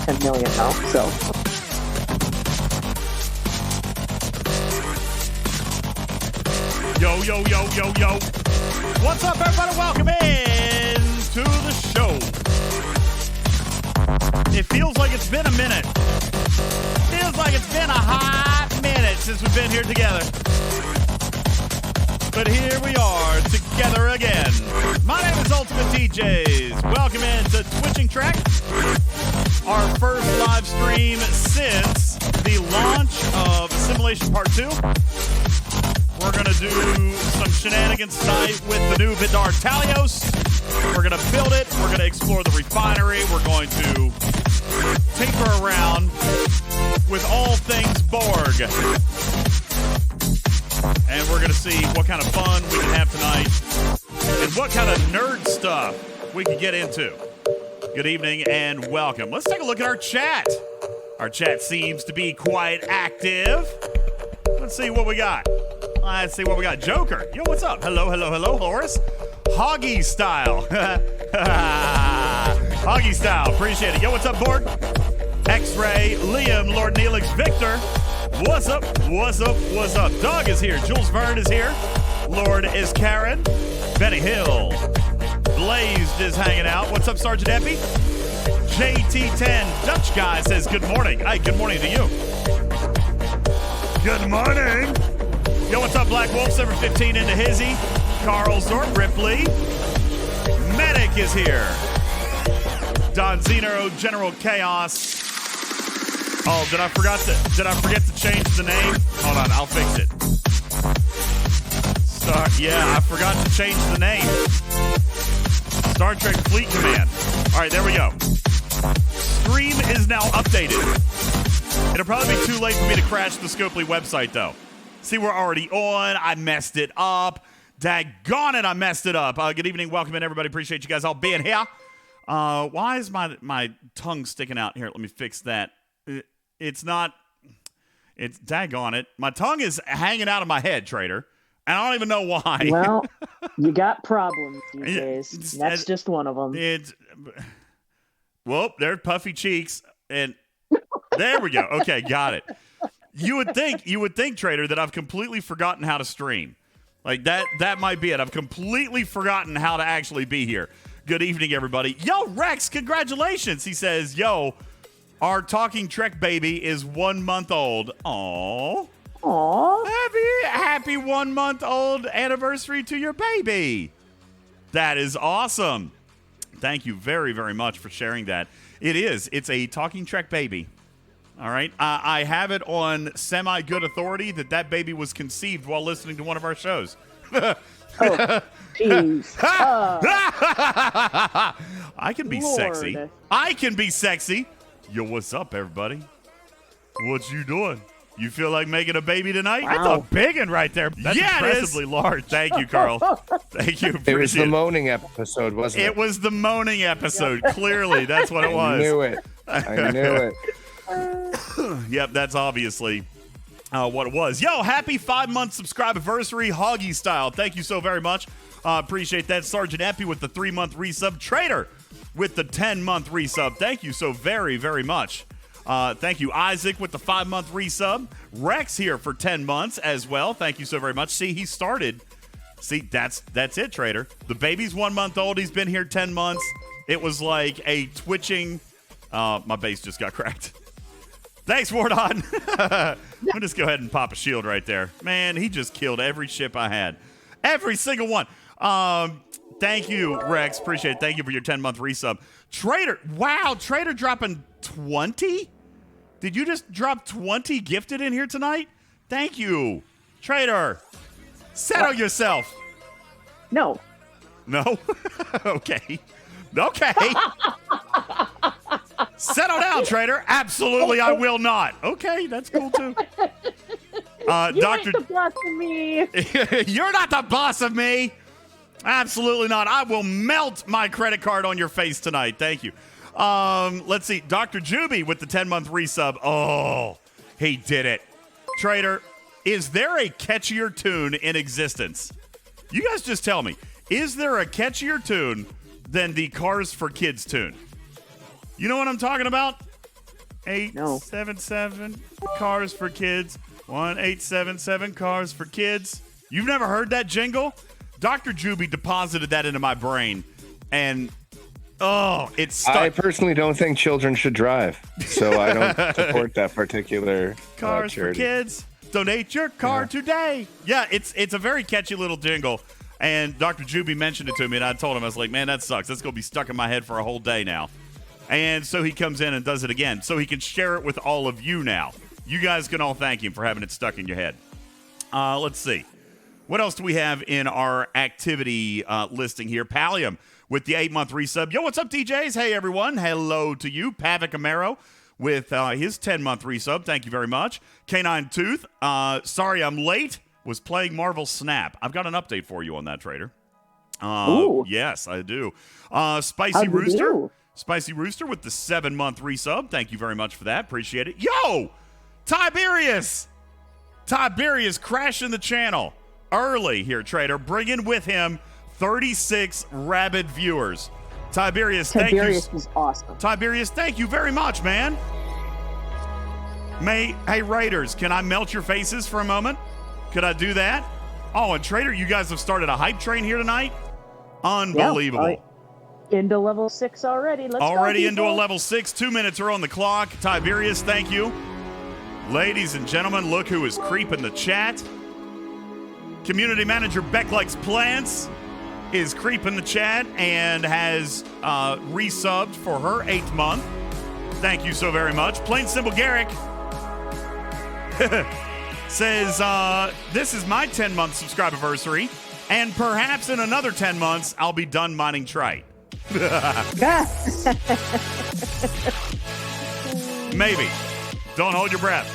10 million now, so. Yo, yo, yo, yo, yo. What's up, everybody? Welcome in to the show. It feels like it's been a minute. Feels like it's been a hot minute since we've been here together. But here we are, together again. My name is UltimatDJz. Welcome into Twitching Track, our first live stream since the launch of Simulation Part 2. We're going to do some shenanigans tonight with the new Vidar Talios. We're going to build it. We're going to explore the Refinery. We're going to tinker around with all things Borg. And we're going to see what kind of fun we can have tonight and what kind of nerd stuff we can get into. Good evening and welcome. Let's take a look at our chat. Our chat seems to be quite active. Let's see what we got. Let's see what we got. Joker. Yo, what's up? Hello, hello, hello, Horace. Hoggy style. Hoggy style. Appreciate it. Yo, what's up, Borg? X-Ray, Liam, Lord Neelix, Victor. What's up? What's up? What's up? Doug is here. Jules Verne is here. Lord is Karen. Benny Hill. Blazed is hanging out. What's up, Sergeant Epi? JT10 Dutch guy says good morning. Hey, good morning to you. Good morning. Yo, what's up, Black Wolf? 715 into Hizzy. Carl Zorp, Ripley. Medic is here. Don Zeno, General Chaos. Oh, did I forget to change the name? Hold on, I'll fix it. Yeah, I forgot to change the name. Star Trek Fleet Command. All right, there we go. Stream is now updated. It'll probably be too late for me to crash the Scopely website, though. See, we're already on. I messed it up. Daggone it, I messed it up. Good evening. Welcome in, everybody. Appreciate you guys all being here. Why is my tongue sticking out here? Let me fix that. It's daggone it. My tongue is hanging out of my head, Trader. And I don't even know why. Well, you got problems these days. That's just one of them. Well, there's puffy cheeks. And there we go. Okay, got it. You would think, Trader, that I've completely forgotten how to stream. Like that might be it. I've completely forgotten how to actually be here. Good evening, everybody. Yo, Rex, congratulations. He says, yo, our talking Trek baby is 1 month old. Aww. Aww. Happy 1 month old anniversary to your baby. That is awesome. Thank you very, very much for sharing that. It's a talking Trek baby. All right. I have it on semi-good authority that baby was conceived while listening to one of our shows. Oh, jeez. I can be Lord. sexy. I can be sexy. Yo, what's up, everybody? What you doing? You feel like making a baby tonight? Wow. That's a big one right there. That's impressively large. Thank you, Carl. Thank you. It was the moaning episode, wasn't it? It was the moaning episode. Clearly, that's what it was. I knew it. I knew it. Yep, that's obviously what it was. Yo, happy 5-month subscribe-anniversary, Hoggy style. Thank you so very much. Appreciate that. Sergeant Epi with the 3-month resub. Trader with the 10-month resub. Thank you so very, very much. Thank you, Isaac, with the 5-month resub. Rex here for 10 months as well. Thank you so very much. See, he started. See, that's it, Trader. The baby's 1 month old. He's been here 10 months. It was like a twitching. My base just got cracked. Thanks, Wardon. I'll just go ahead and pop a shield right there. Man, he just killed every ship I had. Every single one. Thank you, Rex. Appreciate it. Thank you for your 10-month resub. Trader. Wow, Trader dropping 20? Did you just drop 20 gifted in here tonight? Thank you. Trader, settle yourself. No. No? Okay. Okay. Settle down, Trader. Absolutely, I will not. Okay, that's cool, too. You ain't the boss of me. You're not the boss of me. Absolutely not. I will melt my credit card on your face tonight. Thank you. Let's see. Dr. Juby with the 10-month resub. Oh, he did it. Trader, is there a catchier tune in existence? You guys just tell me. Is there a catchier tune than the Cars for Kids tune? You know what I'm talking about? 1877 cars for kids. 1877 cars for kids. You've never heard that jingle? Dr. Juby deposited that into my brain, and it's stuck. I personally don't think children should drive, so I don't support that particular Cars for charity. kids. Donate your car today. Yeah, it's a very catchy little jingle, and Dr. Juby mentioned it to me, and I told him, I was like, man, that sucks. That's going to be stuck in my head for a whole day now. And so he comes in and does it again, so he can share it with all of you now. You guys can all thank him for having it stuck in your head. Let's see. What else do we have in our activity listing here? Pallium with the 8-month resub. Yo, what's up, DJs? Hey, everyone. Hello to you. Pavic Amaro with his 10-month resub. Thank you very much. Canine Tooth. Sorry I'm late. Was playing Marvel Snap. I've got an update for you on that, Trader. Yes, I do. Spicy Rooster. Spicy Rooster with the 7-month resub. Thank you very much for that. Appreciate it. Yo! Tiberius crashing the channel early here, Trader, bringing with him 36 rabid viewers. Tiberius, thank you. Tiberius is awesome. Tiberius, thank you very much, man. Hey, Raiders, can I melt your faces for a moment? Could I do that? Oh, and Trader, you guys have started a hype train here tonight? Unbelievable. Into level 6 already. Let's already go, into a level 6. 2 minutes are on the clock. Tiberius, thank you. Ladies and gentlemen, look who is creeping the chat. Community manager Beck Likes Plants is creeping the chat and has resubbed for her 8th month. Thank you so very much. Plain Simple Garrick says, this is my 10-month subscribe-anniversary, and perhaps in another 10 months, I'll be done mining trite. Maybe. Don't hold your breath.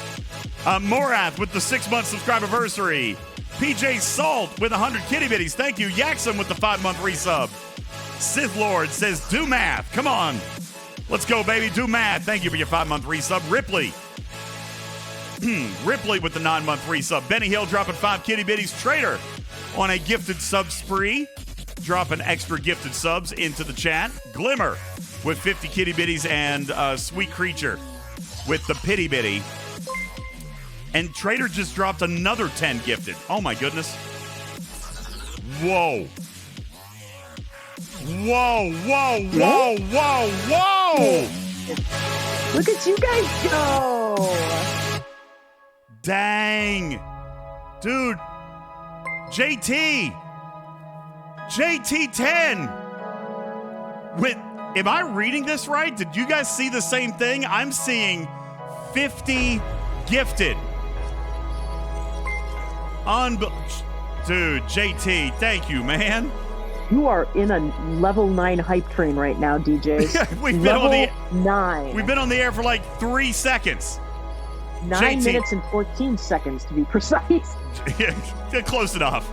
Morath with the 6-month subscribe-anniversary. PJ Salt with 100 kitty bitties. Thank you. Yaxum with the 5-month resub. Sith Lord says, do math. Come on. Let's go, baby. Do math. Thank you for your 5-month resub. Ripley. Ripley with the 9-month resub. Benny Hill dropping 5 kitty bitties. Trader on a gifted sub spree. Dropping extra gifted subs into the chat. Glimmer with 50 kitty bitties, and Sweet Creature with the pity bitty. And Trader just dropped another 10 gifted. Oh, my goodness. Whoa. Whoa, whoa, whoa, whoa, whoa. Look at you guys go. Dang. Dude. JT10. Am I reading this right? Did you guys see the same thing? I'm seeing 50 gifted. Dude, JT, thank you, man. You are in a level 9 hype train right now, DJ. We've been level 9. We've been on the air for like 3 seconds. 9 JT. minutes and 14 seconds to be precise. Close enough.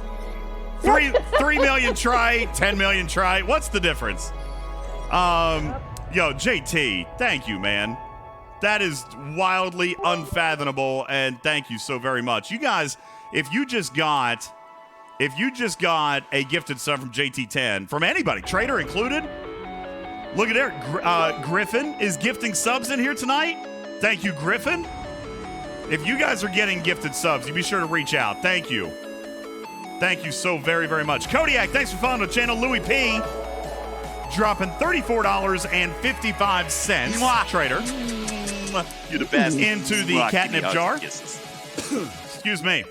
3 million try, 10 million try. What's the difference? Yo, JT, thank you, man. That is wildly unfathomable, and thank you so very much. You guys, if you just got a gifted sub from JT10, from anybody, Trader included, look at there. Griffin is gifting subs in here tonight. Thank you, Griffin. If you guys are getting gifted subs, you be sure to reach out. Thank you. Thank you so very, very much. Kodiak, thanks for following the channel. Louis P. dropping $34.55. Trader. You're the best. Into the catnip jar. Excuse me.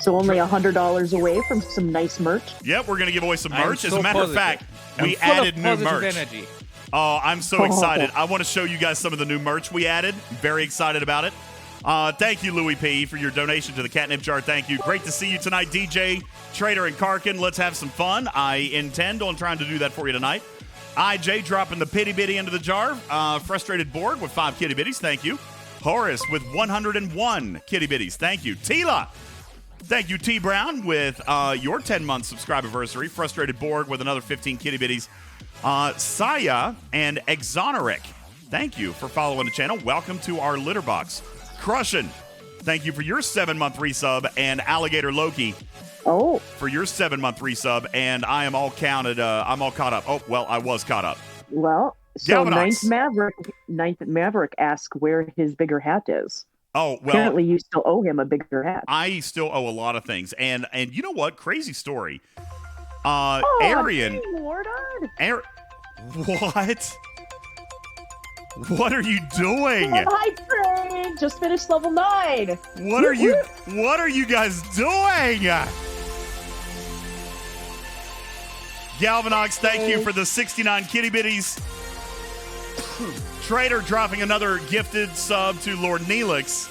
So only $100 away from some nice merch. Yep, we're going to give away some merch. So As a matter of fact, we added new merch. Energy. Oh, I'm so excited. I want to show you guys some of the new merch we added. Very excited about it. Thank you, Louis P., for your donation to the catnip jar. Thank you. Great to see you tonight, DJ, Trader, and Karkin. Let's have some fun. I intend on trying to do that for you tonight. IJ dropping the pitty bitty into the jar. Frustrated Borg with 5 kitty bitties. Thank you. Horace with 101 kitty bitties. Thank you. Tila. Thank you, T. Brown, with your 10-month subscribe-anniversary. Frustrated Borg with another 15 kitty bitties. Saya and Exoneric, thank you for following the channel. Welcome to our litter box. Crushin', thank you for your 7-month resub. And Alligator Loki for your 7-month resub. And I am all counted. I'm all caught up. Oh, well, I was caught up. Well, So Galvanox. Ninth Maverick asked where his bigger hat is. Oh, well. Apparently, you still owe him a bigger hat. I still owe a lot of things. And you know what? Crazy story. Arian. What? What are you doing? Hi, train. Just finished level 9. What are you guys doing? Galvanox, thank you for the 69 kitty bitties. Trader dropping another gifted sub to Lord Neelix.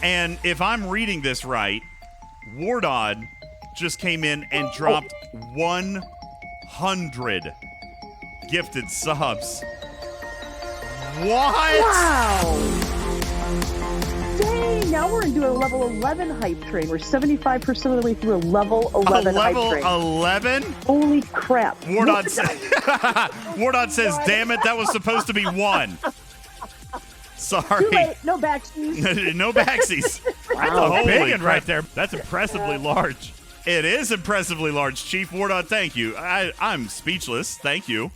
And if I'm reading this right, Wardod just came in and dropped 100 gifted subs. What? Wow. Dang, now we're into a level 11 hype train. We're 75% of the way through a level 11 hype train. Level 11? Holy crap. Wardod says, damn it, that was supposed to be 1. Sorry. Too late. No backsies. No backsies. Wow. Holy Big crap. right there. That's impressively large. It is impressively large. Chief Wardod, thank you. I'm speechless. Thank you.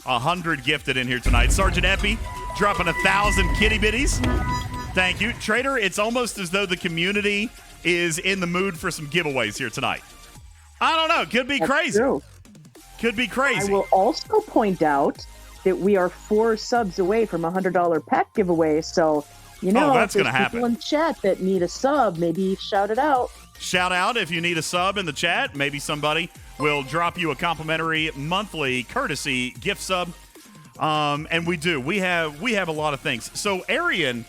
100 gifted in here tonight. Sergeant Epi dropping 1,000 kitty bitties. Thank you. Trader, it's almost as though the community is in the mood for some giveaways here tonight. I don't know. Could be crazy. True. Could be crazy. I will also point out that we are 4 subs away from a $100 pack giveaway. So, that's if going to there's happen. people in chat that need a sub, maybe shout it out. Shout out if you need a sub in the chat. Maybe somebody will drop you a complimentary monthly courtesy gift sub. And we do. We have a lot of things. So Arian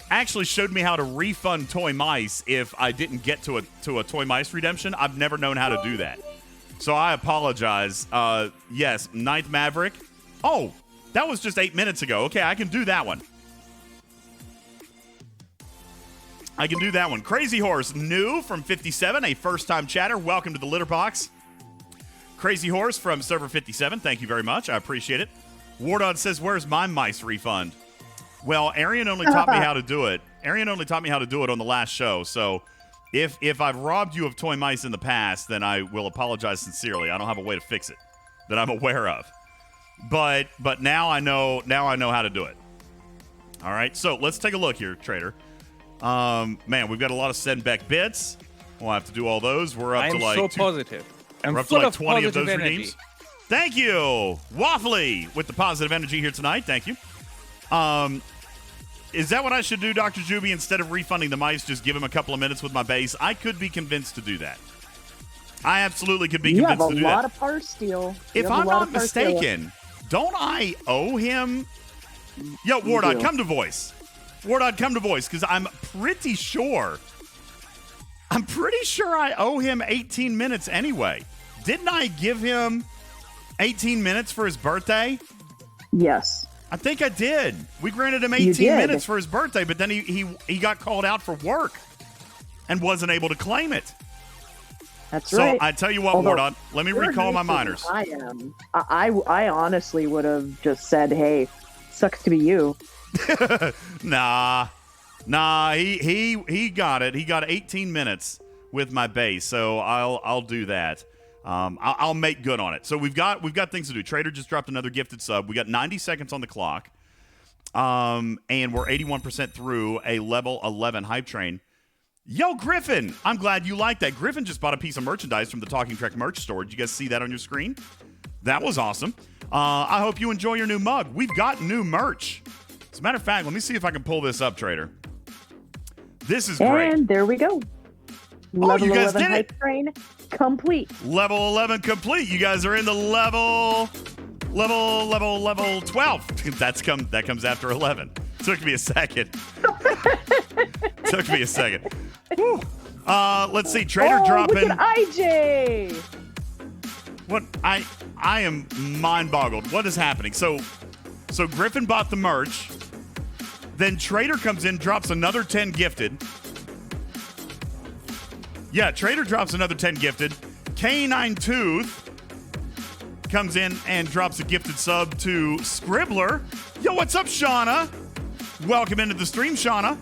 actually showed me how to refund toy mice if I didn't get to a toy mice redemption. I've never known how to do that. So I apologize. Yes, Ninth Maverick. Oh, that was just 8 minutes ago. Okay, I can do that one. Crazy Horse, new from 57, a first-time chatter. Welcome to the litter box. Crazy Horse from server 57, thank you very much. I appreciate it. Wardod says, where's my mice refund? Well, Arian only taught me how to do it. On the last show. So if I've robbed you of toy mice in the past, then I will apologize sincerely. I don't have a way to fix it that I'm aware of. But now I know how to do it. All right, so let's take a look here, Trader. Man, we've got a lot of send back bits. We'll have to do all those. We're up to like positive. We're up to like 20 of those redeems. Thank you, Waffly, with the positive energy here tonight. Thank you. Is that what I should do, Dr. Juby? Instead of refunding the mice, just give him a couple of minutes with my base? I could be convinced to do that. I absolutely could be convinced to do that. You have a lot of par steal. If I'm not mistaken, don't I owe him? Yo, Wardod, come to voice. Wardod, come to voice, because I'm pretty sure I owe him 18 minutes anyway. Didn't I give him 18 minutes for his birthday? Yes. I think I did. We granted him 18 minutes for his birthday, but then he got called out for work and wasn't able to claim it. That's right. So I tell you what, Wardod, let me recall my minors. I am. I honestly would have just said, hey, sucks to be you. Nah, he got it. He got 18 minutes with my base, so I'll do that. I'll make good on it. So we've got things to do. Trader just dropped another gifted sub. We got 90 seconds on the clock, and we're 81% through a level 11 hype train. Yo, Griffin, I'm glad you like that. Griffin just bought a piece of merchandise from the Talking Trek merch store. Did you guys see that on your screen? That was awesome. I hope you enjoy your new mug. We've got new merch. As a matter of fact, let me see if I can pull this up, Trader. This is great. And there we go. You guys did it. Hype train complete. Level 11 complete. You guys are in the level 12. That comes after 11. Took me a second. Whew. Let's see. Trader dropping. Look at IJ. What? I am mind boggled. What is happening? So Griffin bought the merch. Then Trader comes in, drops another 10 gifted. Yeah, Trader drops another 10 gifted. K9 Tooth comes in and drops a gifted sub to Scribbler. Yo, what's up, Shauna? Welcome into the stream, Shauna.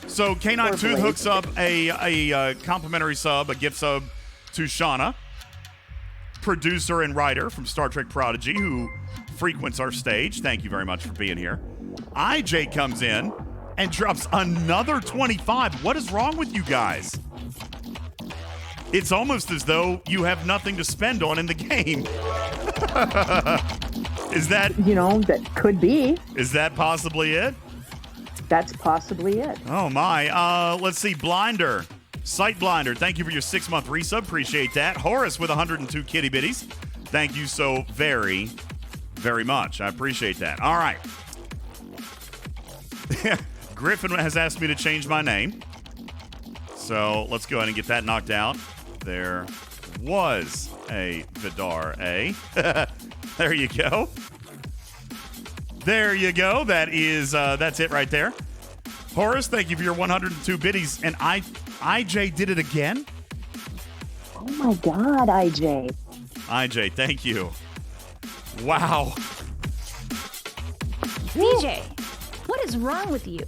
So K9 Tooth hooks up a complimentary sub, a gift sub to Shauna, producer and writer from Star Trek Prodigy, who frequents our stage. Thank you very much for being here. IJ comes in and drops another 25. What is wrong with you guys? It's almost as though you have nothing to spend on in the game. Is that... that could be. Is that possibly it? That's possibly it. Oh, my. Let's see. Blinder. Sight Blinder. Thank you for your 6-month resub. Appreciate that. Horace with 102 kitty bitties. Thank you so very, very much. I appreciate that. All right. Griffin has asked me to change my name. So let's go ahead and get that knocked out. There was a Vidar A. There you go. There you go. That's it right there. Horace, thank you for your 102 biddies. And IJ did it again? Oh my God, IJ. IJ, thank you. Wow. DJ, what is wrong with you?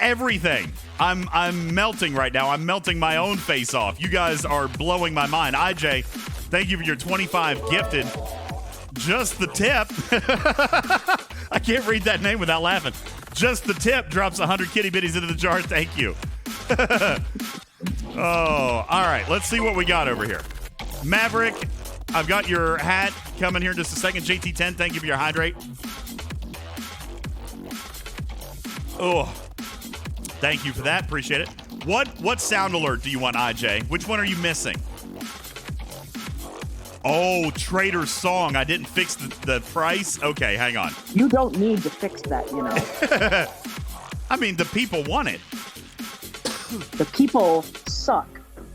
Everything. I'm melting right now. I'm melting my own face off. You guys are blowing my mind. IJ, thank you for your 25 gifted. Just the tip. I can't read that name without laughing. Just the tip drops 100 kitty bitties into the jar. Thank you. Oh, all right. Let's see what we got over here. Maverick, I've got your hat coming here in just a second. JT10, thank you for your hydrate. Oh, thank you for that. Appreciate it. What sound alert do you want, IJ? Which one are you missing? Oh, Trader's Song. I didn't fix the price. Okay, hang on. You don't need to fix that, I mean, the people want it. The people suck.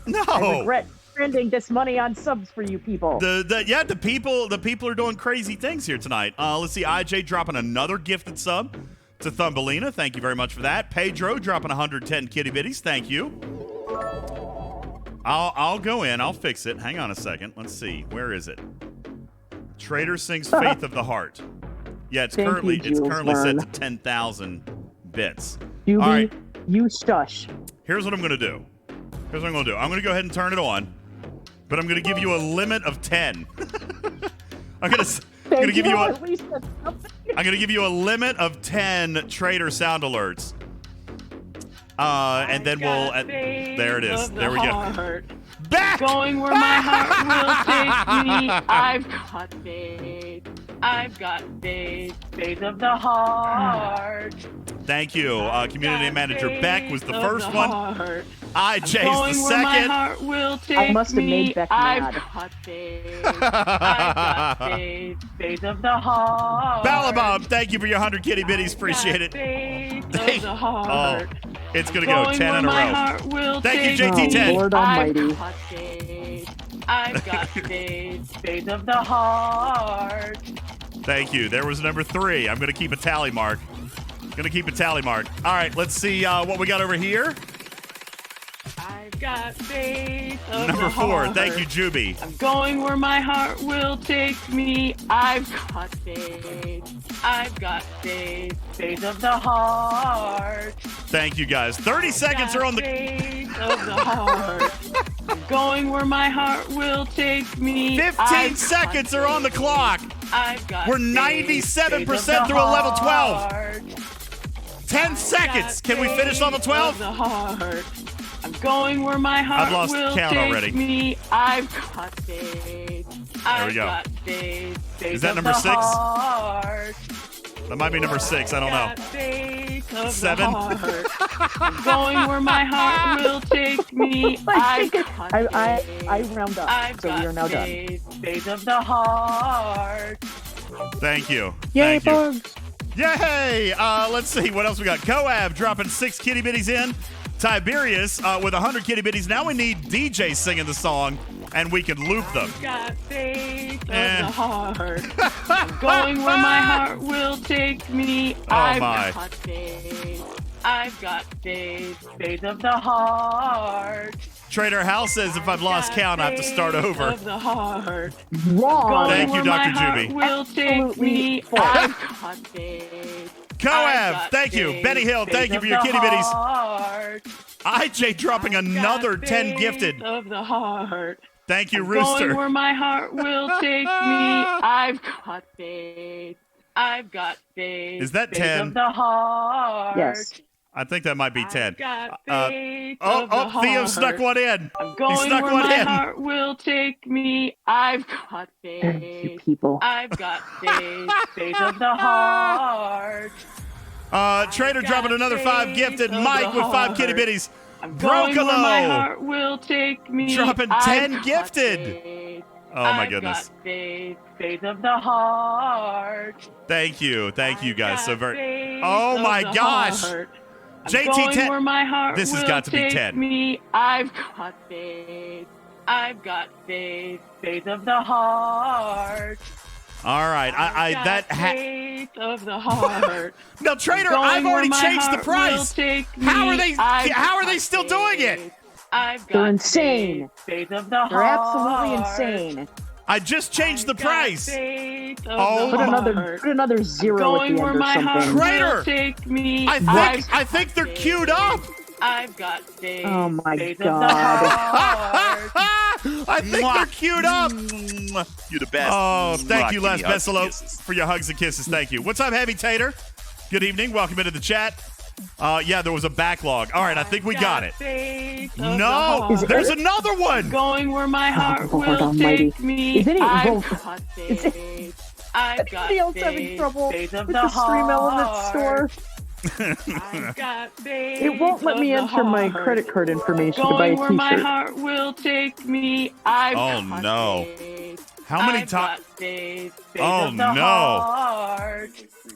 No. I regret spending this money on subs for you people. The people are doing crazy things here tonight. Let's see, IJ dropping another gifted sub to Thumbelina. Thank you very much for that. Pedro dropping 110 kitty bitties. Thank you. I'll go in. I'll fix it. Hang on a second. Let's see. Where is it? Trader sings Faith of the Heart. Yeah, it's currently set to 10,000 bits. All right. You stush. Here's what I'm going to do. I'm going to go ahead and turn it on, but I'm going to give you a limit of 10. I'm going to give you a limit of 10 Trader sound alerts. And then we'll... there it is. There we go. Back! Going where my heart will take me. I've got faith. I've got faith. Faith of the heart. Thank you. Community Manager Beck was the first one. IJ's the going where my second. heart will take I must have made Beck mad. I've got faith. I've got faith. Faith of the heart. Balabob, thank you for your 100 kitty bitties. Appreciate it. Faith of the heart. Oh, it's going to go 10 in a row. Thank you, JT10. Oh, Lord Almighty. I've got faith. I've got faith. Faith of the heart. Thank you. There was number 3. I'm going to keep a tally mark. All right, let's see what we got over here. I've got faith of Number the 4. heart. Thank you, Juby. I'm going where my heart will take me. I've got faith. I've got faith. Faith of the heart. Thank you, guys. 30 seconds are on the... Faith of the heart. I'm going where my heart will take me. 15 seconds are on the clock. I've got We're faith. 97% Faith of the through a level 12. heart. 10 seconds. Can we finish level 12? Of the heart. I'm going where my heart I've lost will count take already. me. I've got faith. There we go. Got faith. Faith Is that of number the 6? heart. That might be number 6. I don't know. Got faith of 7? The heart. I'm going where my heart will take me. I've got I round up, so we are now done. Faith of the heart. Thank you. Yay, Thank you. bugs. Yay! Let's see what else we got. Coab dropping 6 kitty bitties in. Tiberius with 100 kitty bitties. Now we need DJ singing the song, and we can loop them. I've got faith of the heart. I'm going where my heart will take me. I've got faith. I've got faith. Faith of the heart. Trader Hal says if I've lost count, I have to start over. Of the heart. Wrong. Thank you, Dr. Juby. Will take me. I've got faith. Coab, thank you. Benny Hill, thank you for your kitty bitties. IJ dropping another 10 gifted. Of the heart. Thank you, I'm Rooster. going where my heart will take me. I've got faith. I've got faith. Is that faith 10? of the heart. Yes. I think that might be 10. I've got faith of the Theo heart. snuck one in. I'm He going snuck where one my in. heart will take me. I've got You faith. people. I've got faith. Faith of the heart. Trader dropping another 5 gifted. of Mike the with 5 kitty heart. bitties. I'm going where my Brocolo heart will take me. dropping I've 10 got gifted. faith. Oh my I've goodness. got faith. Faith of the heart. Thank you you guys so very. Faith Oh of my the gosh. heart. I'm JT going 10. where my heart This has will got to be take 10. Me. I've got faith. I've got faith. Faith of the heart. All right, Faith of the heart. Now, Trader, Going I've already where my changed the heart price. will take me. How are they? I've How are got they still doing it? faith. I've got They're insane. Faith of the They're heart. absolutely insane. I just changed the I've got price. faith of Oh. the Put another zero going at the where end or my heart something. Trader! will take me. I think they're queued up. I've got faith. Oh my faith God. Of the heart. I think they're queued up. You the best. Oh, thank you, Give me Les hugs and Besselo, kisses. for your hugs and kisses. Thank you. What's up, Heavy Tater? Good evening. Welcome into the chat. Yeah, there was a backlog. All right, I think we got it. Faith of the No, heart. there's another one. Going where my heart Lord will Almighty. take me. Is it I've well, got faith. I've got Somebody else having faith. trouble Faith with of the Stream Element store. I've got faith. It won't let me of the enter my heart. credit card information to buy a Going where my t-shirt. heart will take me. I've Oh, got no. faith. How many I've got times? faith. Faith Oh, of the no. heart.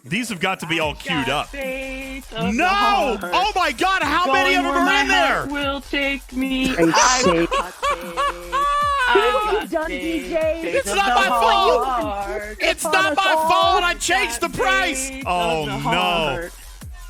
These have got to be all queued up. Faith of the No! heart. Oh my God! How many of them Going where are in my there? heart will take me. Christ's I've sake. got faith. What I've have you got done, faith. DJ? Faith It's of not the my fault. heart. It's upon not us my all. fault. I changed the price. Faith Oh of the no! heart.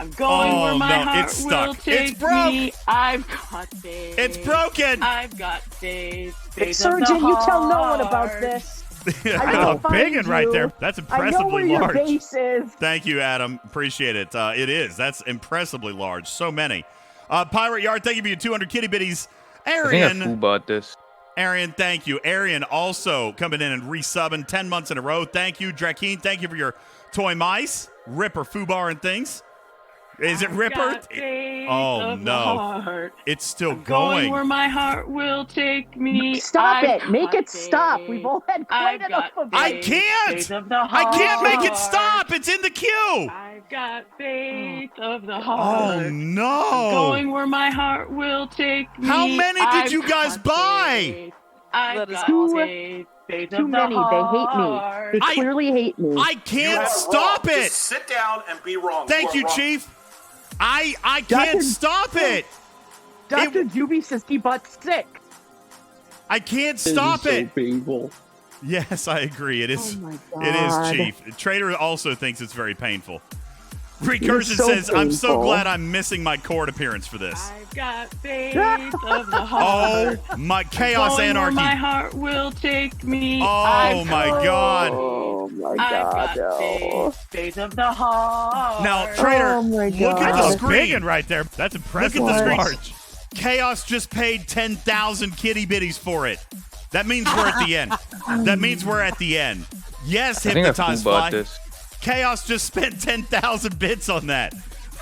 I'm going Oh, where my no, heart it's stuck. will take It's broke. me. I've got faith. It's broken. I've got faith. Faith Sergeant, of the you tell no one heart. about this. That's will a big one find right you. there. That's I know where impressively your large. base is. Thank you, Adam. Appreciate it. It is. That's impressively large. So many. Pirate Yard, thank you for your 200 kitty bitties. I think I fool Arian, bought this. thank you. Arian also coming in and resubbing 10 months in a row. Thank you. Drakeen, thank you for your toy mice. Ripper, Fubar, and things. Is it Ripper? Got faith Oh, of the no. heart. It's still Going going. where my heart will take me. Stop I've it. Make got it stop. faith. We've all had quite I've enough got of it. I faith. can't. Faith of the I can't make it heart. stop. It's in the queue. I've got faith of the Oh, heart. no. Going where my heart will take me. How many did I've you guys got buy? faith. I've That is got too- faith. Faith Too of many. the They hate heart. me. They I- clearly hate me. I can't stop it. Just sit down and be wrong. Thank you, Chief. I can't Dr. stop it. Dr. Juby says he bought sick. I can't stop it. Painful. Yes, I agree. It is. Oh my God. It is, Chief. Trader also thinks it's very painful. Recursion so says, "I'm so painful. glad I'm missing my court appearance for this." I've got faith of the heart. Oh my chaos Going where anarchy! my heart will take me. Oh I've my got God! Oh my I've God. got No. faith of the heart. Now, Trader, Oh my look at God. the That's a big screen. one right there. That's Look impressive. at the screen. large. Chaos just paid 10,000 kitty bitties for it. That means we're at the end. That means we're at the end. Yes, I think I fool Hypnotize bought Fly. this. Chaos just spent 10,000 bits on that.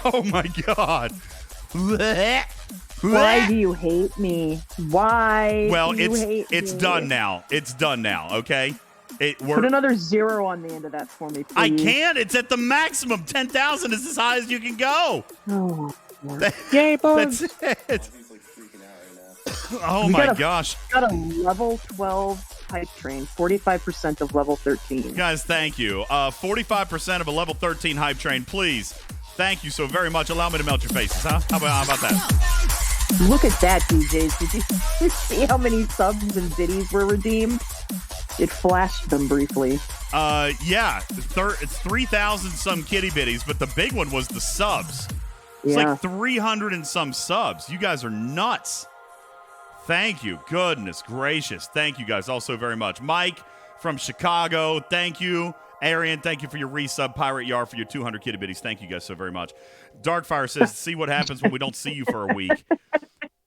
Oh my God. Why do you hate me? Why Well, do you hate it's me? done now. It's done now, okay? Put We're, another zero on the end of that for me, please. I can't. It's at the maximum. 10,000 is as high as you can go. Oh, Yay, That's it. Oh We my gotta- gosh. got a level 12 hype train, 45% of level 13. Guys, thank you. 45% of a level 13 hype train, please. Thank you so very much. Allow me to melt your faces, huh? How about that? Look at that, DJs. Did you see how many subs and biddies were redeemed? It flashed them briefly. Yeah. It's 3,000 some kitty bitties, but the big one was the subs. It's Yeah. like 300 and some subs. You guys are nuts. Thank you. Goodness gracious. Thank you guys all so very much. Mike from Chicago, thank you. Arian, thank you for your resub. Pirate Yar for your 200 kitty bitties. Thank you guys so very much. Darkfire says, see what happens when we don't see you for a week.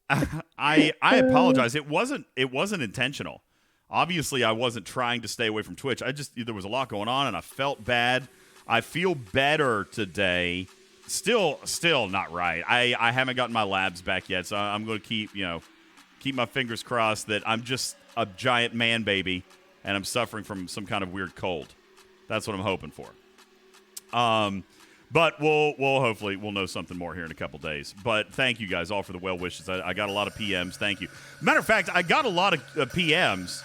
I apologize. It wasn't intentional. Obviously, I wasn't trying to stay away from Twitch. There was a lot going on, and I felt bad. I feel better today. Still not right. I haven't gotten my labs back yet, so I'm going to keep my fingers crossed that I'm just a giant man baby and I'm suffering from some kind of weird cold. That's what I'm hoping for. But we'll hopefully we'll know something more here in a couple days. But thank you guys all for the well wishes. I got a lot of PMs. Thank you. Matter of fact, I got a lot of PMs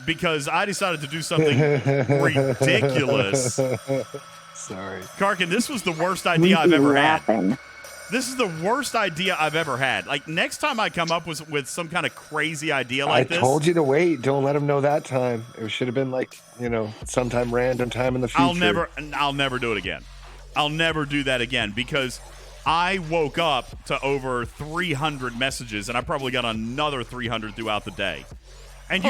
because I decided to do something ridiculous. Sorry. Karkin, this was the worst idea I've ever laughing. had. This is the worst idea I've ever had. Like, next time I come up with some kind of crazy idea like this. I told you to wait. Don't let him know that time. It should have been like, sometime random time in the future. I'll never do it again. I'll never do that again because I woke up to over 300 messages and I probably got another 300 throughout the day. And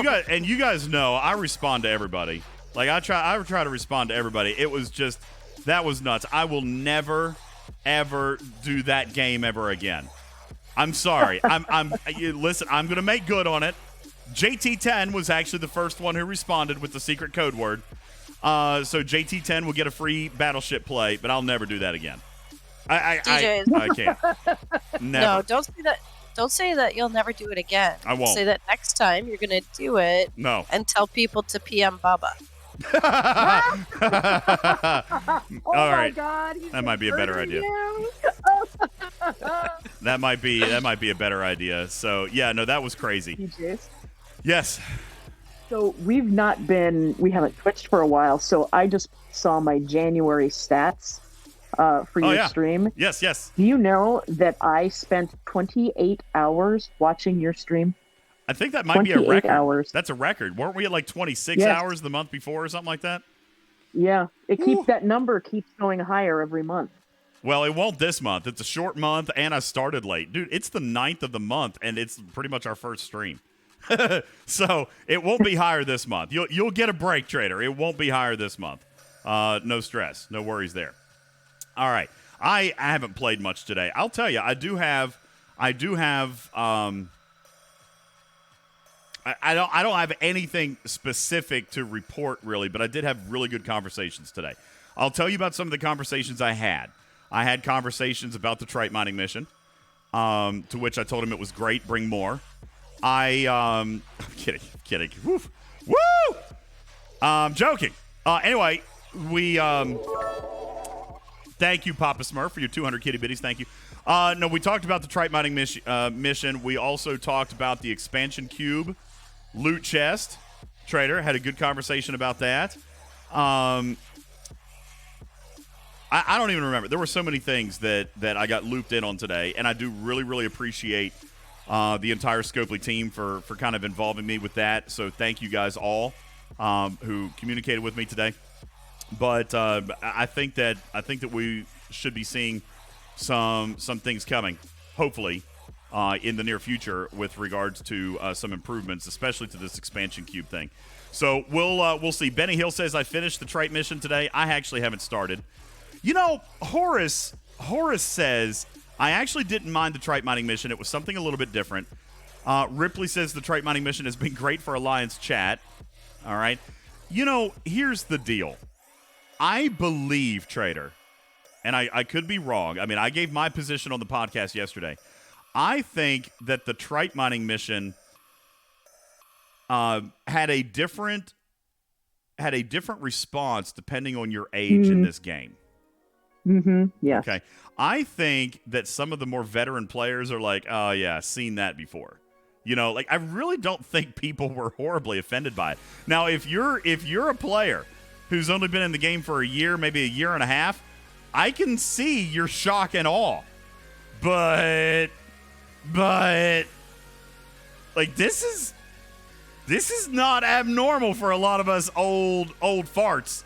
you guys know I respond to everybody. Like I try to respond to everybody. It was just that was nuts. I will never ever do that game ever again. I'm sorry. Listen, I'm going to make good on it. JT10 was actually the first one who responded with the secret code word. So JT10 will get a free Battleship play, but I'll never do that again. I can't. Never. No, don't say that. Don't say that you'll never do it again. I won't. Say that next time you're going to do it. No. And tell people to PM Bubba. All right. My God, that might be a better idea. That might be a better idea. So yeah, no, that was crazy. DJs. Yes. So we haven't Twitched for a while. So I just saw my January stats for your stream. Yes. Do you know that I spent 28 hours watching your stream? I think that might be a record. Hours. That's a record. Weren't we at like 26 hours the month before or something like that? Yeah. That number keeps going higher every month. Well, it won't this month. It's a short month, and I started late. Dude, it's the 9th of the month, and it's pretty much our first stream. So it won't be higher this month. You'll get a break, Trader. It won't be higher this month. No stress. No worries there. All right. I haven't played much today. I'll tell you, I do have I don't have anything specific to report, really, but I did have really good conversations today. I'll tell you about some of the conversations I had. I had conversations about the trite mining mission, to which I told him it was great, bring more. I'm kidding. Woo! I'm joking. Anyway, we thank you, Papa Smurf, for your 200 kitty bitties. Thank you. No, we talked about the trite mining mission. We also talked about the expansion cube loot chest. Trader had a good conversation about that. I don't even remember. There were so many things that I got looped in on today, and I do really, really appreciate the entire Scopely team for kind of involving me with that. So thank you guys all who communicated with me today. But I think that we should be seeing some things coming, hopefully, in the near future with regards to some improvements, especially to this expansion cube thing. So we'll see. Benny Hill says I finished the trite mission today. I actually haven't started. You know, Horace says I actually didn't mind the trite mining mission. It was something a little bit different. Ripley says the trite mining mission has been great for Alliance chat. All right. You know, here's the deal. I believe, Trader, and I could be wrong. I mean, I gave my position on the podcast yesterday. I think that the trite mining mission had a different response depending on your age in this game. Mm-hmm. Yeah. Okay. I think that some of the more veteran players are like, oh yeah, seen that before. You know, like I really don't think people were horribly offended by it. Now, if you're a player who's only been in the game for a year, maybe a year and a half, I can see your shock and awe. But like this is not abnormal for a lot of us old farts.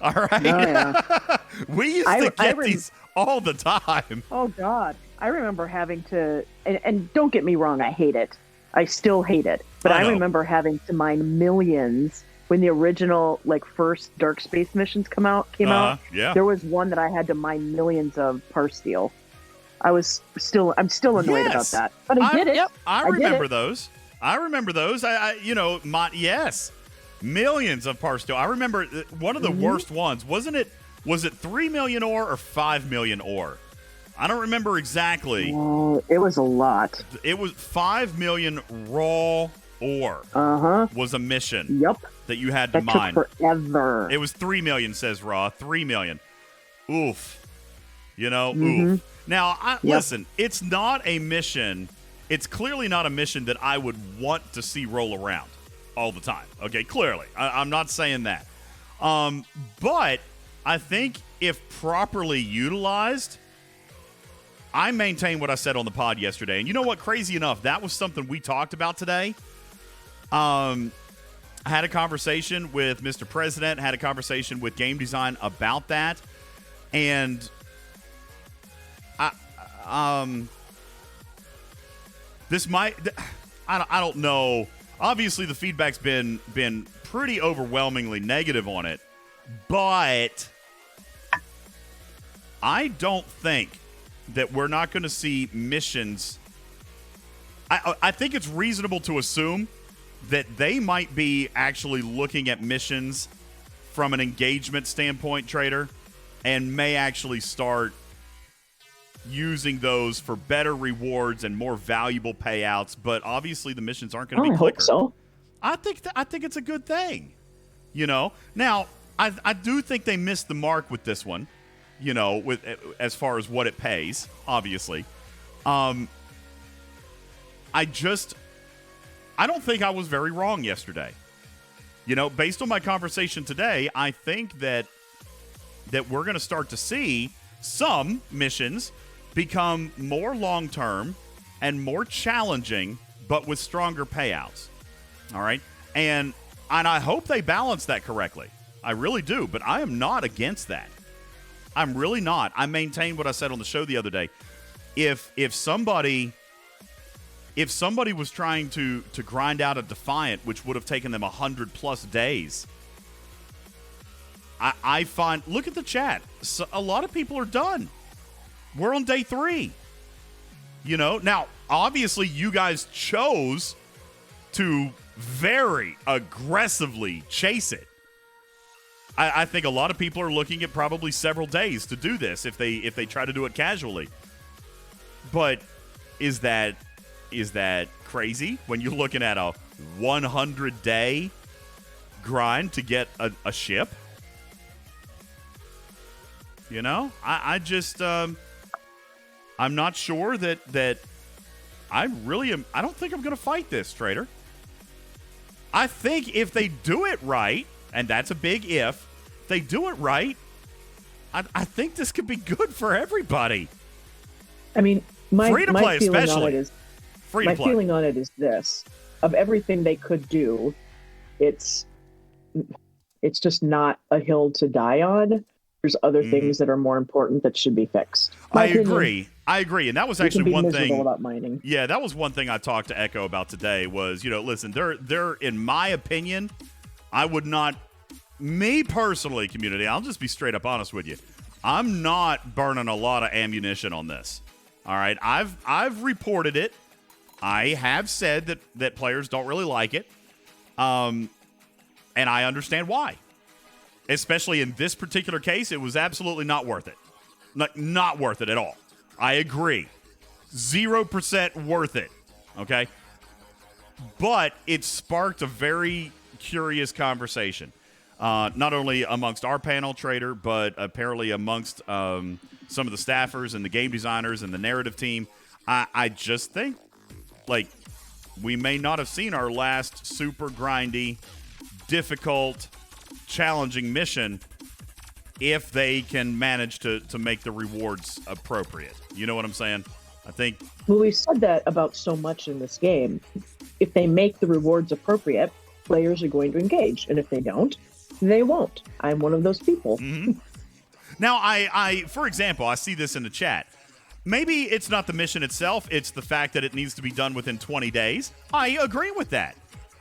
All right. Oh, yeah. We used to get these all the time. Oh God. I remember having to, and don't get me wrong, I hate it. I still hate it. But I remember having to mine millions when the original, like, first Dark Space missions came out. Yeah. There was one that I had to mine millions of par steel. I'm still annoyed about that. But I did it. Yep. I remember those. Yes. Millions of parts still. I remember one of the worst ones. Was it 3 million ore or 5 million ore? I don't remember exactly. It was a lot. It was 5 million raw ore. Was a mission. Yep. That you had to that mine. Took forever. It was 3 million, says Raw. 3 million. Oof. Oof. Now, listen, it's not a mission. It's clearly not a mission that I would want to see roll around all the time. Okay, clearly. I'm not saying that. But I think if properly utilized, I maintain what I said on the pod yesterday. And you know what? Crazy enough, that was something we talked about today. I had a conversation with Mr. President, had a conversation with Game Design about that. And this might, I don't know. Obviously, the feedback's been pretty overwhelmingly negative on it, but I don't think that we're not going to see missions. I think it's reasonable to assume that they might be actually looking at missions from an engagement standpoint, Trader, and may actually start using those for better rewards and more valuable payouts. But obviously, the missions aren't going to be quicker. I hope so. I think it's a good thing. Now I do think they missed the mark with this one. With as far as what it pays, obviously. I don't think I was very wrong yesterday. Based on my conversation today, I think that we're going to start to see some missions become more long-term and more challenging, but with stronger payouts. All right? And I hope they balance that correctly. I really do, but I am not against that. I'm really not. I maintain what I said on the show the other day. If somebody was trying to grind out a Defiant, which would have taken them 100+ days, I find, look at the chat. So a lot of people are done. We're on day 3. Now, obviously, you guys chose to very aggressively chase it. I think a lot of people are looking at probably several days to do this if they try to do it casually. But is that crazy when you're looking at a 100-day grind to get a ship? I just I'm not sure that I really am. I don't think I'm going to fight this, Trader. I think if they do it right, and that's a big if they do it right, I think this could be good for everybody. I mean, my free-to-play feeling especially. on it is Free-to-play. My feeling on it is this: of everything they could do, it's just not a hill to die on. There's other things that are more important that should be fixed. I agree, and that was actually one thing about mining. Yeah, that was one thing I talked to Echo about today. Was listen, they're in my opinion, I would not, me personally, community. I'll just be straight up honest with you. I'm not burning a lot of ammunition on this. All right, I've reported it. I have said that players don't really like it, and I understand why. Especially in this particular case, it was absolutely not worth it. Not worth it at all. I agree. 0% worth it. Okay? But it sparked a very curious conversation. Not only amongst our panel, Trader, but apparently amongst some of the staffers and the game designers and the narrative team. I just think, we may not have seen our last super grindy, difficult, challenging mission if they can manage to make the rewards appropriate. You know what I'm saying? I think. Well, we've said that about so much in this game. If they make the rewards appropriate, players are going to engage. And if they don't, they won't. I'm one of those people. Mm-hmm. Now, I, for example, I see this in the chat. Maybe it's not the mission itself. It's the fact that it needs to be done within 20 days. I agree with that.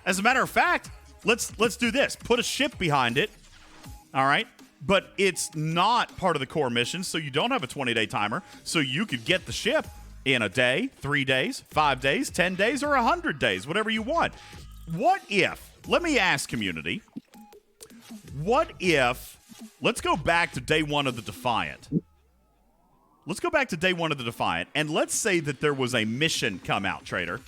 As a matter of fact, let's do this. Put a ship behind it. All right. but it's not part of the core mission, so you don't have a 20-day timer, so you could get the ship in a day, 3 days, 5 days, 10 days, or 100 days, whatever you want. What if, let me ask community, what if, let's go back to day one of the Defiant. Let's go back to day one of the Defiant, and let's say that there was a mission come out, Trader,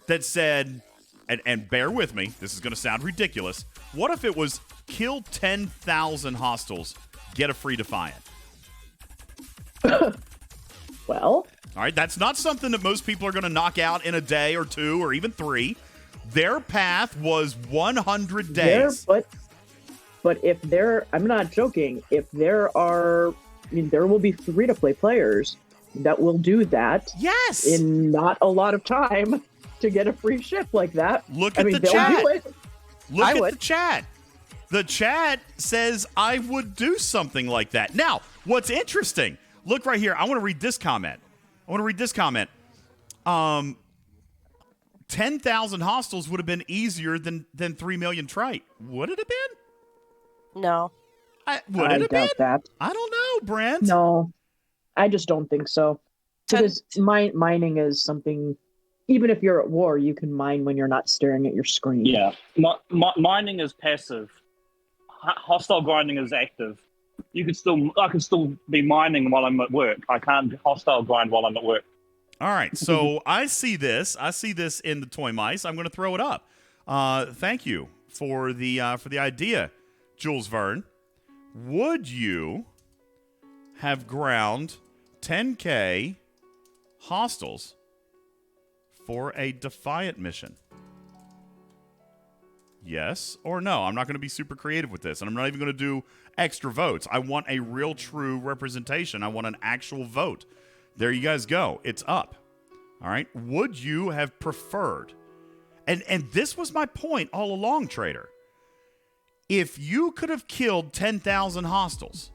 that said, and bear with me, this is going to sound ridiculous, what if it was kill 10,000 hostiles, get a free Defiant? Well, all right, that's not something that most people are going to knock out in a day or 2 or even 3. Their path was 100 days. But if there, I'm not joking, if there are, I mean, there will be free-to-play players that will do that. Yes. In not a lot of time to get a free ship like that. Look at the chat. Look I at would. the chat. The chat says I would do something like that. Now, what's interesting, look right here. I want to read this comment. 10,000 hostiles would have been easier than 3 million trite. Would it have been? No. Would I it have doubt been? that. I don't know, Brent. No, I just don't think so. Because mining is something, even if you're at war, you can mine when you're not staring at your screen. Yeah. Mining is passive. Hostile grinding is active. I could still be mining while I'm at work. I can't hostile grind while I'm at work. All right, so I see this in the Toy Mice. I'm going to throw it up. Thank you for the idea, Jules Verne. Would you have ground 10K hostiles for a Defiant mission? Yes or no? I'm not going to be super creative with this, and I'm not even going to do extra votes. I want a real, true representation. I want an actual vote. There you guys go. It's up. All right. Would you have preferred? And this was my point all along, Trader. If you could have killed 10,000 hostiles,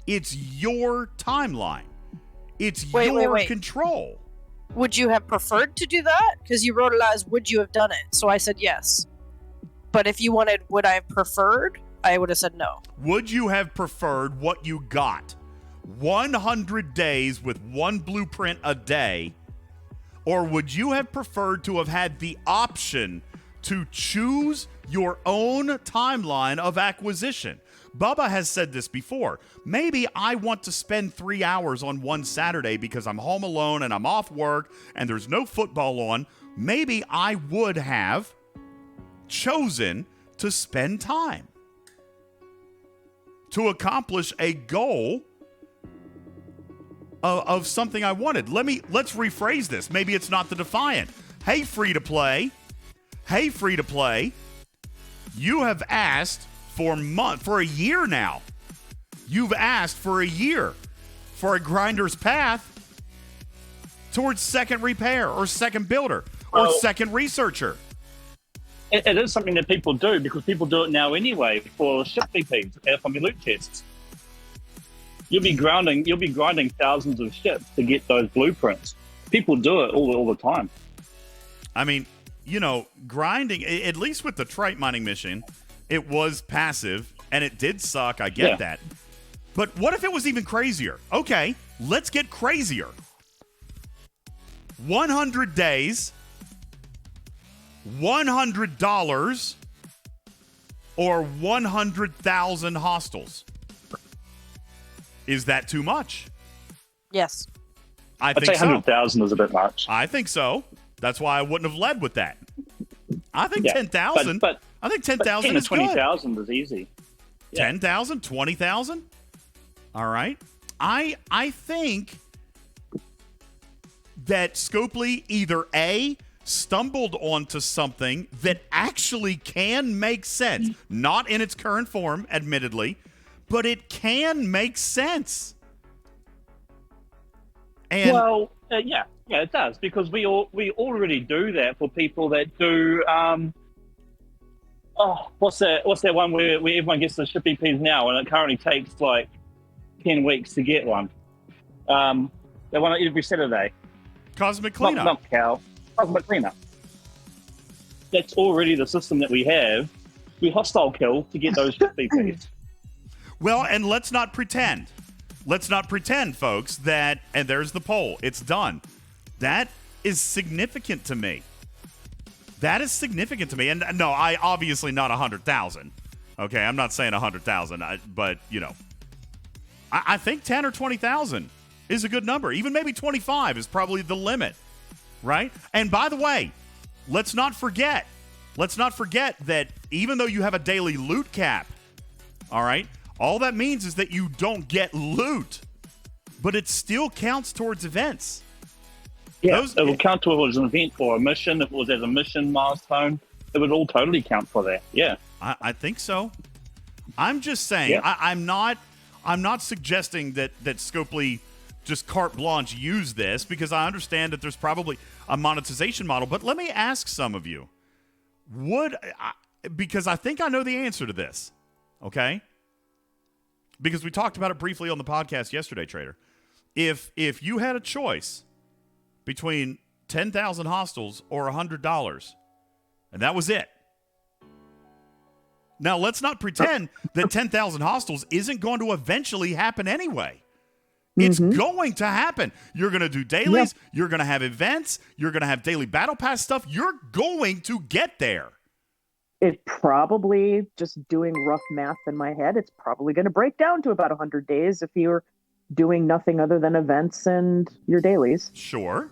it's your timeline. It's your control. Would you have preferred to do that? Because you wrote it as, would you have done it? So I said yes. But if you wanted, would I have preferred? I would have said no. Would you have preferred what you got? 100 days with one blueprint a day? Or would you have preferred to have had the option to choose your own timeline of acquisition? Bubba has said this before. Maybe I want to spend 3 hours on one Saturday because I'm home alone and I'm off work and there's no football on. Maybe I would have chosen to spend time to accomplish a goal of something I wanted. Let's rephrase this. Maybe it's not the Defiant. Hey, free to play. You have asked for a year now. You've asked for a year for a grinder's path towards second repair or second builder or second researcher. It is something that people do because people do it now anyway for ship VPs from your loot chests. You'll be grinding thousands of ships to get those blueprints. People do it all the time. I mean, grinding, at least with the trite mining mission, it was passive and it did suck. I get that. But what if it was even crazier? Okay, let's get crazier. 100 days, $100, or 100,000 hostiles. Is that too much? Yes. I'd say 100,000 is a bit much. I think so. That's why I wouldn't have led with that. I think 10,000. I think 10,000 is 20,000 is easy. 10,000, 20,000. All right. I think that Scopely either A, stumbled onto something that actually can make sense, not in its current form, admittedly, but it can make sense. And it does, because we already do that for people that do what's that one where everyone gets the ship EPs now, and it currently takes like 10 weeks to get one. They want it every Saturday. Cosmic Cleanup. Not cow. Cosmic Cleanup. That's already the system that we have. We hostile kill to get those ship EPs. Well, and let's not pretend. Let's not pretend, folks, that, and there's the poll. It's done. That is significant to me. That is significant to me. And no, I obviously not 100,000. Okay, I'm not saying 100,000, but, you know, I think 10 or 20,000 is a good number. Even maybe 25 is probably the limit, right? And by the way, let's not forget that even though you have a daily loot cap, all right, all that means is that you don't get loot, but it still counts towards events. Yeah, it will count towards an event or a mission. If it was as a mission milestone, it would all totally count for that. Yeah, I think so. I'm just saying. Yeah. I'm not suggesting that Scopely just carte blanche use this, because I understand that there's probably a monetization model. But let me ask some of you, because I think I know the answer to this. Okay, because we talked about it briefly on the podcast yesterday, Trader. If you had a choice between 10,000 hostiles or $100, and that was it. Now, let's not pretend that 10,000 hostiles isn't going to eventually happen anyway. It's going to happen. You're going to do dailies. Yep. You're going to have events. You're going to have daily battle pass stuff. You're going to get there. It probably, just doing rough math in my head, it's probably going to break down to about 100 days if you're doing nothing other than events and your dailies. Sure.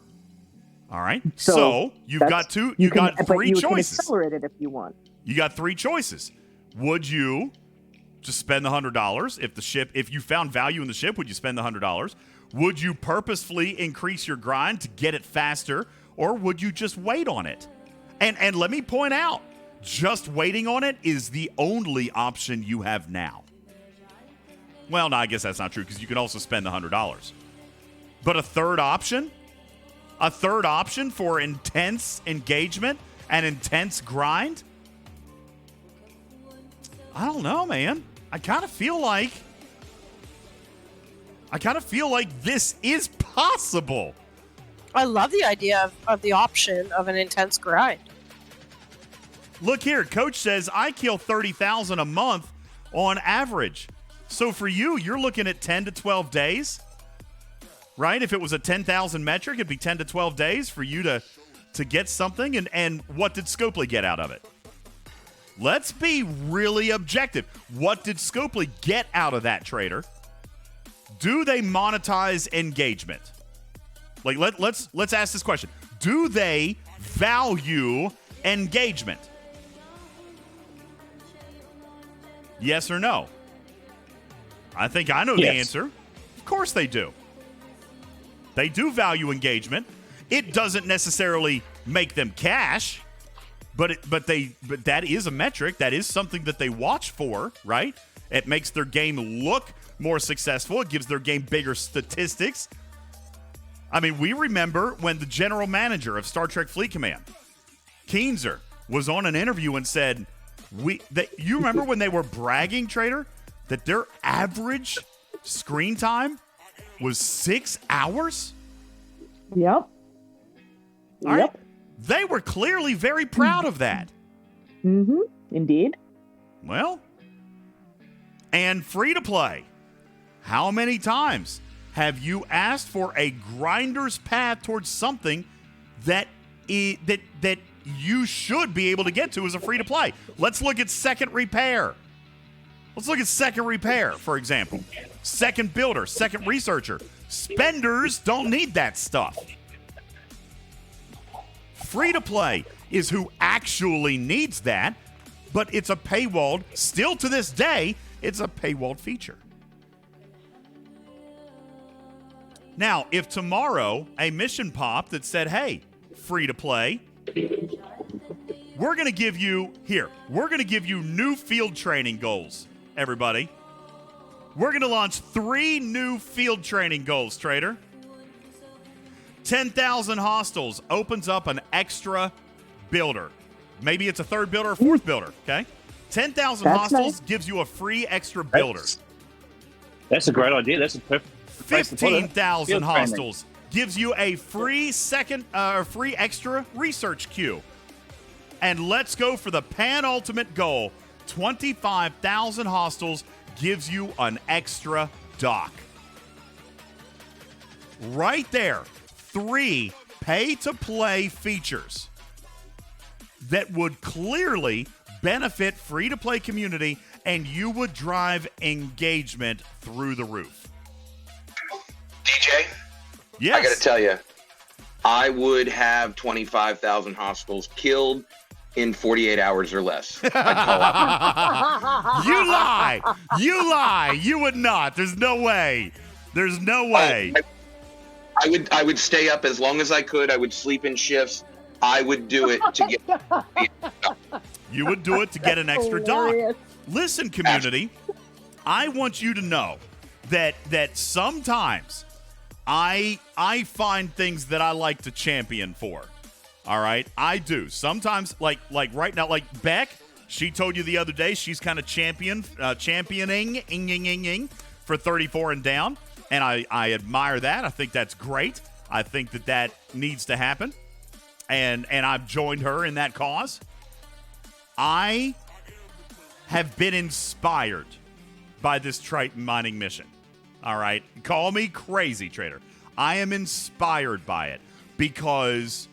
All right. So you've got three choices. You can accelerate it if you want. You got three choices. Would you just spend the $100 if you found value in the ship? Would you spend the $100? Would you purposefully increase your grind to get it faster, or would you just wait on it? And let me point out, just waiting on it is the only option you have now. Well, no, I guess that's not true, because you can also spend the $100. But a third option for intense engagement and intense grind? I don't know, man. I kind of feel like this is possible. I love the idea of the option of an intense grind. Look here, Coach says I kill 30,000 a month on average. So for you, you're looking at 10 to 12 days, right? If it was a 10,000 metric, it'd be 10 to 12 days for you to get something. And what did Scopely get out of it? Let's be really objective. What did Scopely get out of that, Trader? Do they monetize engagement? Like, let's ask this question. Do they value engagement? Yes or no? I think I know the answer. Of course they do. They do value engagement. It doesn't necessarily make them cash, but that is a metric. That is something that they watch for, right? It makes their game look more successful. It gives their game bigger statistics. I mean, we remember when the general manager of Star Trek Fleet Command, Keenzer, was on an interview and said, you remember when they were bragging, Trader, that their average screen time was 6 hours? Yep. All right. They were clearly very proud of that. Mm-hmm. Indeed. Well, and free to play. How many times have you asked for a grinder's path towards something that you should be able to get to as a free to play? Let's look at second repair. Let's look at second repair, for example. Second builder, second researcher. Spenders don't need that stuff. Free to play is who actually needs that, but it's a paywalled, still to this day, it's a paywalled feature. Now, if tomorrow a mission popped that said, hey, free to play, we're going to give you new field training goals, everybody. We're going to launch 3 new field training goals, Trader. 10,000 hostiles opens up an extra builder. Maybe it's a third builder or fourth builder, okay? 10,000 hostiles gives you a free extra builder. That's a great idea. That's a perfect. 15,000 hostiles gives you a free free extra research queue. And let's go for the ultimate goal. 25,000 hostiles gives you an extra dock. Right there, 3 pay-to-play features that would clearly benefit free-to-play community, and you would drive engagement through the roof. DJ? Yes. I got to tell you, I would have 25,000 hostiles killed in 48 hours or less. You lie. You lie. You would not. There's no way. There's no way. I would stay up as long as I could. I would sleep in shifts. I would do it to get. You would do it to get an extra dock. Listen, community, I want you to know that sometimes I find things that I like to champion for. All right, I do. Sometimes, like right now, like Beck, she told you the other day she's kind of championing for 34 and down, and I admire that. I think that's great. I think that needs to happen, and I've joined her in that cause. I have been inspired by this Triton mining mission. All right, call me crazy, trader. I am inspired by it because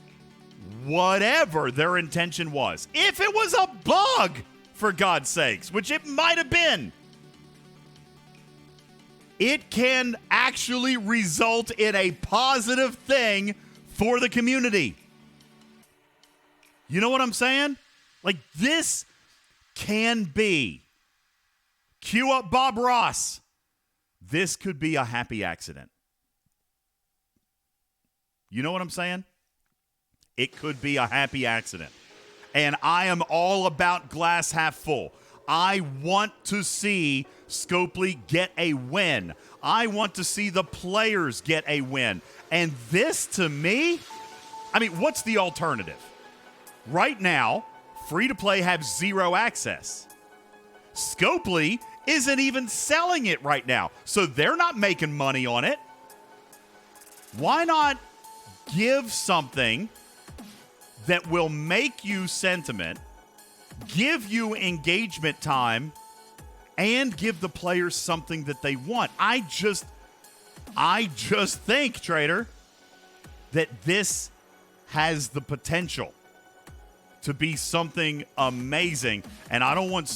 whatever their intention was, if it was a bug, for God's sakes, which it might have been, it can actually result in a positive thing for the community. You know what I'm saying? Like, this can be, cue up Bob Ross, this could be a happy accident. You know what I'm saying? It could be a happy accident. And I am all about glass half full. I want to see Scopely get a win. I want to see the players get a win. And this, to me, I mean, what's the alternative? Right now, free-to-play have 0 access. Scopely isn't even selling it right now, so they're not making money on it. Why not give something that will make you sentiment, give you engagement time, and give the players something that they want? I just think, trader, that this has the potential to be something amazing. And I don't want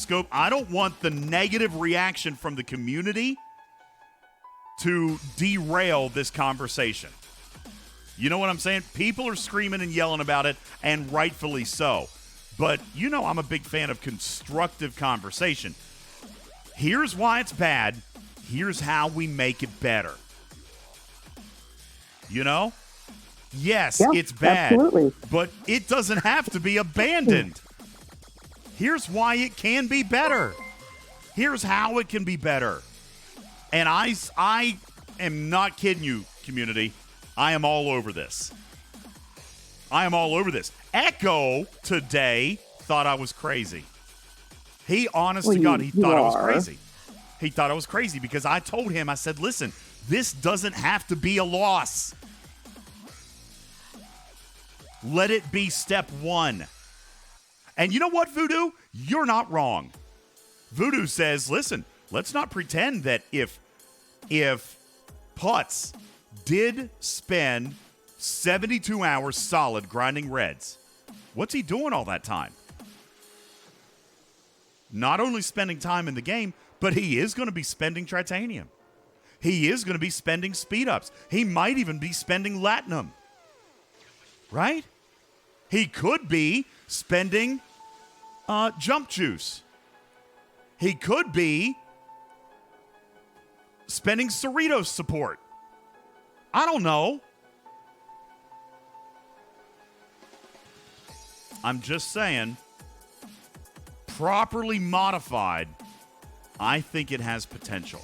the negative reaction from the community to derail this conversation. You know what I'm saying? People are screaming and yelling about it, and rightfully so. But you know I'm a big fan of constructive conversation. Here's why it's bad. Here's how we make it better. You know? Yes, Yeah, it's bad, absolutely. but it doesn't have to be abandoned. Here's why it can be better. Here's how it can be better. And I am not kidding you, community. I am all over this. I am all over this. Echo today thought I was crazy. He, honest to God, he thought I was crazy. He thought I was crazy because I told him, I said, listen, this doesn't have to be a loss. Let it be step 1. And you know what, Voodoo? You're not wrong. Voodoo says, listen, let's not pretend that if Putz did spend 72 hours solid grinding reds, what's he doing all that time? Not only spending time in the game, but he is going to be spending tritanium. He is going to be spending speed ups. He might even be spending latinum. Right? He could be spending jump juice. He could be spending Cerritos support. I don't know. I'm just saying, properly modified, I think it has potential.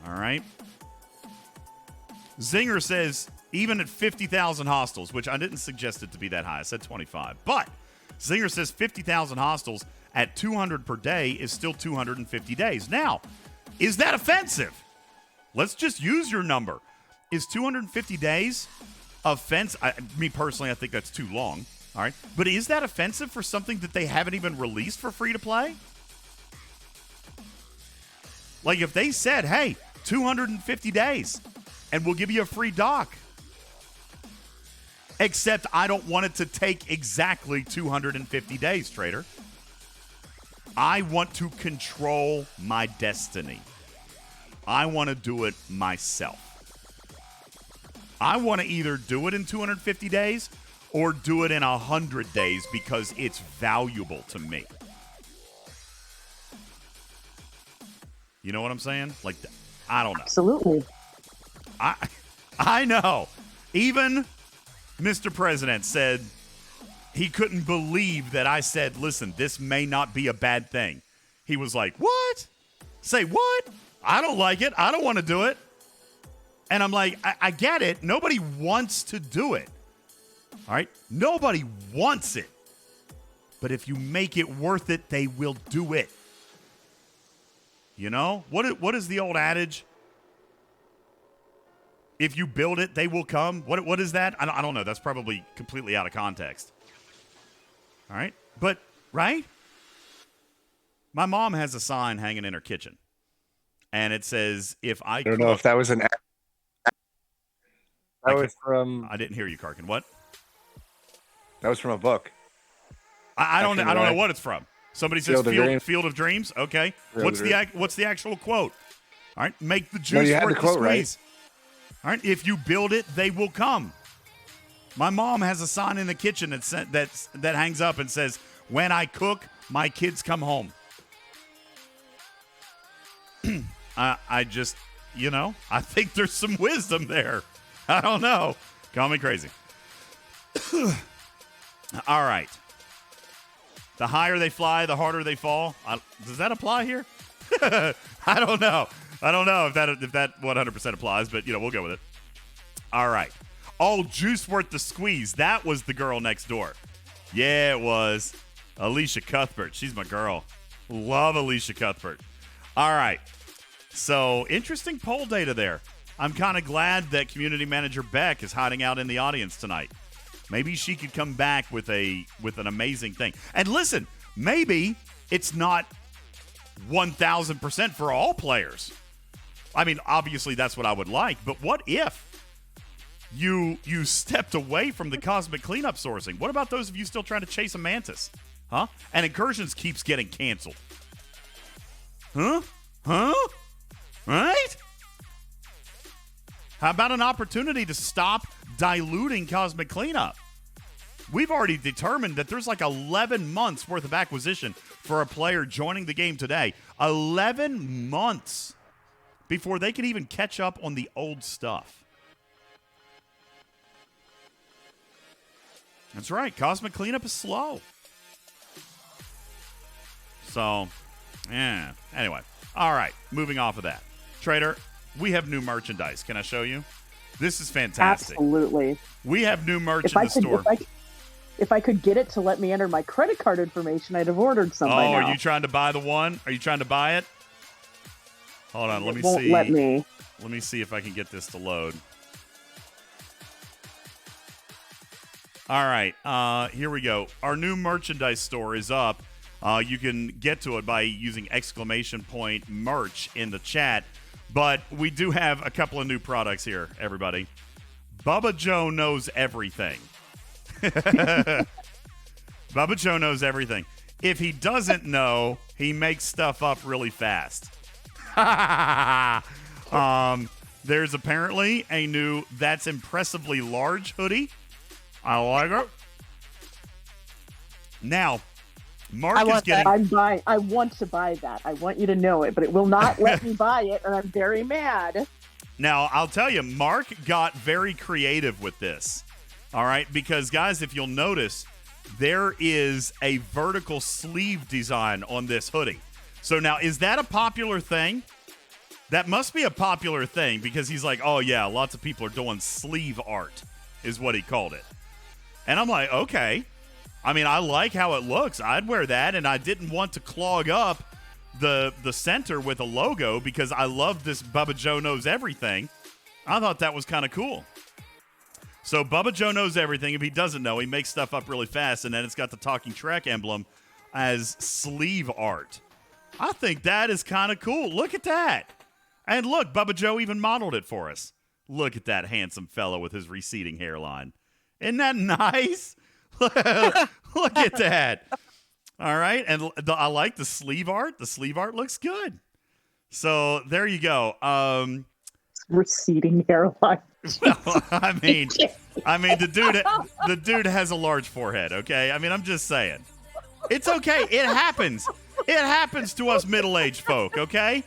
All right? Zinger says, even at 50,000 hostiles, which I didn't suggest it to be that high. I said 25. But Zinger says 50,000 hostiles at 200 per day is still 250 days. Now, is that offensive? Let's just use your number. Is 250 days offensive? Me personally, I think that's too long. All right. But is that offensive for something that they haven't even released for free to play? Like if they said, hey, 250 days and we'll give you a free dock. Except I don't want it to take exactly 250 days, Trader. I want to control my destiny. I want to do it myself. I want to either do it in 250 days or do it in 100 days because it's valuable to me. You know what I'm saying? Like, I don't know. Absolutely. I know. Even Mr. President said he couldn't believe that I said, listen, this may not be a bad thing. He was like, what? Say what? I don't like it. I don't want to do it. And I'm like, I get it. Nobody wants to do it. All right? Nobody wants it. But if you make it worth it, they will do it. You know? What is the old adage? If you build it, they will come. What is that? I don't know. That's probably completely out of context. All right? But, right? My mom has a sign hanging in her kitchen. And it says, if I don't know if that was an... That was from... I didn't hear you, Karkin. What? That was from a book. I don't know what it's from. Somebody says Field of Dreams. Okay. What's the actual quote? All right. Make the juice worth the squeeze. Right? All right. If you build it, they will come. My mom has a sign in the kitchen that hangs up and says, when I cook, my kids come home. I just, I think there's some wisdom there. I don't know. Call me crazy. All right. The higher they fly, the harder they fall. Does that apply here? I don't know. I don't know if that 100% applies, but, we'll go with it. All right. Oh, juice worth the squeeze. That was the girl next door. Yeah, it was. Alicia Cuthbert. She's my girl. Love Alicia Cuthbert. All right. So, interesting poll data there. I'm kind of glad that community manager Beck is hiding out in the audience tonight. Maybe she could come back with an amazing thing. And listen, maybe it's not 1,000% for all players. I mean, obviously that's what I would like, but what if you stepped away from the cosmic cleanup sourcing? What about those of you still trying to chase a mantis? Huh? And Incursions keeps getting canceled. Huh? Right? How about an opportunity to stop diluting cosmic cleanup? We've already determined that there's like 11 months worth of acquisition for a player joining the game today. 11 months before they could even catch up on the old stuff. That's right. Cosmic cleanup is slow. So, yeah. Anyway. All right. Moving off of that. Trader, we have new merchandise. Can I show you? This is fantastic. Absolutely. We have new merch in the store. If I could get it to let me enter my credit card information, I'd have ordered some by now. Are you trying to buy the one? Are you trying to buy it? Hold on. Let me won't see. Let me. Let me see if I can get this to load. All right. Here we go. Our new merchandise store is up. You can get to it by using ! merch in the chat. But we do have a couple of new products here, everybody. Bubba Joe knows everything. Bubba Joe knows everything. If he doesn't know, he makes stuff up really fast. There's apparently a new That's Impressively Large hoodie. I like it. Now, Mark is getting... I want to buy that. I want you to know it, but it will not let me buy it, and I'm very mad. Now, I'll tell you, Mark got very creative with this. All right? Because, guys, if you'll notice, there is a vertical sleeve design on this hoodie. So now, is that a popular thing? That must be a popular thing because he's like, oh, yeah, lots of people are doing sleeve art is what he called it. And I'm like, okay. I mean, I like how it looks. I'd wear that, and I didn't want to clog up the center with a logo because I love this Bubba Joe Knows Everything. I thought that was kind of cool. So Bubba Joe knows everything. If he doesn't know, he makes stuff up really fast, and then it's got the Talking Trek emblem as sleeve art. I think that is kind of cool. Look at that. And look, Bubba Joe even modeled it for us. Look at that handsome fellow with his receding hairline. Isn't that nice? Look at that. All right. And I like the sleeve art. The sleeve art looks good. So there you go. Receding hairline. Well, I mean, the dude has a large forehead. Okay. I mean, I'm just saying. It's okay. It happens. It happens to us middle-aged folk. Okay.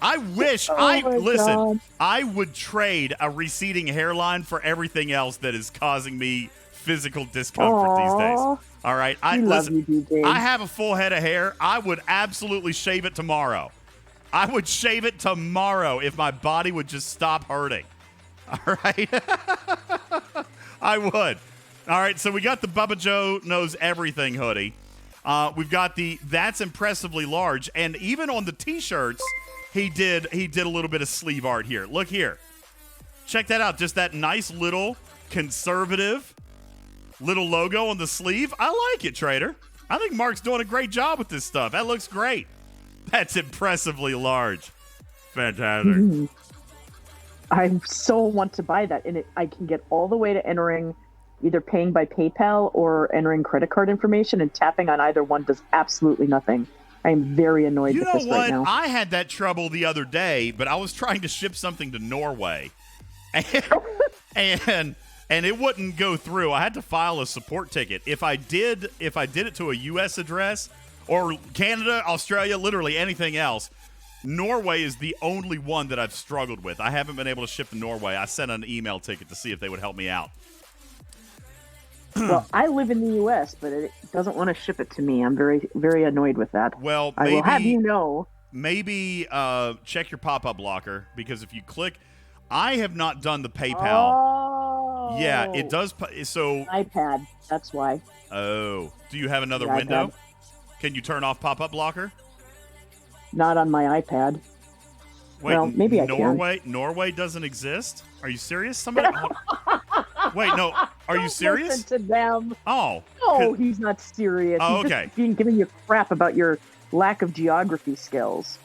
I wish God. I would trade a receding hairline for everything else that is causing me physical discomfort these days. All right. I love you, DJ. I have a full head of hair. I would absolutely shave it tomorrow. I would shave it tomorrow if my body would just stop hurting. All right. I would. All right. So we got the Bubba Joe Knows Everything hoodie. We've got the That's Impressively Large. And even on the T-shirts, he did a little bit of sleeve art here. Look here. Check that out. Just that nice little conservative little logo on the sleeve. I like it, Trader. I think Mark's doing a great job with this stuff. That looks great. That's impressively large. Fantastic. Mm-hmm. I so want to buy that. And I can get all the way to entering either paying by PayPal or entering credit card information, and tapping on either one does absolutely nothing. I am very annoyed with this right now. I had that trouble the other day, but I was trying to ship something to Norway, and it wouldn't go through. I had to file a support ticket. If I did it to a U.S. address or Canada, Australia, literally anything else, Norway is the only one that I've struggled with. I haven't been able to ship to Norway. I sent an email ticket to see if they would help me out. Well, I live in the U.S., but it doesn't want to ship it to me. I'm very, very annoyed with that. Well, I will have you know. Maybe check your pop-up blocker, because if you click, I have not done the PayPal. Oh. Yeah, it does. So iPad. That's why. Oh, do you have another window? Can you turn off pop-up blocker? Not on my iPad. Wait, well, maybe I can. Norway doesn't exist? Are you serious? Somebody. Wait, no. Are you serious? Listen to them. Oh. No, he's not serious. Oh, he's okay. just being giving you crap about your lack of geography skills.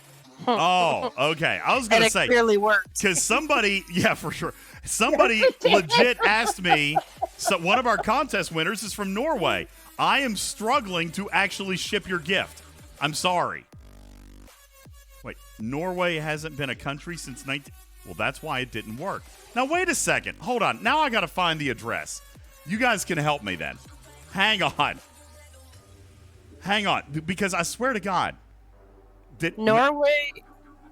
Oh, okay. I was going to say. And it clearly worked. Because somebody, yeah, for sure. Somebody legit asked me, so one of our contest winners is from Norway. I am struggling to actually ship your gift. I'm sorry. Wait, Norway hasn't been a country since 19... Well, that's why it didn't work. Now, wait a second. Hold on. Now I got to find the address. You guys can help me then. Hang on. Because I swear to God. Norway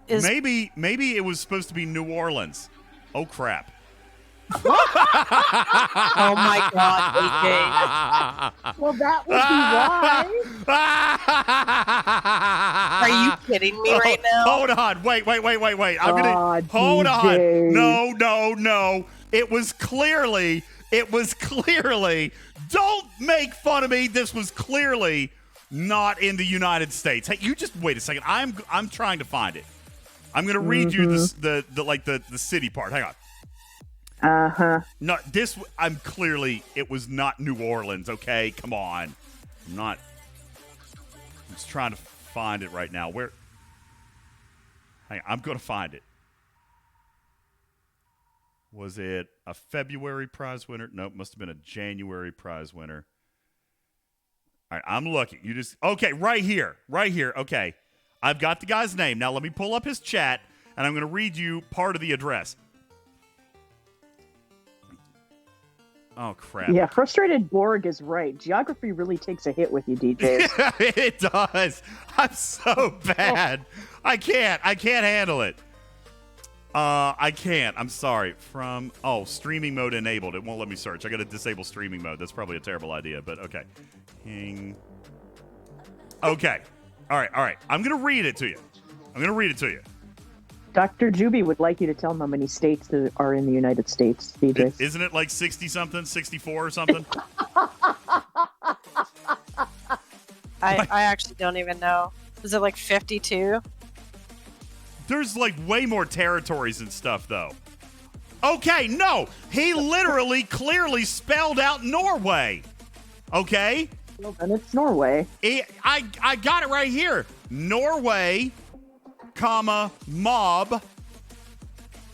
is... Maybe it was supposed to be New Orleans. Oh, crap. Oh, my God, DJ. Well, that would be why. Are you kidding me right now? Hold on. Wait. I'm going to... Hold DJ. on. No. It was clearly... Don't make fun of me. This was clearly not in the United States. Hey, you just wait a second. I'm trying to find it. I'm going to read you the city part. Hang on. Uh-huh. No, it was not New Orleans, okay? Come on. I'm just trying to find it right now. Hang on, I'm going to find it. Was it a February prize winner? Nope, must have been a January prize winner. All right, I'm looking. Okay, right here. Okay. I've got the guy's name. Now let me pull up his chat, and I'm going to read you part of the address. Oh, crap. Yeah, Frustrated Borg is right. Geography really takes a hit with you, DJs. It does. I'm so bad. I can't handle it. I can't. I'm sorry. Streaming mode enabled. It won't let me search. I got to disable streaming mode. That's probably a terrible idea, but okay. Okay. All right. I'm going to read it to you. Dr. Juby would like you to tell him how many states that are in the United States, DJs. Isn't it like 60-something, 64 or something? I actually don't even know. Is it like 52? There's like way more territories and stuff, though. Okay, no. He literally clearly spelled out Norway. Okay? Well, then it's Norway. I got it right here. Norway, comma, mob.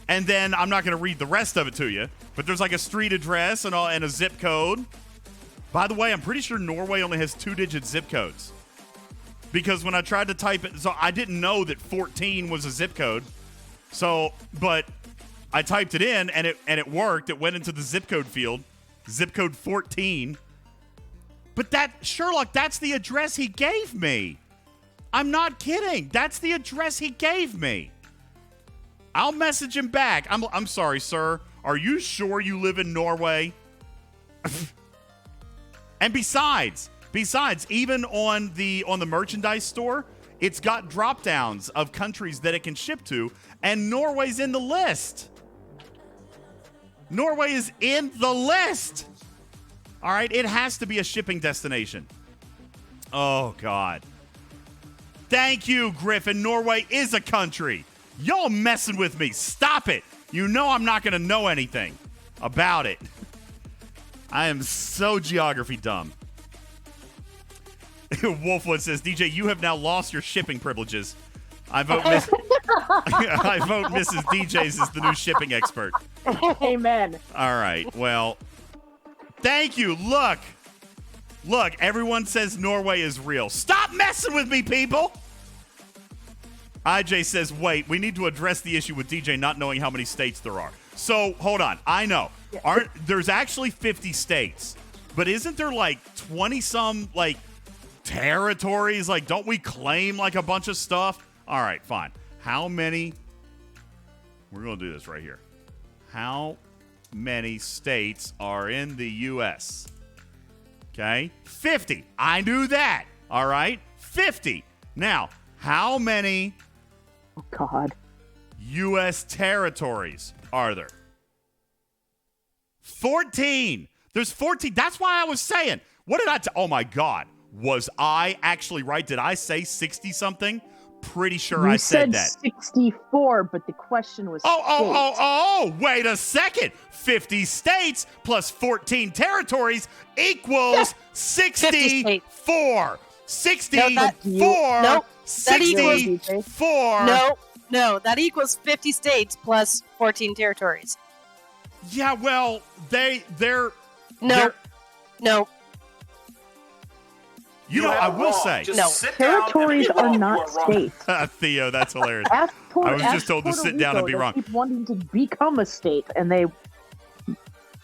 And then I'm not going to read the rest of it to you, but there's like a street address and a zip code. By the way, I'm pretty sure Norway only has 2-digit zip codes. Because when I tried to type it, so I didn't know that 14 was a zip code. So, but I typed it in and it worked. It went into the zip code field, zip code 14. But Sherlock, that's the address he gave me. I'm not kidding. That's the address he gave me. I'll message him back. I'm sorry, sir. Are you sure you live in Norway? And besides, even on the merchandise store, it's got drop downs of countries that it can ship to, and Norway's in the list. Norway is in the list. All right, it has to be a shipping destination. Oh God. Thank you, Griffin. Norway is a country. Y'all messing with me. Stop it. You know I'm not going to know anything about it. I am so geography dumb. Wolfwood says, DJ, you have now lost your shipping privileges. I vote Mrs. DJz is the new shipping expert. Amen. All right. Well, thank you. Look, everyone says Norway is real. Stop messing with me, people. IJ says, wait, we need to address the issue with DJ not knowing how many states there are. So, hold on. I know. There's actually 50 states, but isn't there like 20-some, like, territories? Like, don't we claim, like, a bunch of stuff? All right, fine. How many? We're going to do this right here. How many states are in the U.S.? Okay? 50. I knew that. All right? 50. Now, how many U.S. territories are there? 14. There's 14. That's why I was saying. What did I oh, my God. Was I actually right? Did I say 60-something? Pretty sure I said that. 64, but the question was wait a second. 50 states plus 14 territories equals 64. 64. Nope. 64. No, that equals 50 states plus 14 territories. Yeah, well, they're No. You know, I will say, territories are not states. Theo, that's hilarious. I was just told to sit down and be wrong. They keep wanting to become a state, and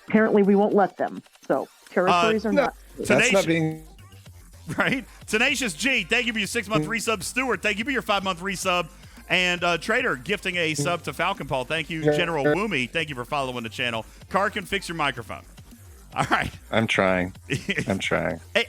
apparently we won't let them. So territories are not. That's not being right. Tenacious G, thank you for your 6-month resub. Stuart, thank you for your 5-month resub. And Trader gifting a sub to Falcon Paul. Thank you, General Woomy. Thank you for following the channel. Karkin, fix your microphone. All right. I'm trying. Hey,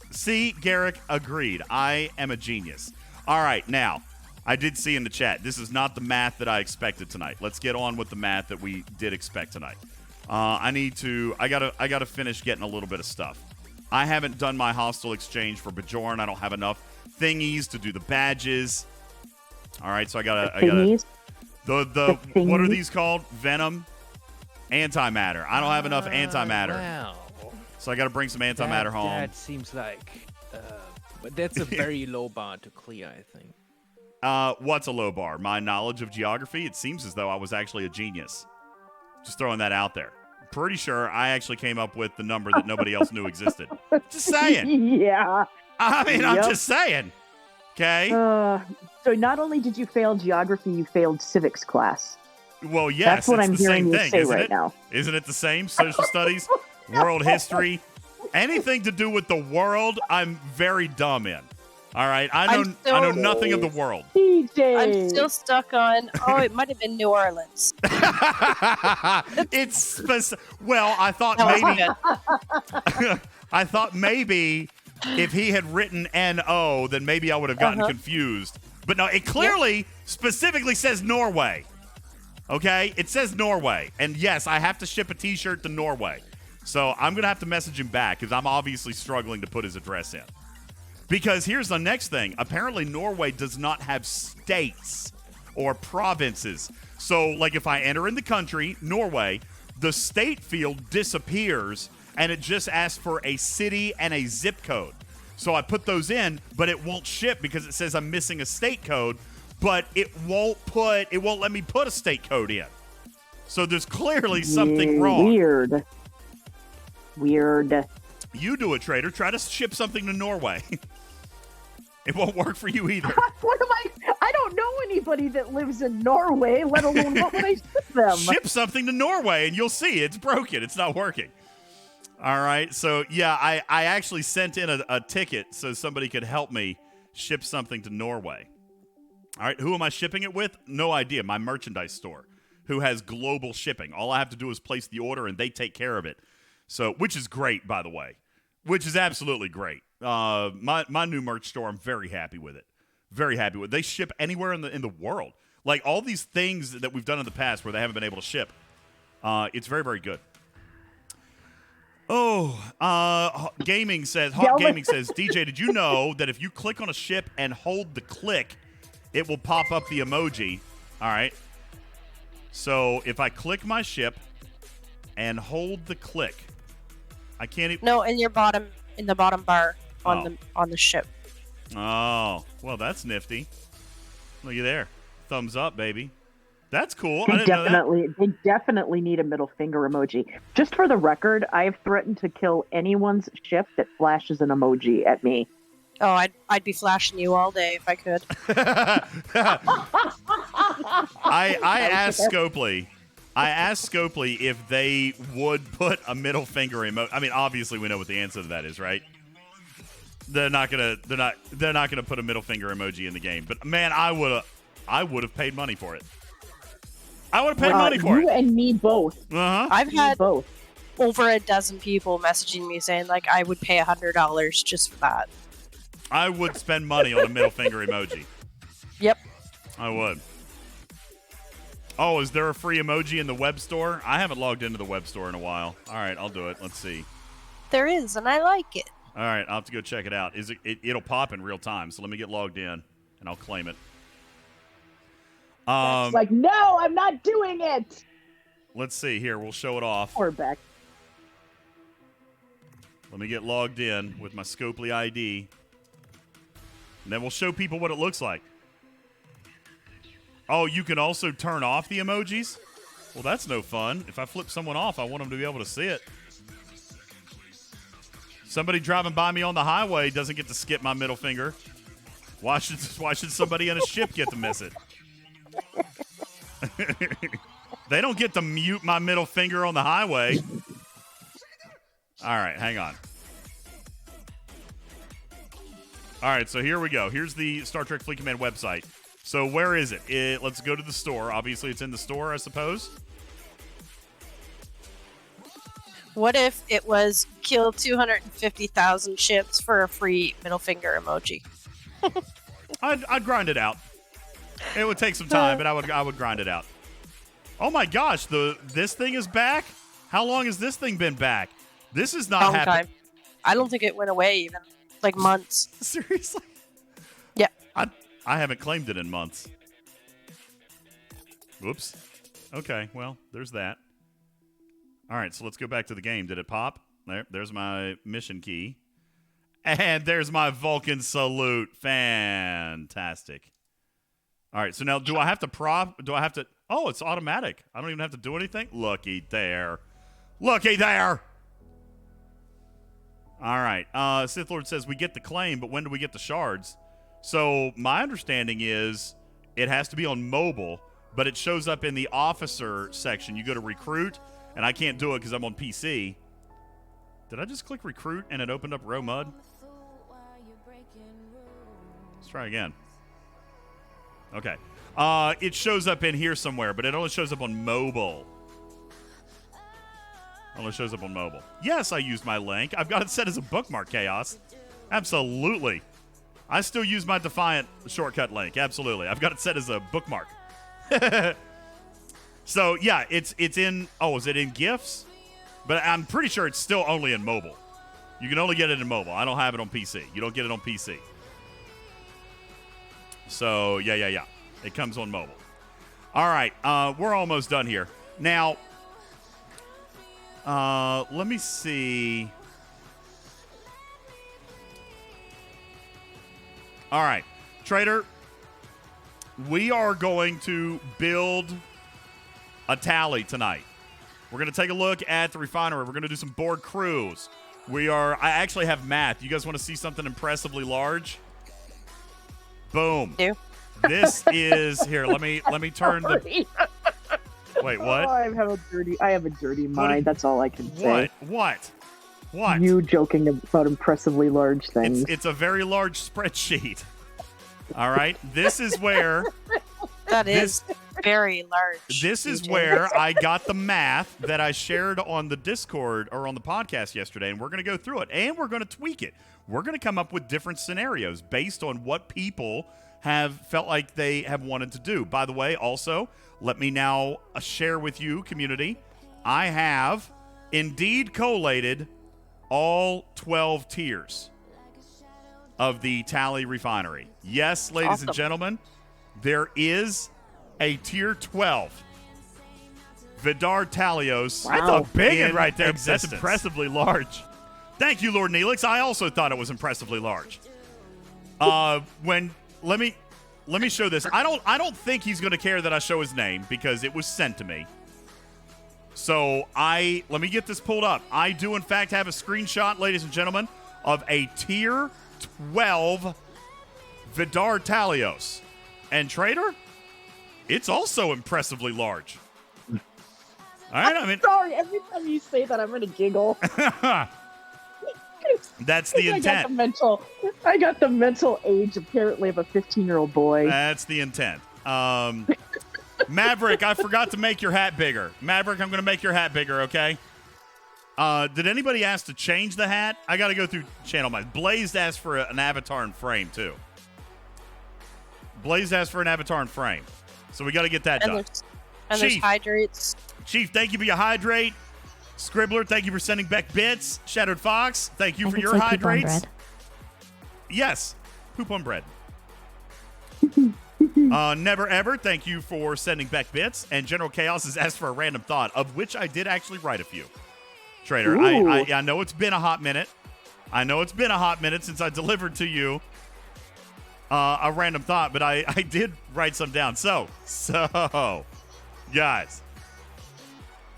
see, Garrick agreed. I am a genius. All right, now, I did see in the chat, this is not the math that I expected tonight. Let's get on with the math that we did expect tonight. I gotta finish getting a little bit of stuff. I haven't done my hostile exchange for Bajorn. I don't have enough thingies to do the badges. All right, so I gotta the what are these called? Venom, antimatter. I don't have enough antimatter. Wow. So I got to bring some antimatter home. That seems like, but that's a very low bar to clear, I think. What's a low bar? My knowledge of geography? It seems as though I was actually a genius. Just throwing that out there. Pretty sure I actually came up with the number that nobody else knew existed. Just saying. Yeah. I mean, I'm just saying. Okay? So not only did you fail geography, you failed civics class. Well, yes. That's what I'm the hearing same you thing, say isn't right it? now. Isn't it the same? Social studies, world history, anything to do with the world, I'm very dumb in. All right? I know nothing of the world. DJ. I'm still stuck on, it might have been New Orleans. Well, I thought maybe I thought maybe if he had written N-O, then maybe I would have gotten confused. But no, it clearly specifically says Norway. Okay? It says Norway. And yes, I have to ship a t-shirt to Norway. So I'm going to have to message him back because I'm obviously struggling to put his address in. Because here's the next thing. Apparently, Norway does not have states or provinces. So, like, if I enter in the country, Norway, the state field disappears, and it just asks for a city and a zip code. So I put those in, but it won't ship because it says I'm missing a state code, but it won't let me put a state code in. So there's clearly something wrong. Weird. You do it, trader. Try to ship something to Norway. It won't work for you either. What am I don't know anybody that lives in Norway, let alone what would I ship them? Ship something to Norway and you'll see it's broken. It's not working. All right. So, yeah, I actually sent in a ticket so somebody could help me ship something to Norway. All right. Who am I shipping it with? No idea. My merchandise store, who has global shipping. All I have to do is place the order and they take care of it. So, which is great, by the way, which is absolutely great. My new merch store, I'm very happy with it. Very happy with it. They ship anywhere in the world. Like all these things that we've done in the past where they haven't been able to ship. It's very, very good. Gaming says, DJ, did you know that if you click on a ship and hold the click, it will pop up the emoji? All right. So if I click my ship and hold the click, I can't even. No, in the bottom bar on the ship. Oh, well, that's nifty. Look at there. Thumbs up, baby. That's cool. They definitely need a middle finger emoji. Just for the record, I have threatened to kill anyone's ship that flashes an emoji at me. Oh, I'd be flashing you all day if I could. I asked Scopely. If they would put a middle finger emoji. I mean, obviously we know what the answer to that is, right? They're not gonna put a middle finger emoji in the game. But man, I would have paid money for it. I would have paid money for you it. You and me both. Uh-huh. I've had over a dozen people messaging me saying like I would pay $100 just for that. I would spend money on a middle finger emoji. Yep. I would. Oh, is there a free emoji in the web store? I haven't logged into the web store in a while. All right, I'll do it. Let's see. There is, and I like it. All right, I'll have to go check it out. It'll pop in real time, so let me get logged in, and I'll claim it. Like, no, I'm not doing it. Let's see here. We'll show it off. We're back. Let me get logged in with my Scopely ID, and then we'll show people what it looks like. Oh, you can also turn off the emojis? Well, that's no fun. If I flip someone off, I want them to be able to see it. Somebody driving by me on the highway doesn't get to skip my middle finger. Why should somebody in a ship get to miss it? They don't get to mute my middle finger on the highway. All right, hang on. All right, so here we go. Here's the Star Trek Fleet Command website. So where is it? Let's go to the store. Obviously, it's in the store, I suppose. What if it was kill 250,000 ships for a free middle finger emoji? I'd grind it out. It would take some time, but I would grind it out. Oh my gosh, this thing is back? How long has this thing been back? This is not happening. I don't think it went away even. Like months. Seriously? Yeah. I haven't claimed it in months. Whoops. Okay, well, there's that. All right, so let's go back to the game. Did it pop? There's my mission key. And there's my Vulcan salute. Fantastic. All right, so now do I have to oh, it's automatic. I don't even have to do anything? Looky there. Looky there. All right. Sith Lord says we get the claim, but when do we get the shards? So my understanding is it has to be on mobile, but it shows up in the officer section. You go to recruit, and I can't do it because I'm on PC. Did I just click recruit and it opened up Row Mud? Let's try again. Okay. It shows up in here somewhere, but it only shows up on mobile. Only shows up on mobile. Yes, I used my link. I've got it set as a bookmark, Chaos. Absolutely. I still use my Defiant shortcut link. Absolutely. I've got it set as a bookmark. So, yeah, it's in... Oh, is it in GIFs? But I'm pretty sure it's still only in mobile. You can only get it in mobile. I don't have it on PC. You don't get it on PC. So, yeah. It comes on mobile. All right. We're almost done here. Now, Let me see. All right, Trader, we are going to build a tally tonight. We're going to take a look at the refinery. We're going to do some board crews. I actually have math. You guys want to see something impressively large? Boom. Do. This is here. Let me turn the. Wait, what? Oh, I have a dirty mind. That's all I can say. What? You joking about impressively large things. It's a very large spreadsheet. All right. This is where. That is very large. This is where I got the math that I shared on the Discord or on the podcast yesterday, and we're going to go through it, and we're going to tweak it. We're going to come up with different scenarios based on what people have felt like they have wanted to do. By the way, also, let me now share with you, community, I have indeed collated all 12 tiers of the Tally Refinery. Yes, ladies and gentlemen, there is a tier 12 Vidar Talios. That's a big one right there. Existence. That's impressively large. Thank you, Lord Neelix. I also thought it was impressively large. Let me show this. I don't think he's going to care that I show his name because it was sent to me. So let me get this pulled up. I do in fact have a screenshot, ladies and gentlemen, of a tier 12 Vidar Talios. And Trader, it's also impressively large. All right, sorry, every time you say that, I'm going to giggle. That's the intent. I got the mental age, apparently, of a 15-year-old boy. That's the intent. Maverick, I forgot to make your hat bigger. Maverick, I'm going to make your hat bigger, okay? Did anybody ask to change the hat? I got to go through channel mine. Playz asked for an avatar and frame, too. Playz asked for an avatar and frame. So we got to get that done. There's hydrates. Chief, thank you for your hydrate. Scribbler, thank you for sending back bits. Shattered Fox, thank you for your hydrates. Yes, poop on bread. Never Ever, thank you for sending back bits. And General Chaos has asked for a random thought, of which I did actually write a few. Trader, I know it's been a hot minute. I know it's been a hot minute since I delivered to you a random thought, but I did write some down. So, guys,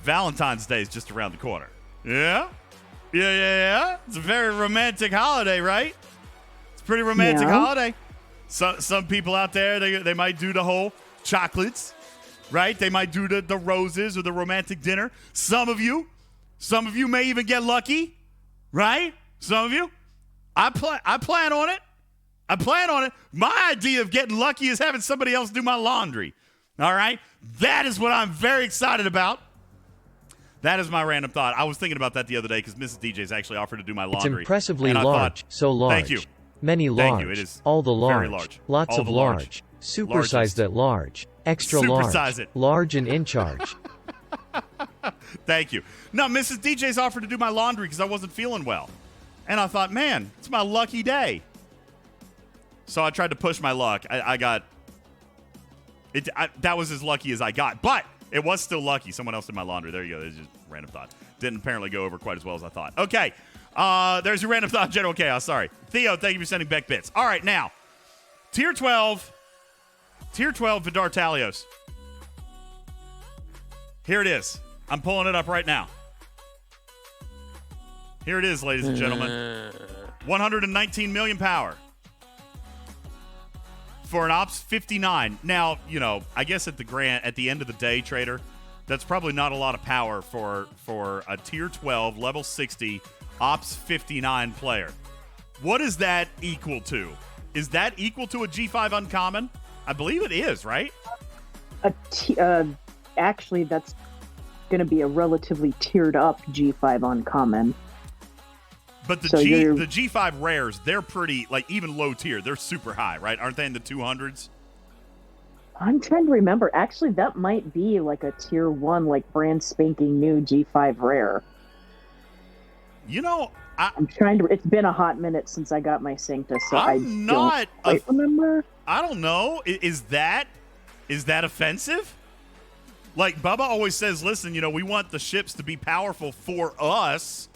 Valentine's Day is just around the corner. Yeah. It's a very romantic holiday, right? It's a pretty romantic holiday. So, some people out there, they might do the whole chocolates, right? They might do the roses or the romantic dinner. Some of you may even get lucky, right? Some of you. I plan on it. My idea of getting lucky is having somebody else do my laundry. All right? That is what I'm very excited about. That is my random thought. I was thinking about that the other day because Mrs. DJ's actually offered to do my laundry. It's impressively large. So large. Thank you. Many large. Thank you. It is all the large. Very large. Lots all of the large. Supersized at large. Extra large. Supersize it. Large and in charge. Thank you. No, Mrs. DJ's offered to do my laundry because I wasn't feeling well. And I thought, man, it's my lucky day. So I tried to push my luck. I got it. That was as lucky as I got. But it was still lucky. Someone else did my laundry. There you go. There's just a random thought. Didn't apparently go over quite as well as I thought. Okay. There's your random thought, General Chaos. Sorry. Theo, thank you for sending back bits. All right, now. Tier 12 Vidar Talios. Here it is. I'm pulling it up right now. Here it is, ladies and gentlemen. 119 million power. For an Ops 59. Now, I guess at the end of the day, Trader, that's probably not a lot of power for a Tier 12, level 60, Ops 59 player. What is that equal to? Is that equal to a G5 uncommon? I believe it is, right? Actually, that's going to be a relatively tiered up G5 uncommon. But the G5 rares, they're pretty, even low tier. They're super high, right? Aren't they in the 200s? I'm trying to remember. Actually, that might be a tier 1, brand spanking new G5 rare. I'm trying to. It's been a hot minute since I got my Sanctus, so I don't quite remember. I don't know. Is that offensive? Like Bubba always says, listen, we want the ships to be powerful for us.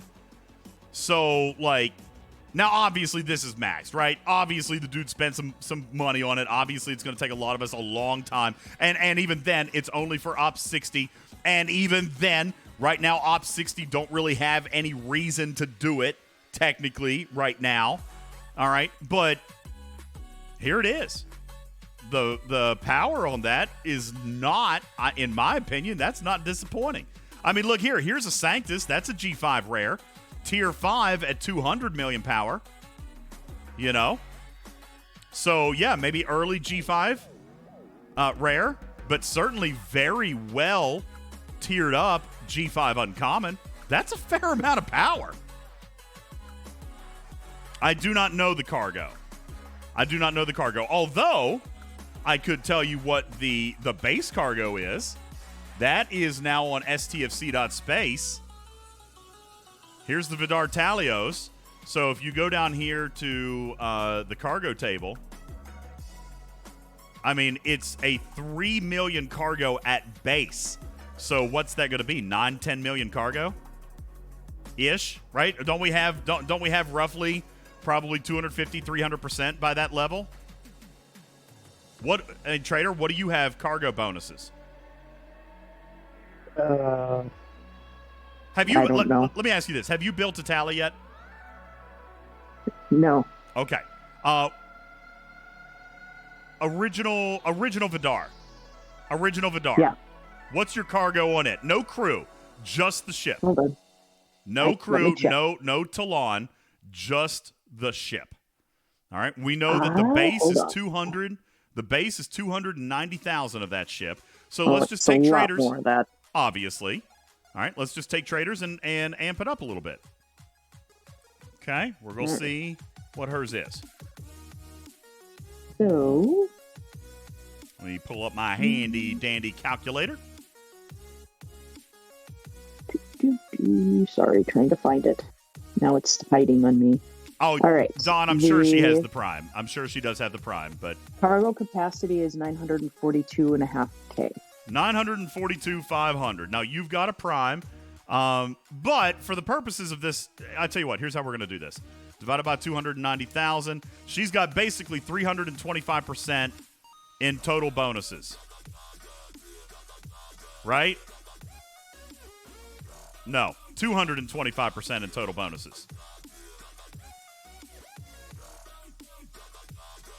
So, like, now obviously this is maxed, right? Obviously the dude spent some money on it. Obviously it's going to take a lot of us a long time. And even then, it's only for Ops 60. And even then, right now, Ops 60 don't really have any reason to do it, technically, right now. All right? But here it is. The power on that is not, in my opinion, that's not disappointing. I mean, look here. Here's a Sanctus. That's a G5 rare. Tier 5 at 200 million power. So, yeah, maybe early G5 rare, but certainly very well tiered up G5 uncommon. That's a fair amount of power. I do not know the cargo. Although, I could tell you what the base cargo is. That is now on stfc.space. Here's the Vidar Talios. So if you go down here to the cargo table, I mean, it's a 3 million cargo at base. So what's that going to be? 9-10 million cargo ish, right? Don't we have roughly probably 250-300% by that level? Trader, what do you have cargo bonuses? Have you? I don't know. Let me ask you this: have you built a tally yet? No. Okay. Original Vidar. Yeah. What's your cargo on it? No crew, just the ship. Hold on. No crew, no Talon, just the ship. All right. We know that the base is 200. The base is 290,000 of that ship. So let's just take traders. More of that. Obviously. All right. Let's just take traders and amp it up a little bit. Okay. We're going to see what hers is. So. Let me pull up my handy dandy calculator. Sorry, trying to find it. Now it's hiding on me. Oh, all right. Dawn, I'm sure she has the prime. I'm sure she does have the prime, but cargo capacity is 942.5K. 942,500. Now you've got a prime, but for the purposes of this, I tell you what. Here's how we're going to do this: divided by 290,000. She's got basically 325% in total bonuses. Right? No, 225% in total bonuses.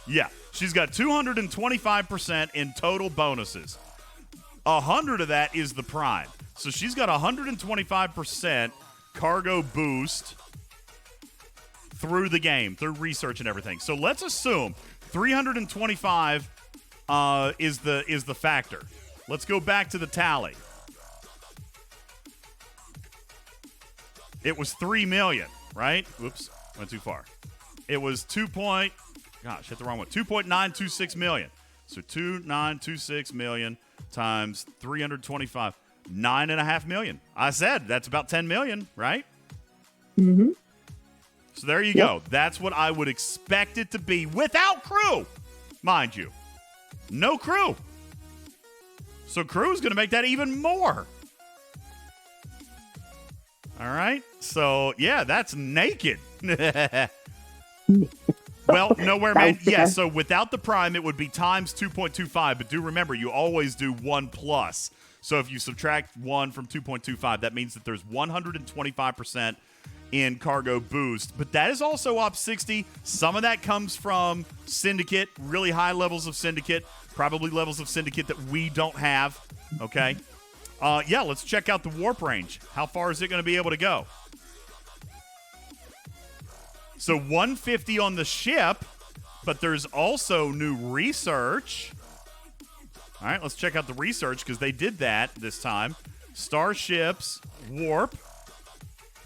Yeah, she's got 225% in total bonuses. 100 of that is the prime. So she's got 125% cargo boost through the game, through research and everything. So let's assume 325 is the factor. Let's go back to the tally. It was 3 million, right? Whoops, went too far. It was 2.926 million. So 2.926 million times 325, 9.5 million. I said that's about 10 million, right? Mm-hmm. So there you go. That's what I would expect it to be without crew, mind you. No crew. So crew is going to make that even more. All right. So, yeah, that's naked. Well, nowhere, man. Yeah, so without the prime, it would be times 2.25. But do remember, you always do 1 plus. So if you subtract 1 from 2.25, that means that there's 125% in cargo boost. But that is also up 60. Some of that comes from Syndicate, really high levels of Syndicate, probably levels of Syndicate that we don't have. Okay. Yeah, let's check out the warp range. How far is it going to be able to go? So 150 on the ship, but there's also new research. All right, let's check out the research because they did that this time. Starships, warp.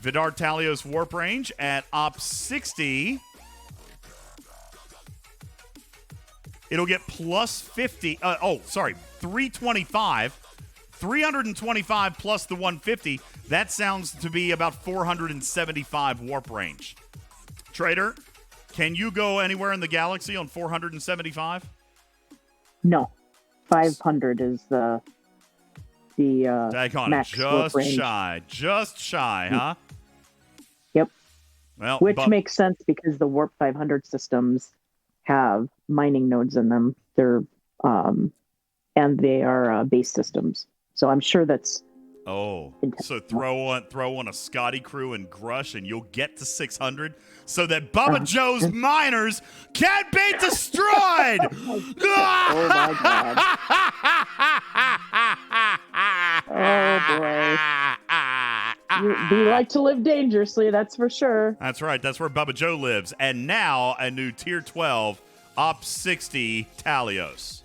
Vidar Talios warp range at op 60. It'll get plus 50. 325. 325 plus the 150. That sounds to be about 475 warp range. Trader, can you go anywhere in the galaxy on 475? No. 500 is the the Daggone, max warp range. Just shy, huh? Yep. Well, Which makes sense because the Warp 500 systems have mining nodes in them. They're and they are base systems. So I'm sure that's so throw on a Scotty crew and Grush, and you'll get to 600, so that Bubba Joe's miners can't be destroyed. Oh my god! Oh boy! We like to live dangerously, that's for sure. That's right. That's where Bubba Joe lives. And now a new Tier 12 Op 60 Talios.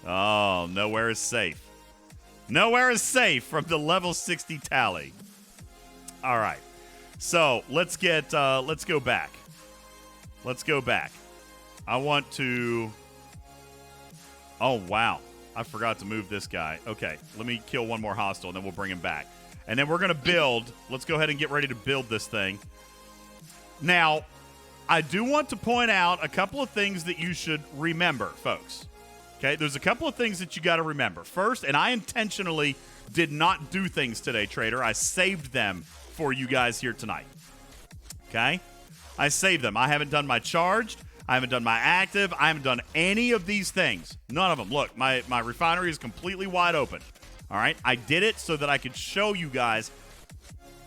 Oh, nowhere is safe. Nowhere is safe from the level 60 tally. All right. So let's go back. Let's go back. I want to. Oh, wow. I forgot to move this guy. Okay. Let me kill one more hostile and then we'll bring him back. And then we're going to build. Let's go ahead and get ready to build this thing. Now, I do want to point out a couple of things that you should remember, folks. Okay, there's a couple of things that you got to remember. First, and I intentionally did not do things today, Trader. I saved them for you guys here tonight. Okay? I saved them. I haven't done my charged. I haven't done my active. I haven't done any of these things. None of them. Look, my refinery is completely wide open. All right? I did it so that I could show you guys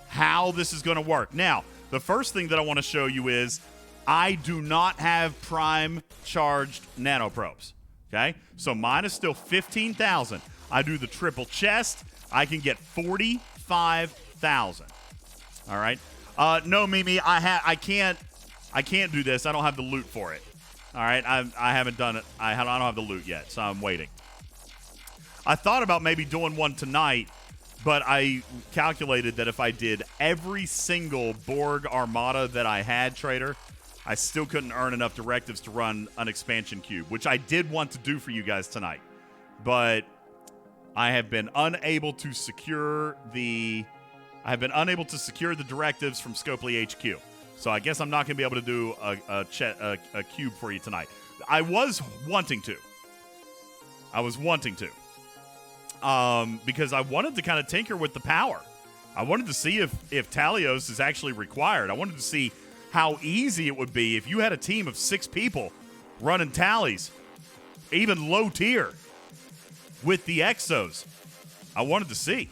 how this is going to work. Now, the first thing that I want to show you is I do not have prime charged nanoprobes. Okay, so mine is still 15,000. I do the triple chest. I can get 45,000. All right. No, Mimi, I can't do this. I don't have the loot for it. All right, I haven't done it. I don't have the loot yet, so I'm waiting. I thought about maybe doing one tonight, but I calculated that if I did every single Borg Armada that I had, Trader, I still couldn't earn enough directives to run an expansion cube, which I did want to do for you guys tonight. But I have been unable to secure the directives from Scopely HQ. So I guess I'm not going to be able to do a cube for you tonight. I was wanting to. Because I wanted to kind of tinker with the power. I wanted to see if Talios is actually required. I wanted to see how easy it would be if you had a team of 6 people running tallies, even low tier, with the exos. I wanted to see.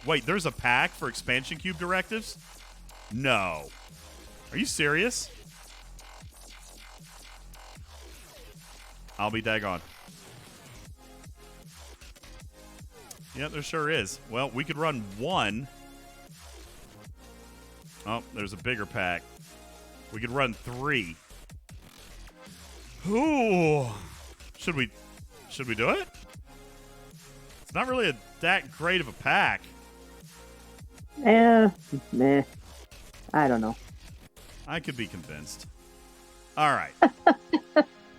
Wait, there's a pack for expansion cube directives? No. Are you serious? I'll be daggone. Yeah, there sure is. Well, we could run one. Oh, there's a bigger pack. We could run 3. Ooh. Should we do it? It's not really that great of a pack. Meh. I don't know. I could be convinced. All right.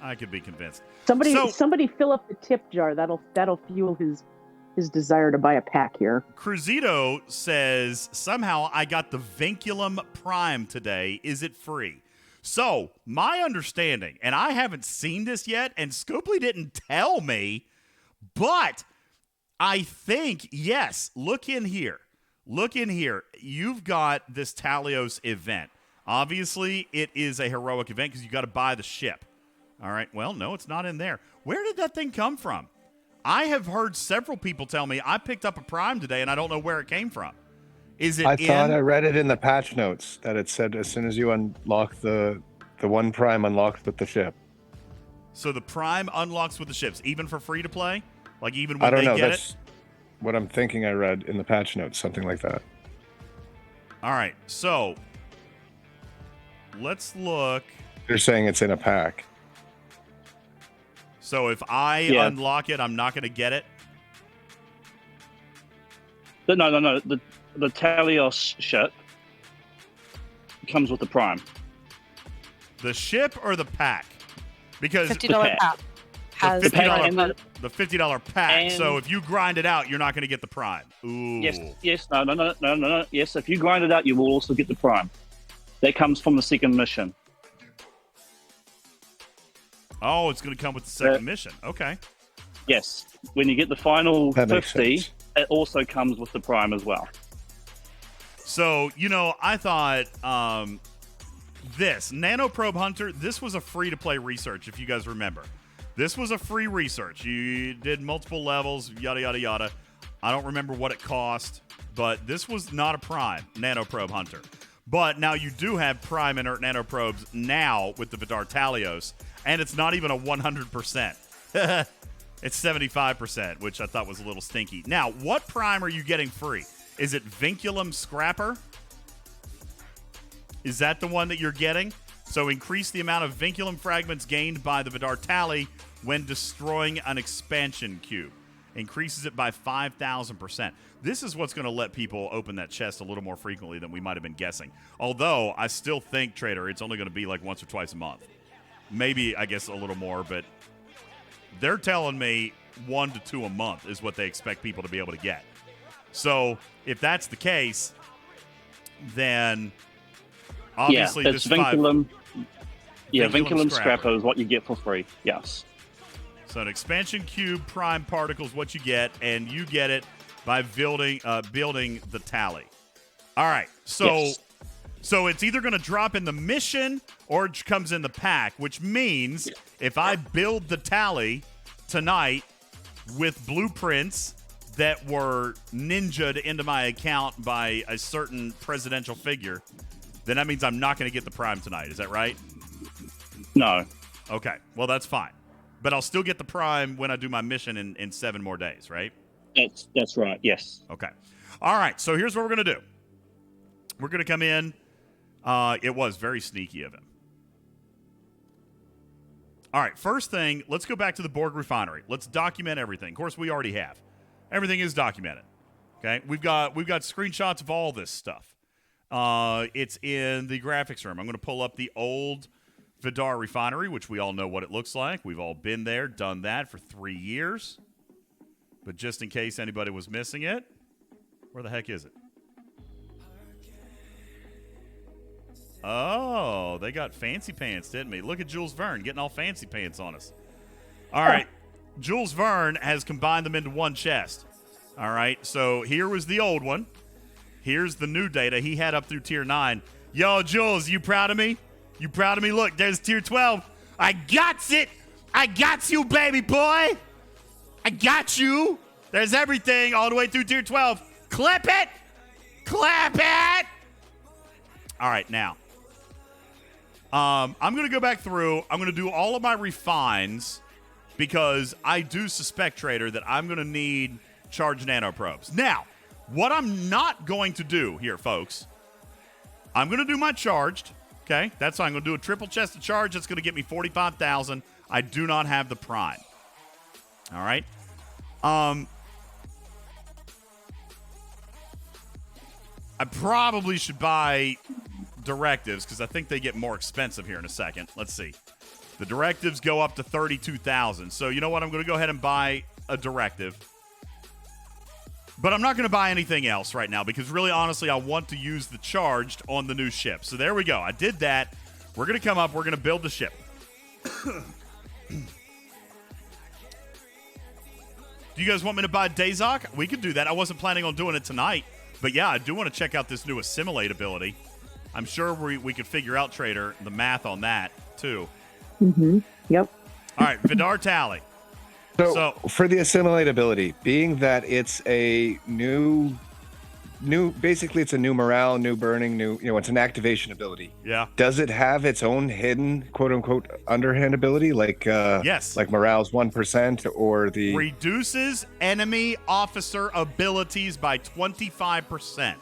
I could be convinced. Somebody fill up the tip jar. That'll fuel his desire to buy a pack here. Cruzito says, somehow I got the Vinculum Prime today. Is it free? So, my understanding, and I haven't seen this yet, and Scopely didn't tell me, but I think, yes, look in here. Look in here. You've got this Talios event. Obviously, it is a heroic event because you got to buy the ship. All right. Well, no, it's not in there. Where did that thing come from? I have heard several people tell me I picked up a Prime today, and I don't know where it came from. Is it I thought I read it in the patch notes that it said as soon as you unlock the one Prime unlocks with the ship. So the Prime unlocks with the ships, even for free to play? Like even I when don't they know. get That's it? what I'm thinking I read in the patch notes, something like that. All right. So let's look. They're saying it's in a pack. So if I unlock it, I'm not going to get it? No. The Talios ship comes with the Prime. The ship or the pack? Because $50 pack has the $50 pack. So if you grind it out, you're not going to get the Prime. Ooh. Yes. No. Yes, if you grind it out, you will also get the Prime. That comes from the second mission. Oh, it's going to come with the second mission. Okay. Yes. When you get the final That makes 50, sense. it also comes with the Prime as well. So, I thought this Nanoprobe Hunter, this was a free-to-play research, if you guys remember. This was a free research. You did multiple levels, yada, yada, yada. I don't remember what it cost, but this was not a Prime Nanoprobe Hunter. But now you do have Prime Inert Nanoprobes now with the Vidar Talios, and it's not even a 100%. It's 75%, which I thought was a little stinky. Now, what Prime are you getting free? Is it Vinculum Scrapper? Is that the one that you're getting? So increase the amount of Vinculum fragments gained by the Vidar Tali when destroying an expansion cube. Increases it by 5,000%. This is what's going to let people open that chest a little more frequently than we might have been guessing. Although, I still think, Trader, it's only going to be like once or twice a month. Maybe, I guess, a little more, but they're telling me 1 to 2 a month is what they expect people to be able to get. So, if that's the case, then obviously it's this Vinculum. Vinculum Vinculum Scrapper. Scrapper is what you get for free. Yes. So an expansion cube prime particle is what you get, and you get it by building the tally. All right, so it's either going to drop in the mission or it comes in the pack, which means if I build the tally tonight with blueprints that were ninja'd into my account by a certain presidential figure, then that means I'm not going to get the prime tonight. Is that right? No. Okay, well, that's fine. But I'll still get the prime when I do my mission in 7 more days, right? That's right, yes. Okay. All right, so here's what we're going to do. We're going to come in. It was very sneaky of him. All right, first thing, let's go back to the Borg Refinery. Let's document everything. Of course, we already have. Everything is documented. Okay, we've got screenshots of all this stuff. It's in the graphics room. I'm going to pull up the old Vidar Refinery, which we all know what it looks like. We've all been there, done that for 3 years. But just in case anybody was missing it, where the heck is it? Oh, they got fancy pants, didn't they? Look at Jules Verne getting all fancy pants on us. All right. Jules Verne has combined them into one chest. All right. So here was the old one. Here's the new data he had up through tier 9. Yo, Jules, you proud of me? You proud of me? Look, there's tier 12. I got it. I got you, baby boy. I got you. There's everything all the way through tier 12. Clip it. Clap it. All right, now. I'm going to go back through. I'm going to do all of my refines because I do suspect, Trader, that I'm going to need charged nanoprobes. Now, what I'm not going to do here, folks, I'm going to do my charged. Okay, that's why I'm going to do a triple chest of charge. That's going to get me 45,000. I do not have the prime. All right. I probably should buy directives because I think they get more expensive here in a second. Let's see. The directives go up to 32,000. So you know what? I'm going to go ahead and buy a directive. But I'm not going to buy anything else right now because really, honestly, I want to use the charged on the new ship. So there we go. I did that. We're going to come up. We're going to build the ship. Do you guys want me to buy Dazok? We could do that. I wasn't planning on doing it tonight. But yeah, I do want to check out this new assimilate ability. I'm sure we could figure out, Trader, the math on that, too. Mm-hmm. Yep. All right, Vidar Tali. So for the assimilate ability, being that it's a new, basically it's a new morale, new burning, it's an activation ability. Yeah. Does it have its own hidden, quote unquote, underhand ability? Like, yes. Like morale's 1% or the... Reduces enemy officer abilities by 25%.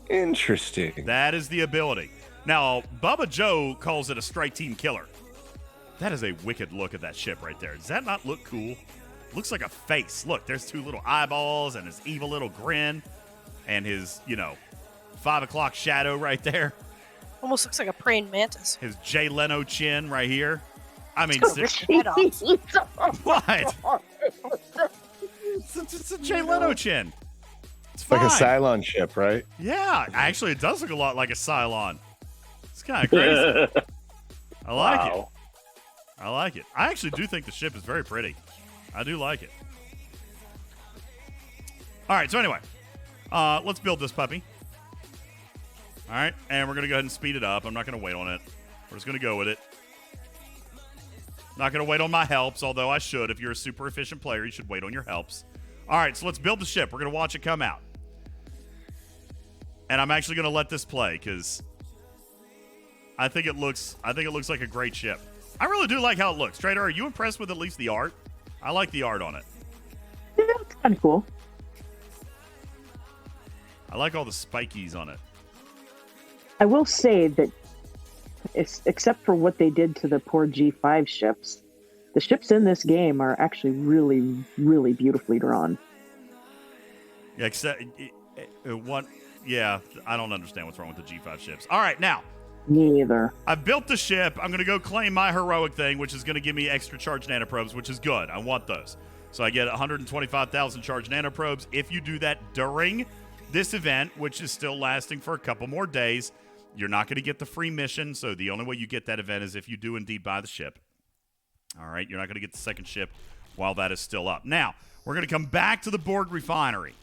Interesting. That is the ability. Now, Bubba Joe calls it a strike team killer. That is a wicked look at that ship right there. Does that not look cool? Looks like a face. Look, there's 2 little eyeballs and his evil little grin and his, 5 o'clock shadow right there. Almost looks like a praying mantis. His Jay Leno chin right here. I mean, Rip your head off. what? It's a Jay Leno chin. It's like fine. a Cylon ship, right? Yeah, actually, it does look a lot like a Cylon. It's kind of crazy. I like it. I like it. I actually do think the ship is very pretty. I do like it. All right, so anyway, let's build this puppy. All right, and we're going to go ahead and speed it up. I'm not going to wait on it. We're just going to go with it. Not going to wait on my helps, although I should. If you're a super efficient player, you should wait on your helps. All right, so let's build the ship. We're going to watch it come out. And I'm actually going to let this play because I think it looks like a great ship. I really do like how it looks. Trader, are you impressed with at least the art? I like the art on it. Yeah, it's kind of cool. I like all the spikies on it. I will say that, except for what they did to the poor G5 ships, the ships in this game are actually really, really beautifully drawn. Yeah, except what? Yeah, I don't understand what's wrong with the G5 ships. All right, now. Me either. I've built the ship. I'm going to go claim my heroic thing, which is going to give me extra charged nanoprobes, which is good. I want those. So I get 125,000 charged nanoprobes. If you do that during this event, which is still lasting for a couple more days, you're not going to get the free mission. So the only way you get that event is if you do indeed buy the ship. All right, you're not going to get the second ship while that is still up. Now, we're going to come back to the Borg Refinery.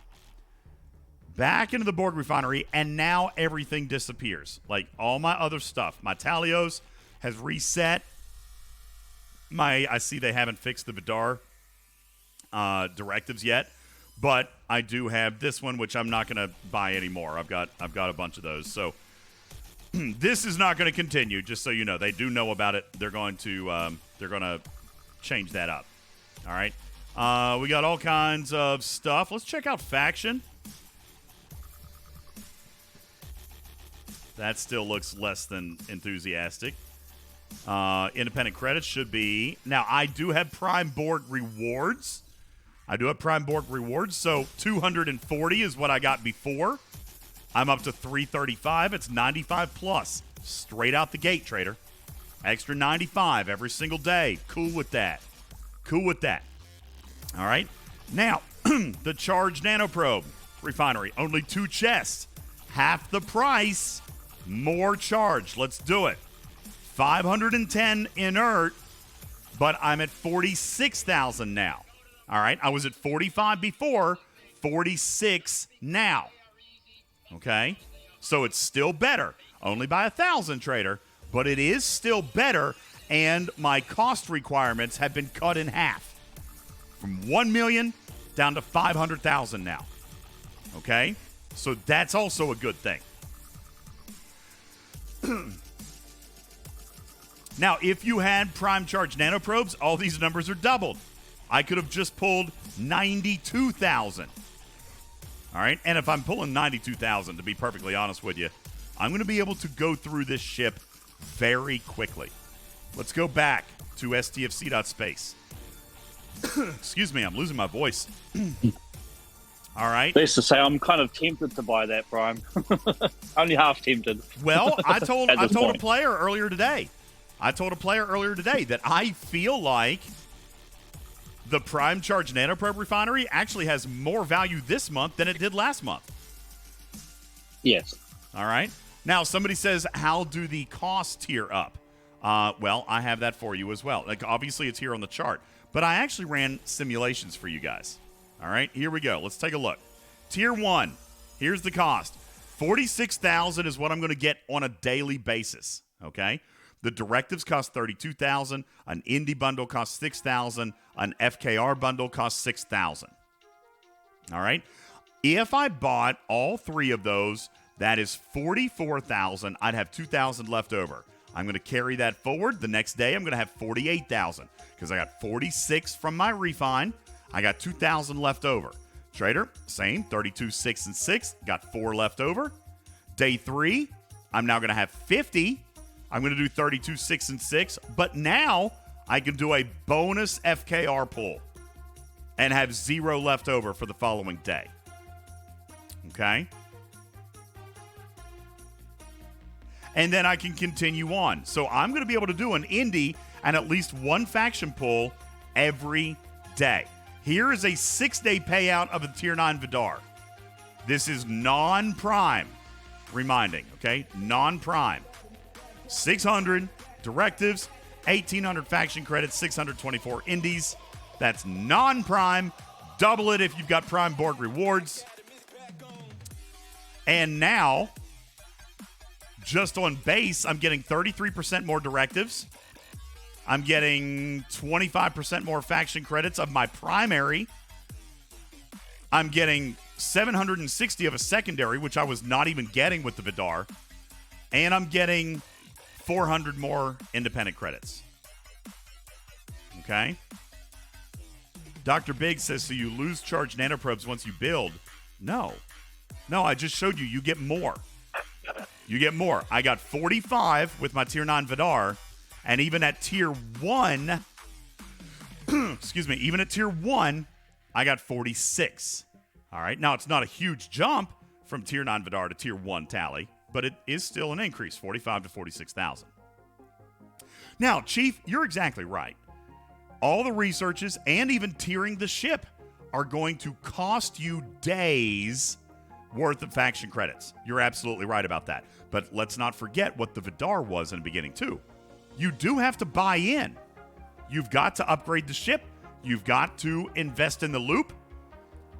Back into the Borg Refinery, and now everything disappears. Like all my other stuff. My Talios has reset. I see they haven't fixed the Vidar directives yet, but I do have this one, which I'm not going to buy anymore. I've got a bunch of those. So this is not going to continue. Just so you know, they do know about it. They're going to change that up. All right. We got all kinds of stuff. Let's check out Faction. That still looks less than enthusiastic. Independent credits should be... Now, I do have Prime Borg rewards. So 240 is what I got before. I'm up to 335. It's 95 plus. Straight out the gate, Trader. Extra 95 every single day. Cool with that. All right. Now, the Charged Nanoprobe Refinery. Only 2 chests. Half the price. More charge. Let's do it. 510 inert, but I'm at 46,000 now. All right. I was at 45 before, 46 now. Okay. So it's still better. Only by 1,000, Trader, but it is still better, and my cost requirements have been cut in half. From 1 million down to 500,000 now. Okay? So that's also a good thing. Now, if you had Prime Charge Nanoprobes, all these numbers are doubled. I could have just pulled 92,000. All right? And if I'm pulling 92,000, to be perfectly honest with you, I'm going to be able to go through this ship very quickly. Let's go back to stfc.space. Excuse me, I'm losing my voice. All right. Needless to say, I'm kind of tempted to buy that, Brian. Only half tempted. Well, I told a player earlier today that I feel like the Prime Charge Nanoprobe Refinery actually has more value this month than it did last month. Yes. All right. Now, somebody says, how do the costs tier up? Well, I have that for you as well. Like, obviously, it's here on the chart. But I actually ran simulations for you guys. All right, here we go. Let's take a look. Tier 1, here's the cost. 46,000 is what I'm going to get on a daily basis, okay? The directives cost 32,000, an indie bundle costs 6,000, an FKR bundle costs 6,000. All right? If I bought all 3 of those, that is 44,000. I'd have 2,000 left over. I'm going to carry that forward. The next day, I'm going to have 48,000 because I got 46 from my refine. I got 2,000 left over. Trader, same, 32, 6, and 6. Got 4 left over. Day 3, I'm now going to have 50. I'm going to do 32, 6, and 6. But now I can do a bonus FKR pull and have 0 left over for the following day. Okay? And then I can continue on. So I'm going to be able to do an indie and at least 1 faction pull every day. Here is a 6-day payout of a Tier 9 Vidar. This is non-prime. Reminding, okay? Non-prime. 600 directives. 1,800 faction credits, 624 indies. That's non-prime. Double it if you've got Prime Borg rewards. And now, just on base, I'm getting 33% more directives. I'm getting 25% more faction credits of my primary. I'm getting 760 of a secondary, which I was not even getting with the Vidar. And I'm getting 400 more independent credits. Okay? Dr. Big says, so you lose charge nanoprobes once you build. No, I just showed you. You get more. You get more. I got 45 with my Tier 9 Vidar, and even at Tier 1, excuse me, even at Tier 1, I got 46. All right, now it's not a huge jump from Tier 9 Vidar to Tier 1 Tally, but it is still an increase, 45 to 46,000. Now, Chief, you're exactly right. All the researches and even tiering the ship are going to cost you days worth of faction credits. You're absolutely right about that. But let's not forget what the Vidar was in the beginning, too. You do have to buy in. You've got to upgrade the ship. You've got to invest in the loop.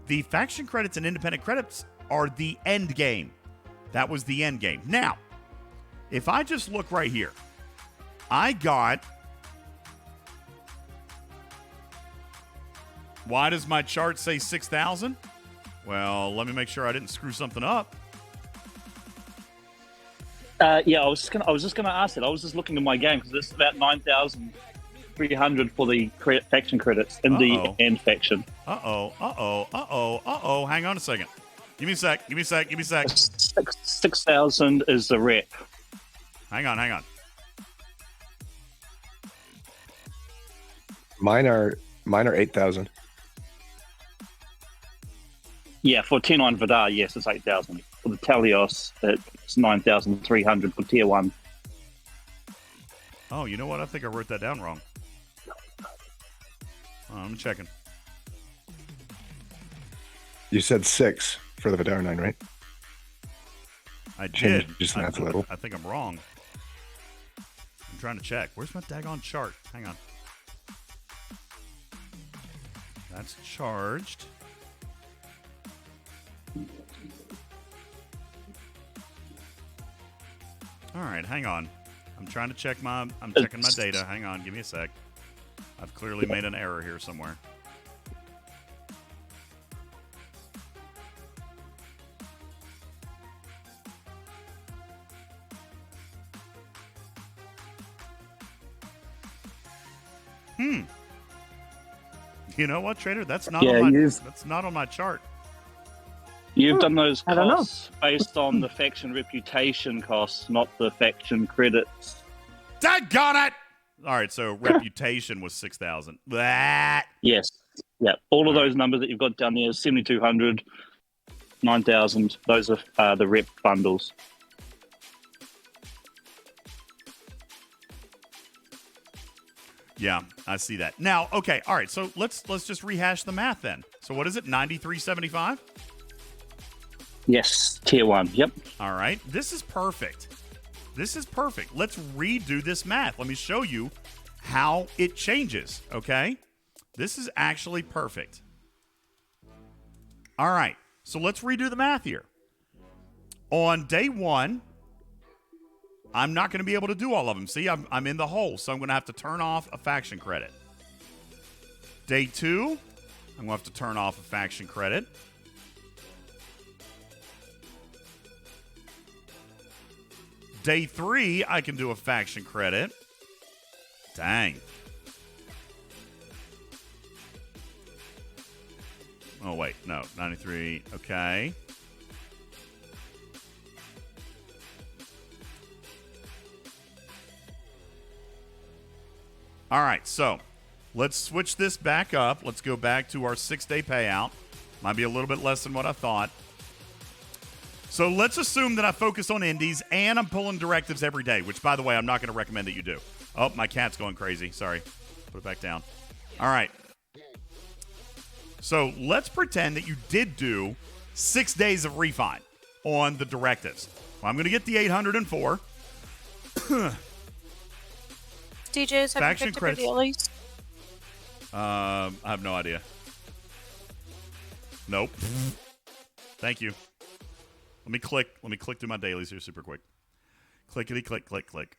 The faction credits and independent credits are the end game. That was the end game. Now, if I just look right here, I got... Why does my chart say 6,000? Well, let me make sure I didn't screw something up. Yeah, I was just gonna ask it. I was just looking at my game because this is about 9,300 for the faction credits in the end faction. Hang on a second. Give me a sec. 6,000 is the rep. Hang on. Mine are 8,000. Yeah, for Tier 9 Vidar, yes, it's 8,000. For the Talios, it's 9,300 for Tier 1. Oh, you know what? I think I wrote that down wrong. I'm checking. You said 6 for the Vidar 9, right? I did. Just math a little. I think I'm wrong. I'm trying to check. Where's my daggone chart? Hang on. That's charged. All right, hang on. I'm trying to check I'm checking my data. Hang on, give me a sec. I've clearly made an error here somewhere. You know what, Trader? That's not on my chart. You've done those costs based on the faction reputation costs, not the faction credits. Daggone it! All right, so reputation was 6,000. That. Yes. Yeah. All of those numbers that you've got down there, 7,200, 9,000, those are the rep bundles. Yeah, I see that. Now, okay, all right, so let's just rehash the math then. So what is it, 93.75? Yes, Tier 1, yep. All right, this is perfect. Let's redo this math. Let me show you how it changes, okay? This is actually perfect. All right, so let's redo the math here. On day 1, I'm not going to be able to do all of them. See, I'm in the hole, so I'm going to have to turn off a faction credit. Day 2, I'm going to have to turn off a faction credit. Day 3, I can do a faction credit. Dang. Oh, wait. No. 93. Okay. All right. So let's switch this back up. Let's go back to our 6-day payout. Might be a little bit less than what I thought. So let's assume that I focus on indies and I'm pulling directives every day, which, by the way, I'm not going to recommend that you do. Oh, my cat's going crazy. Sorry. Put it back down. All right. So let's pretend that you did do 6 days of refine on the directives. Well, I'm going to get the 804. DJs have Faction you picked up credits. your dailies? I have no idea. Nope. Thank you. Let me click through my dailies here super quick. Clickety click click click.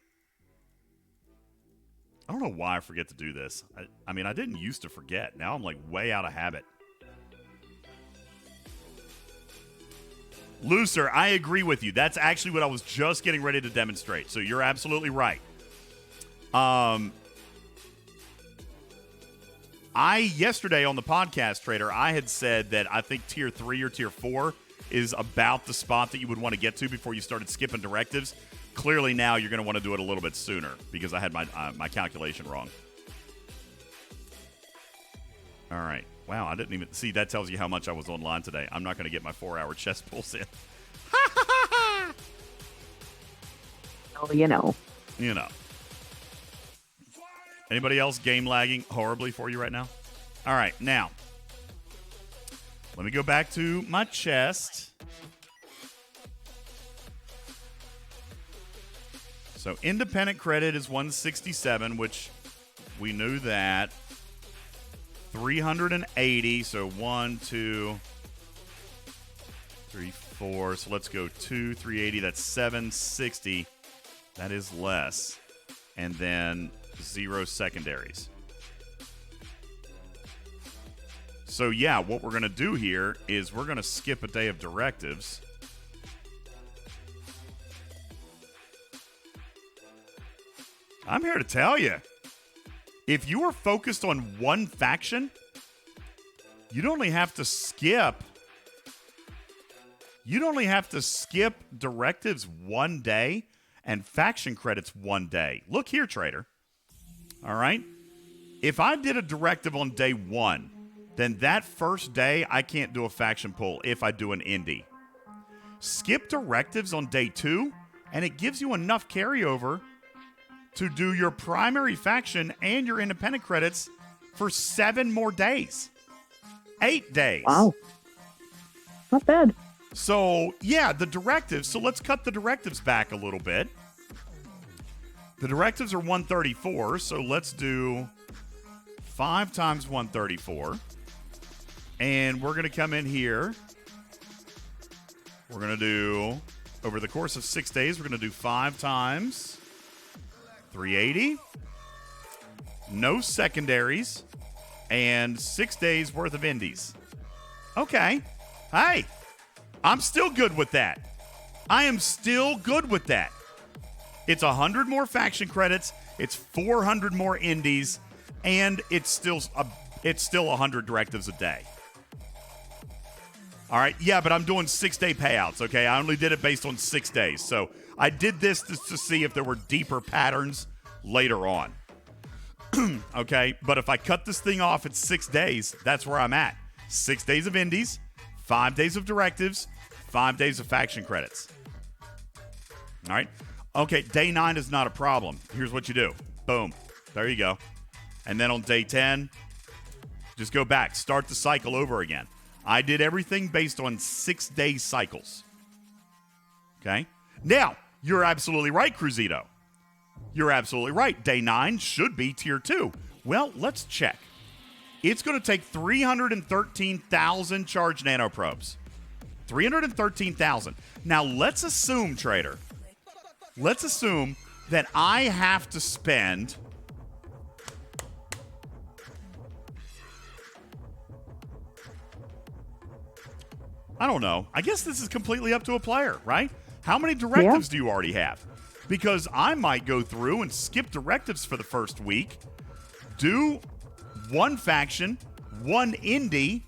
I don't know why I forget to do this. I mean, I didn't used to forget. Now I'm like way out of habit. Looser, I agree with you. That's actually what I was just getting ready to demonstrate. So you're absolutely right. Yesterday on the podcast, Trader, I had said that I think Tier 3 or Tier 4 is about the spot that you would want to get to before you started skipping directives. Clearly now you're going to want to do it a little bit sooner because I had my calculation wrong. All right. Wow, I didn't even see. That tells you how much I was online today. I'm not going to get my 4-hour chess pulls in. Oh, you know. You know. Anybody else game lagging horribly for you right now? All right, now. Let me go back to my chest. So independent credit is 167, which we knew that. 380, so 1, 2, 3, 4. So let's go 2, 380. That's 760. That is less. And then 0 secondaries. So yeah, what we're going to do here is we're going to skip a day of directives. I'm here to tell you, if you are focused on one faction, you'd only have to skip directives one day and faction credits one day. Look here, Trader. All right? If I did a directive on day 1, then that first day I can't do a faction pull if I do an indie. Skip directives on day 2, and it gives you enough carryover to do your primary faction and your independent credits for 7 more days. 8 days. Wow. Not bad. So, yeah, the directives. So let's cut the directives back a little bit. The directives are 134, so let's do 5 times 134. And we're going to come in here. We're going to do, over the course of 6 days, we're going to do 5 times 380. No secondaries. And 6 days worth of indies. Okay. Hey, I'm still good with that. I am still good with that. It's 100 more faction credits. It's 400 more indies. And it's still 100 directives a day. All right, yeah, but I'm doing 6-day payouts, okay? I only did it based on 6 days. So I did this just to see if there were deeper patterns later on. Okay, but if I cut this thing off at 6 days, that's where I'm at. 6 days of indies, 5 days of directives, 5 days of faction credits. All right? Okay, day 9 is not a problem. Here's what you do. Boom. There you go. And then on day 10, just go back. Start the cycle over again. I did everything based on 6-day cycles. Okay? Now, you're absolutely right, Cruzito. You're absolutely right. Day 9 should be Tier 2. Well, let's check. It's going to take 313,000 charged nanoprobes. 313,000. Now, let's assume, Trader. Let's assume that I have to spend... I don't know. I guess this is completely up to a player, right? How many directives do you already have? Because I might go through and skip directives for the first week, do one faction, one indie,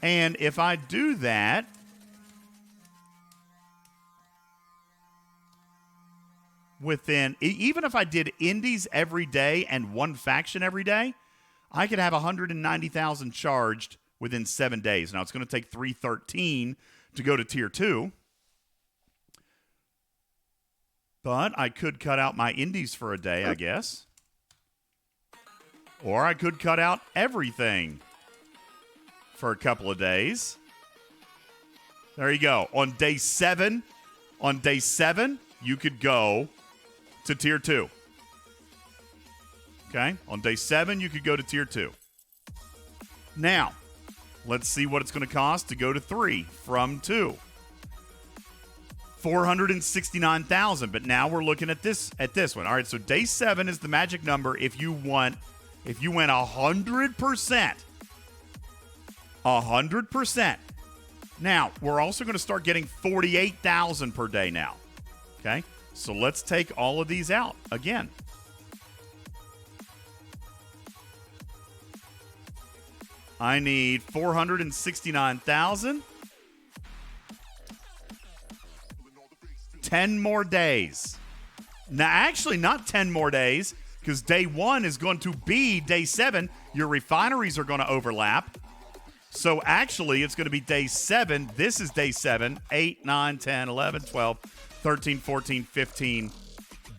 and if I do that, even if I did indies every day and one faction every day, I could have 190,000 charged within 7 days. Now, it's going to take 313 to go to Tier 2. But I could cut out my indies for a day, I guess. Or I could cut out everything for a couple of days. There you go. On day 7, you could go to Tier 2. Okay? On day 7, you could go to tier 2. Now, let's see what it's going to cost to go to 3 from 2. 469,000, but now we're looking at this one. All right, so day 7 is the magic number if you went 100%. 100%. Now, we're also going to start getting 48,000 per day now. Okay? So let's take all of these out again. I need 469,000. 10 more days. Now, actually, not 10 more days, because day 1 is going to be day 7. Your refineries are going to overlap. So, actually, it's going to be day 7. This is day 7, 8, 9, 10, 11, 12, 13, 14, 15.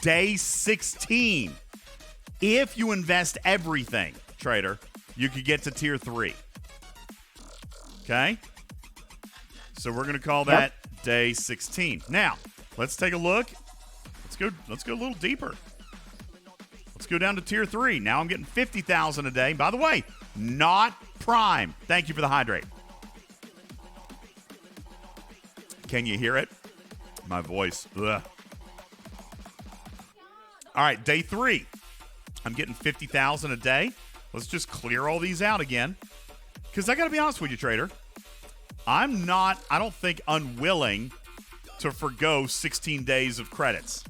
Day 16. If you invest everything, trader, you could get to tier 3. Okay? So, we're going to call that day 16. Now, let's take a look. Let's go a little deeper. Let's go down to tier 3. Now I'm getting 50,000 a day. By the way, not prime. Thank you for the hydrate. Can you hear it? My voice. Ugh. All right, day 3. I'm getting 50,000 a day. Let's just clear all these out again. Because I got to be honest with you, trader. I'm not, I don't think, unwilling to forgo 16 days of credits.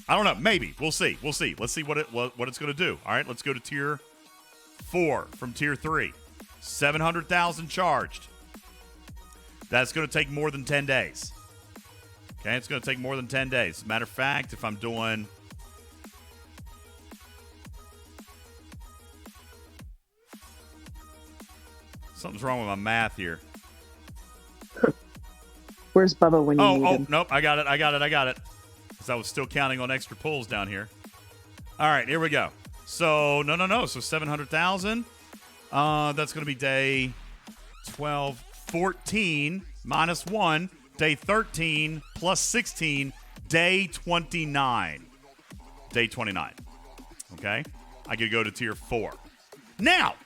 I don't know. Maybe. We'll see. Let's see what it's going to do. All right, let's go to tier 4 from tier 3. 700,000 charged. That's going to take more than 10 days. Okay, it's going to take more than 10 days. As a matter of fact, if I'm doing... Something's wrong with my math here. Where's Bubba when you need him? Nope. I got it. Because I was still counting on extra pulls down here. All right, here we go. So, no. So 700,000. That's going to be day 12, 14 minus 1. Day 13 plus 16. Day 29. Day 29. Okay? I could go to tier 4. Now,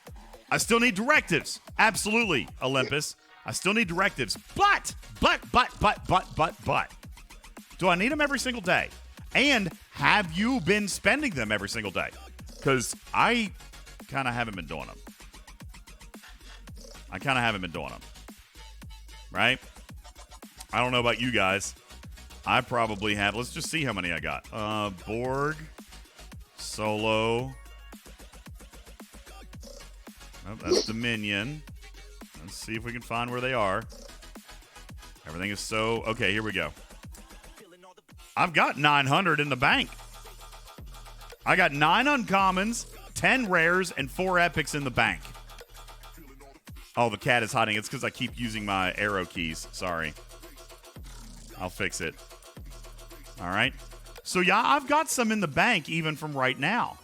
I still need directives. Absolutely, Olympus. I still need directives. But. Do I need them every single day? And have you been spending them every single day? Because I kind of haven't been doing them. Right? I don't know about you guys. I probably have. Let's just see how many I got. Borg. Solo. Oh, that's Dominion. Let's see if we can find where they are. Everything is so... Okay, here we go. I've got 900 in the bank. I got 9 uncommons, 10 rares, and 4 epics in the bank. Oh, the cat is hiding. It's because I keep using my arrow keys. Sorry. I'll fix it. All right. So, yeah, I've got some in the bank even from right now.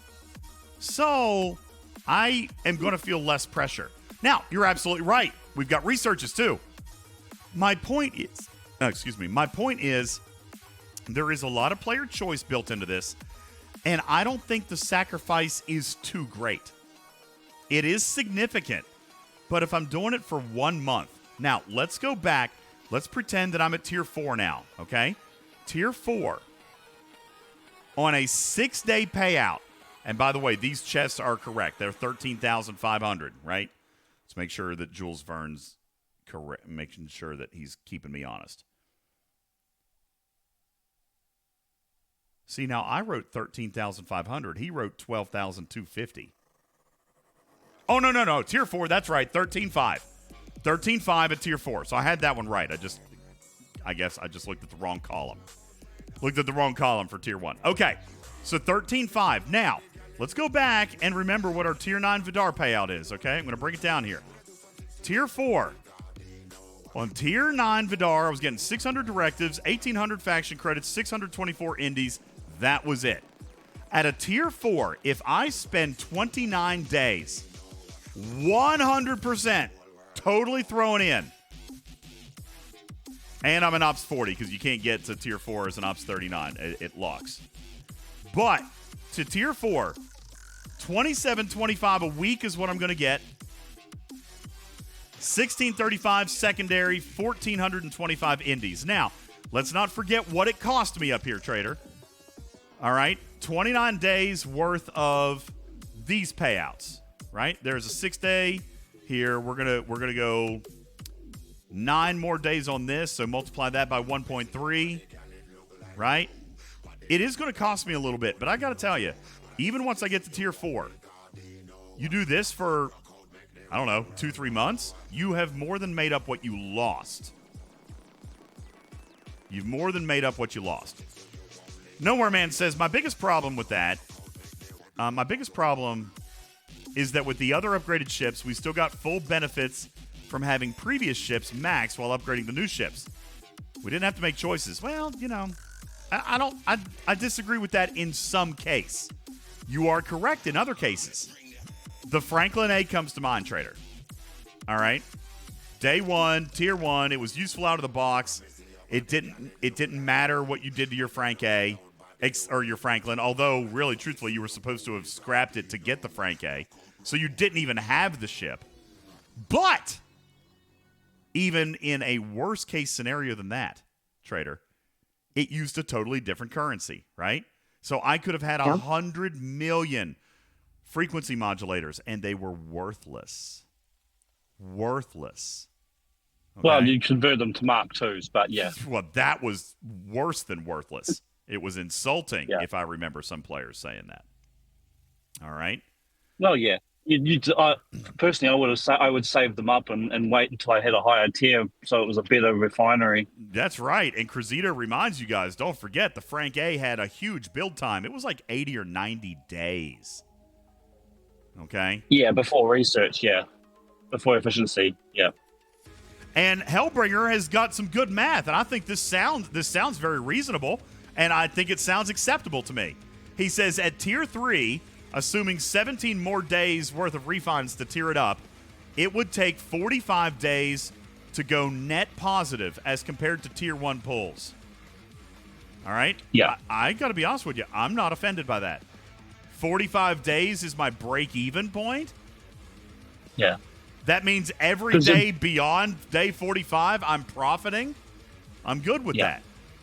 So, I am going to feel less pressure. Now, you're absolutely right. We've got researches, too. My point is, there is a lot of player choice built into this, and I don't think the sacrifice is too great. It is significant, but if I'm doing it for 1 month. Now, let's go back. Let's pretend that I'm at tier 4 now, okay? Tier 4. On a 6-day payout, and by the way, these chests are correct. They're 13,500, right? Let's make sure that Jules Verne's correct, making sure that he's keeping me honest. See, now I wrote 13,500. He wrote 12,250. Oh, no. Tier 4, that's right. 13.5. 13.5 at tier 4. So I had that one right. I guess I just looked at the wrong column. Looked at the wrong column for tier 1. Okay, so 13.5. Now, let's go back and remember what our tier 9 Vidar payout is, okay? I'm going to bring it down here. Tier 4. On tier 9 Vidar, I was getting 600 directives, 1,800 faction credits, 624 indies. That was it. At a tier 4, if I spend 29 days, 100% totally thrown in, and I'm an Ops 40 because you can't get to tier 4 as an Ops 39. It locks. But to tier 4, $27.25 a week is what I'm going to get. $16.35 secondary, $1,425 indies. Now, let's not forget what it cost me up here, trader. All right, 29 days worth of these payouts. Right, there's a 6-day here. We're gonna go 9 more days on this, so multiply that by 1.3. Right, it is going to cost me a little bit, but I got to tell you, even once I get to tier 4, you do this for, I don't know, 2-3 months, you have more than made up what you lost. You've more than made up what you lost. Nowhere Man says, my biggest problem with that, is that with the other upgraded ships, we still got full benefits from having previous ships max while upgrading the new ships. We didn't have to make choices. Well, you know, I disagree with that in some case. You are correct in other cases. The Franklin A comes to mind, trader. All right. Day 1, tier 1, it was useful out of the box. It didn't matter what you did to your Frank A or your Franklin, although really truthfully you were supposed to have scrapped it to get the Frank A. So you didn't even have the ship. But even in a worse case scenario than that, trader, it used a totally different currency, right? So I could have had 100 million frequency modulators, and they were worthless. Worthless. Okay? Well, you convert them to Mark IIs, but yeah. Well, that was worse than worthless. It was insulting, if I remember some players saying that. All right? Well, yeah. Personally, I would save them up and wait until I had a higher tier, so it was a better refinery. That's right. And Cruzita reminds you guys, don't forget, the Frank A had a huge build time. It was like 80 or 90 days. Okay? Yeah, before research, yeah. Before efficiency, yeah. And Hellbringer has got some good math, and I think this sounds very reasonable, and I think it sounds acceptable to me. He says at tier 3, assuming 17 more days worth of refines to tier it up, it would take 45 days to go net positive as compared to tier 1 pulls. All right? Yeah. I got to be honest with you. I'm not offended by that. 45 days is my break-even point. Yeah. That means every day beyond day 45, I'm profiting. I'm good with that.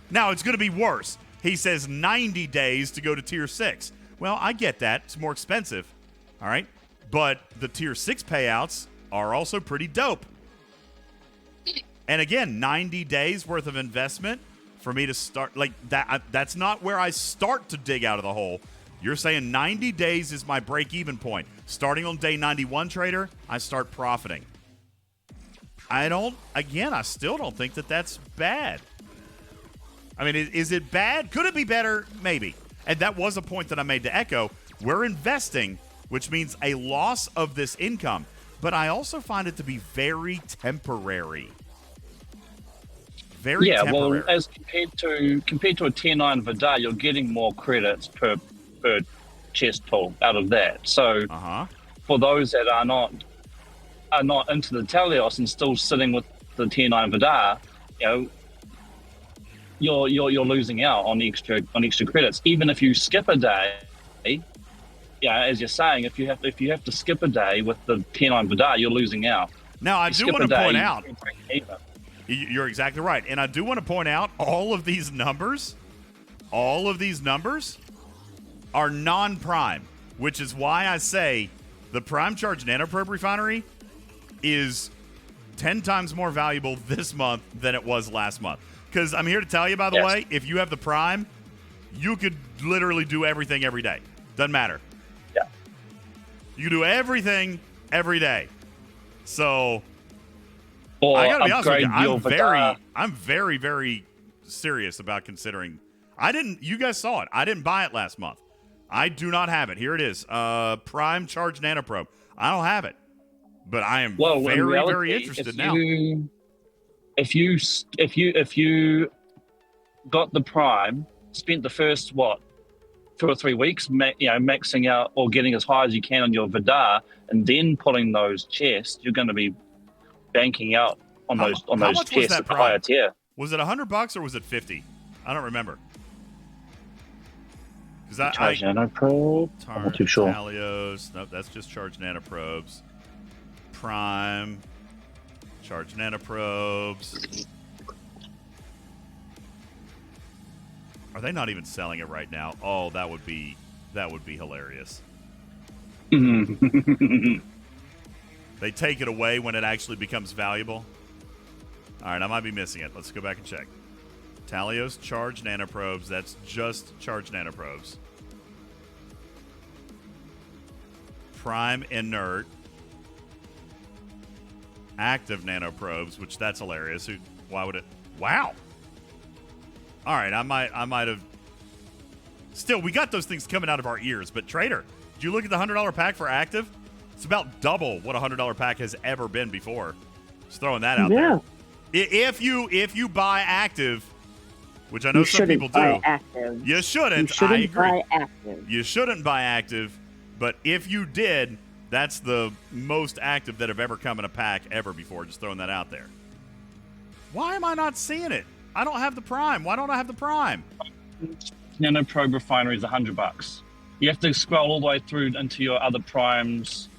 Now, it's going to be worse. He says 90 days to go to tier 6. Well, I get that. It's more expensive. All right? But the tier 6 payouts are also pretty dope. And again, 90 days worth of investment for me to start. Like, that's not where I start to dig out of the hole. You're saying 90 days is my break-even point. Starting on day 91, trader, I start profiting. I still don't think that that's bad. I mean, is it bad? Could it be better? Maybe. And that was a point that I made to Echo. We're investing, which means a loss of this income. But I also find it to be very temporary. Very temporary. Well, as compared to a tier 9 Vidar, you're getting more credits per chest pull out of that. So for those that are not into the Talios and still sitting with the tier 9 Vidar, you're losing out on extra credits. Even if you skip a day, as you're saying, if you have to skip a day with the tier 9 Vidar, you're losing out. Now I do want to point out, you're exactly right, and I do want to point out all of these numbers are non-prime, which is why I say the prime charge nanoprobe refinery is 10 times more valuable this month than it was last month. Because I'm here to tell you, by the way, if you have the prime, you could literally do everything every day. Doesn't matter. Yeah. You do everything every day. So or I gotta be honest with you, I'm very, very serious about considering. You guys saw it. I didn't buy it last month. I do not have it. Here it is. Prime Charge Nanoprobe. I don't have it. But I am very interested now. If you got the Prime, spent the first 2 or 3 weeks maxing out or getting as high as you can on your Vidar, and then pulling those chests, you're going to be banking out on those chests at the higher tier. Was it $100 or was it $50? I don't remember. Because Charge nanoprobe? I'm not too sure. Talios. Nope, that's just charge nanoprobes. Prime. Charge nanoprobes. Are they not even selling it right now? Oh, that would be hilarious. They take it away when it actually becomes valuable. All right, I might be missing it. Let's go back and check. Talios charge nanoprobes. That's just charge nanoprobes. Prime inert. Active nanoprobes, which that's hilarious. Why would it? Wow. All right, I might have. Still, we got those things coming out of our ears. But Trader, did you look at the $100 pack for active? It's about double what a $100 pack has ever been before. Just throwing that out there. If you buy active, which I know some people do, you shouldn't. I agree. Buy active. You shouldn't buy active, but if you did, that's the most active that have ever come in a pack ever before. Just throwing that out there. Why am I not seeing it? I don't have the Prime. Why don't I have the Prime? Nanoprobe Refinery is $100. You have to scroll all the way through into your other Primes.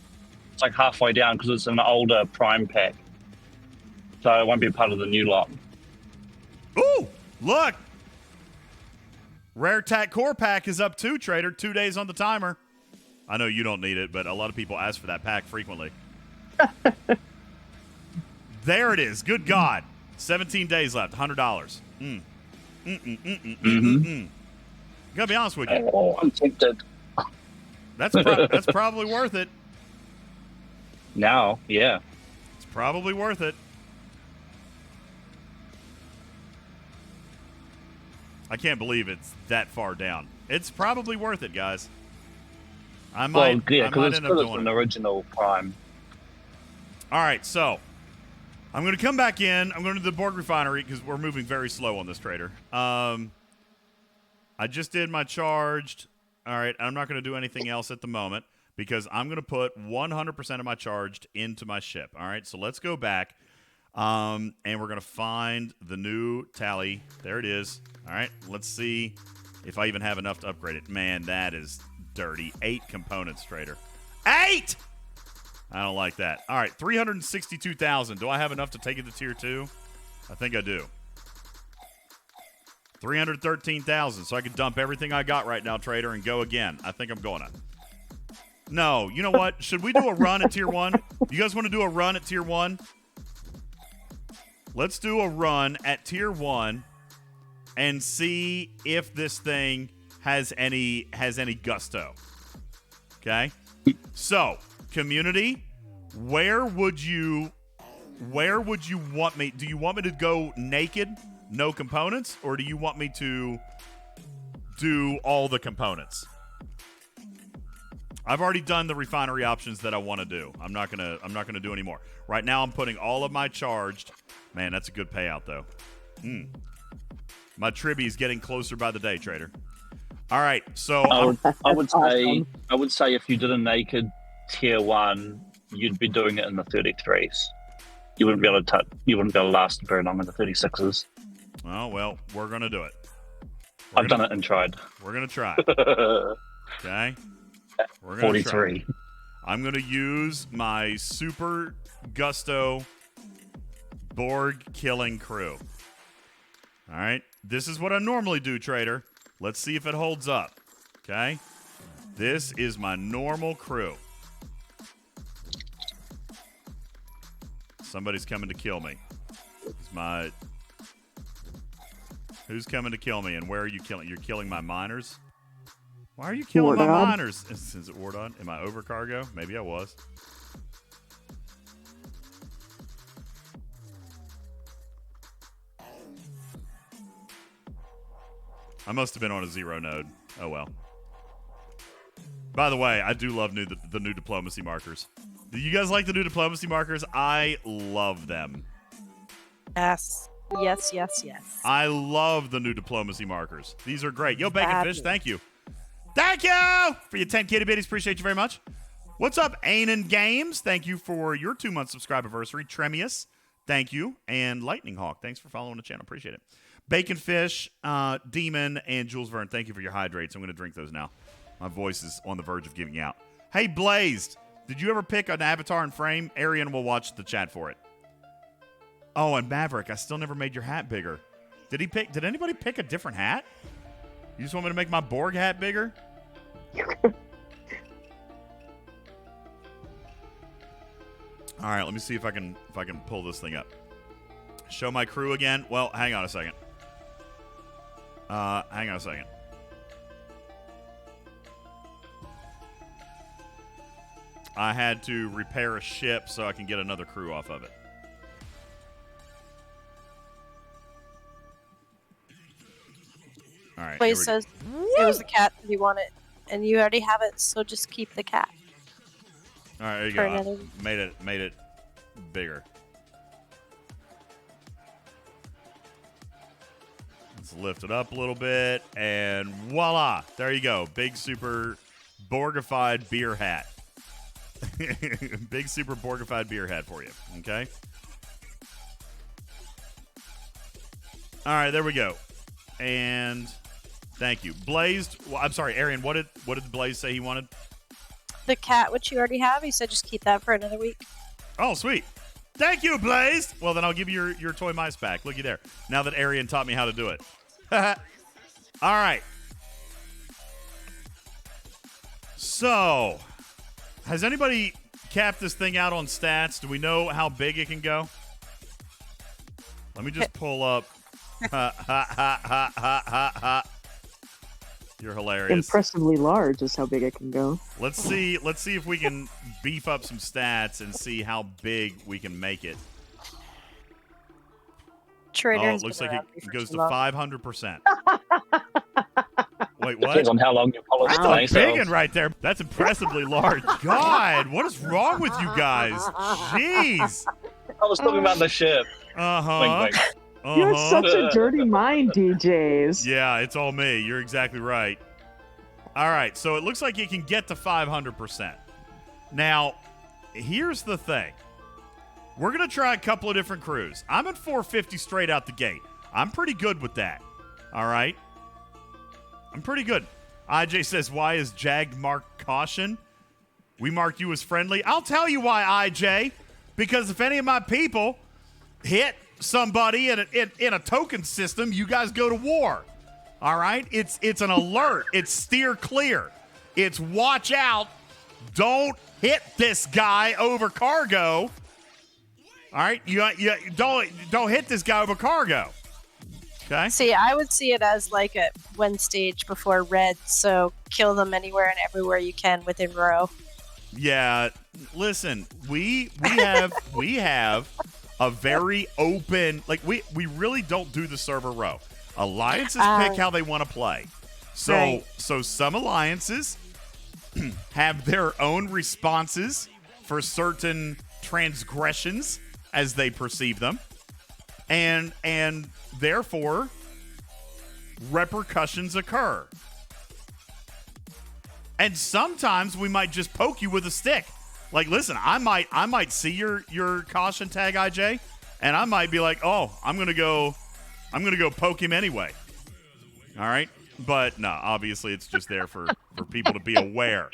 It's like halfway down because it's an older Prime pack. So it won't be a part of the new lot. Ooh, look. Rare Tac Core pack is up too, Trader. 2 days on the timer. I know you don't need it, but a lot of people ask for that pack frequently. There it is. Good God. 17 days left. $100. Gotta be honest with you. Oh, I'm tempted. That's probably worth it. Now, yeah. It's probably worth it. I can't believe it's that far down. It's probably worth it, guys. I might end up doing an original Prime. All right, so I'm going to come back in. I'm going to the Borg Refinery because we're moving very slow on this, Trader. I just did my charged. All right, I'm not going to do anything else at the moment because I'm going to put 100% of my charged into my ship. All right, so let's go back, and we're going to find the new tally. There it is. All right, let's see if I even have enough to upgrade it. Man, that is dirty. 8 components, Trader. 8! I don't like that. All right, 362,000. Do I have enough to take it to tier 2? I think I do. 313,000. So I can dump everything I got right now, Trader, and go again. I think I'm going to. No, you know what? Should we do a run at tier 1? You guys want to do a run at tier 1? Let's do a run at tier 1 and see if this thing has any gusto. Okay? So, community, where would you want me? Do you want me to go naked, no components, or do you want me to do all the components? I've already done the refinery options that I want to do. I'm not gonna do any more. Right now, I'm putting all of my charged. Man, that's a good payout though. My Tribby is getting closer by the day, Trader. All right, so I would say if you did a naked tier 1, you'd be doing it in the 33s. You wouldn't be able to last very long in the 36s. Oh well, we're gonna do it. I've done it and tried. We're gonna try. Okay. We're gonna 43. Try. I'm gonna use my super gusto Borg killing crew. All right. This is what I normally do, Trader. Let's see if it holds up. Okay. This is my normal crew. Somebody's coming to kill me. Who's coming to kill me, and where are you killing? You're killing my miners? Why are you killing my miners? Is it Wardon? Am I over cargo? Maybe I was. I must have been on a 0 node. Oh, well. By the way, I do love the new diplomacy markers. Do you guys like the new diplomacy markers? I love them. Yes. Yes, yes, yes. I love the new diplomacy markers. These are great. Yo, Bacon Fish, thank you. Thank you for your 10 kitty bitties. Appreciate you very much. What's up, Anon Games? Thank you for your 2-month subscribe anniversary. Tremius, thank you. And Lightning Hawk, thanks for following the channel. Appreciate it. Bacon Fish, Demon, and Jules Verne, thank you for your hydrates. I'm going to drink those now. My voice is on the verge of giving out. Hey, Blazed, did you ever pick an avatar and frame? Arian will watch the chat for it. Oh, and Maverick, I still never made your hat bigger. Did anybody pick a different hat? You just want me to make my Borg hat bigger? All right, let me see if I can pull this thing up. Show my crew again. Well, hang on a second. Hang on a second. I had to repair a ship so I can get another crew off of it. All right. Playz says it was the cat that you wanted, and you already have it, so just keep the cat. All right, there you go. I made it bigger. Let's lift it up a little bit, and voila! There you go. Big super Borgified beer hat. Big super Borgified beer hat for you. Okay. All right, there we go. And thank you, Blazed. Well, I'm sorry, Arian. What did Blaze say he wanted? The cat, which you already have, he said just keep that for another week. Oh, sweet. Thank you, Blaze. Well, then I'll give you your toy mice back. Looky there. Now that Arian taught me how to do it. All right. So, has anybody capped this thing out on stats? Do we know how big it can go? Let me just pull up. You're hilarious. Impressively large is how big it can go. Let's see if we can beef up some stats and see how big we can make it. Trader it looks like it goes to 500%. Wait, what? Depends on how long your policy That's a big one right there. That's impressively large. God, what is wrong with you guys? Jeez. I was talking about the ship. Uh-huh. Wink, wink. You're such a dirty mind, DJs. Yeah, it's all me. You're exactly right. All right, so it looks like it can get to 500%. Now, here's the thing. We're going to try a couple of different crews. I'm at 450 straight out the gate. I'm pretty good with that. All right? I'm pretty good. IJ says, why is Jagged marked caution? We mark you as friendly. I'll tell you why, IJ. Because if any of my people hit somebody in a token system, you guys go to war. All right? It's an alert. It's steer clear. It's watch out. Don't hit this guy over cargo. All right? You don't hit this guy over cargo. Okay? See, I would see it as like a one stage before red, so kill them anywhere and everywhere you can within row. Yeah, listen, we have a very open, like we really don't do the server row. Alliances pick how they want to play. So Right. So some alliances have their own responses for certain transgressions as they perceive them. And therefore repercussions occur. And sometimes we might just poke you with a stick. Like, listen, I might see your caution tag, IJ, and I might be like, oh, I'm gonna go poke him anyway. All right, but no, obviously it's just there for people to be aware.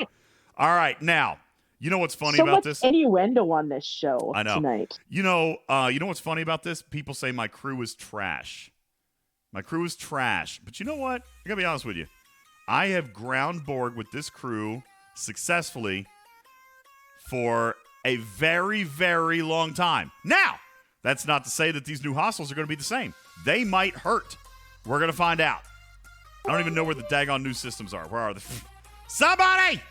All right, now you know what's funny about this? So much innuendo on this show I know. tonight. You know what's funny about this? People say my crew is trash. My crew is trash, but you know what? I gotta be honest with you. I have ground Borg with this crew successfully for a very, very long time. Now, that's not to say that these new hostiles are going to be the same. They might hurt. We're going to find out. I don't even know where the daggone new systems are. Where are they? Somebody!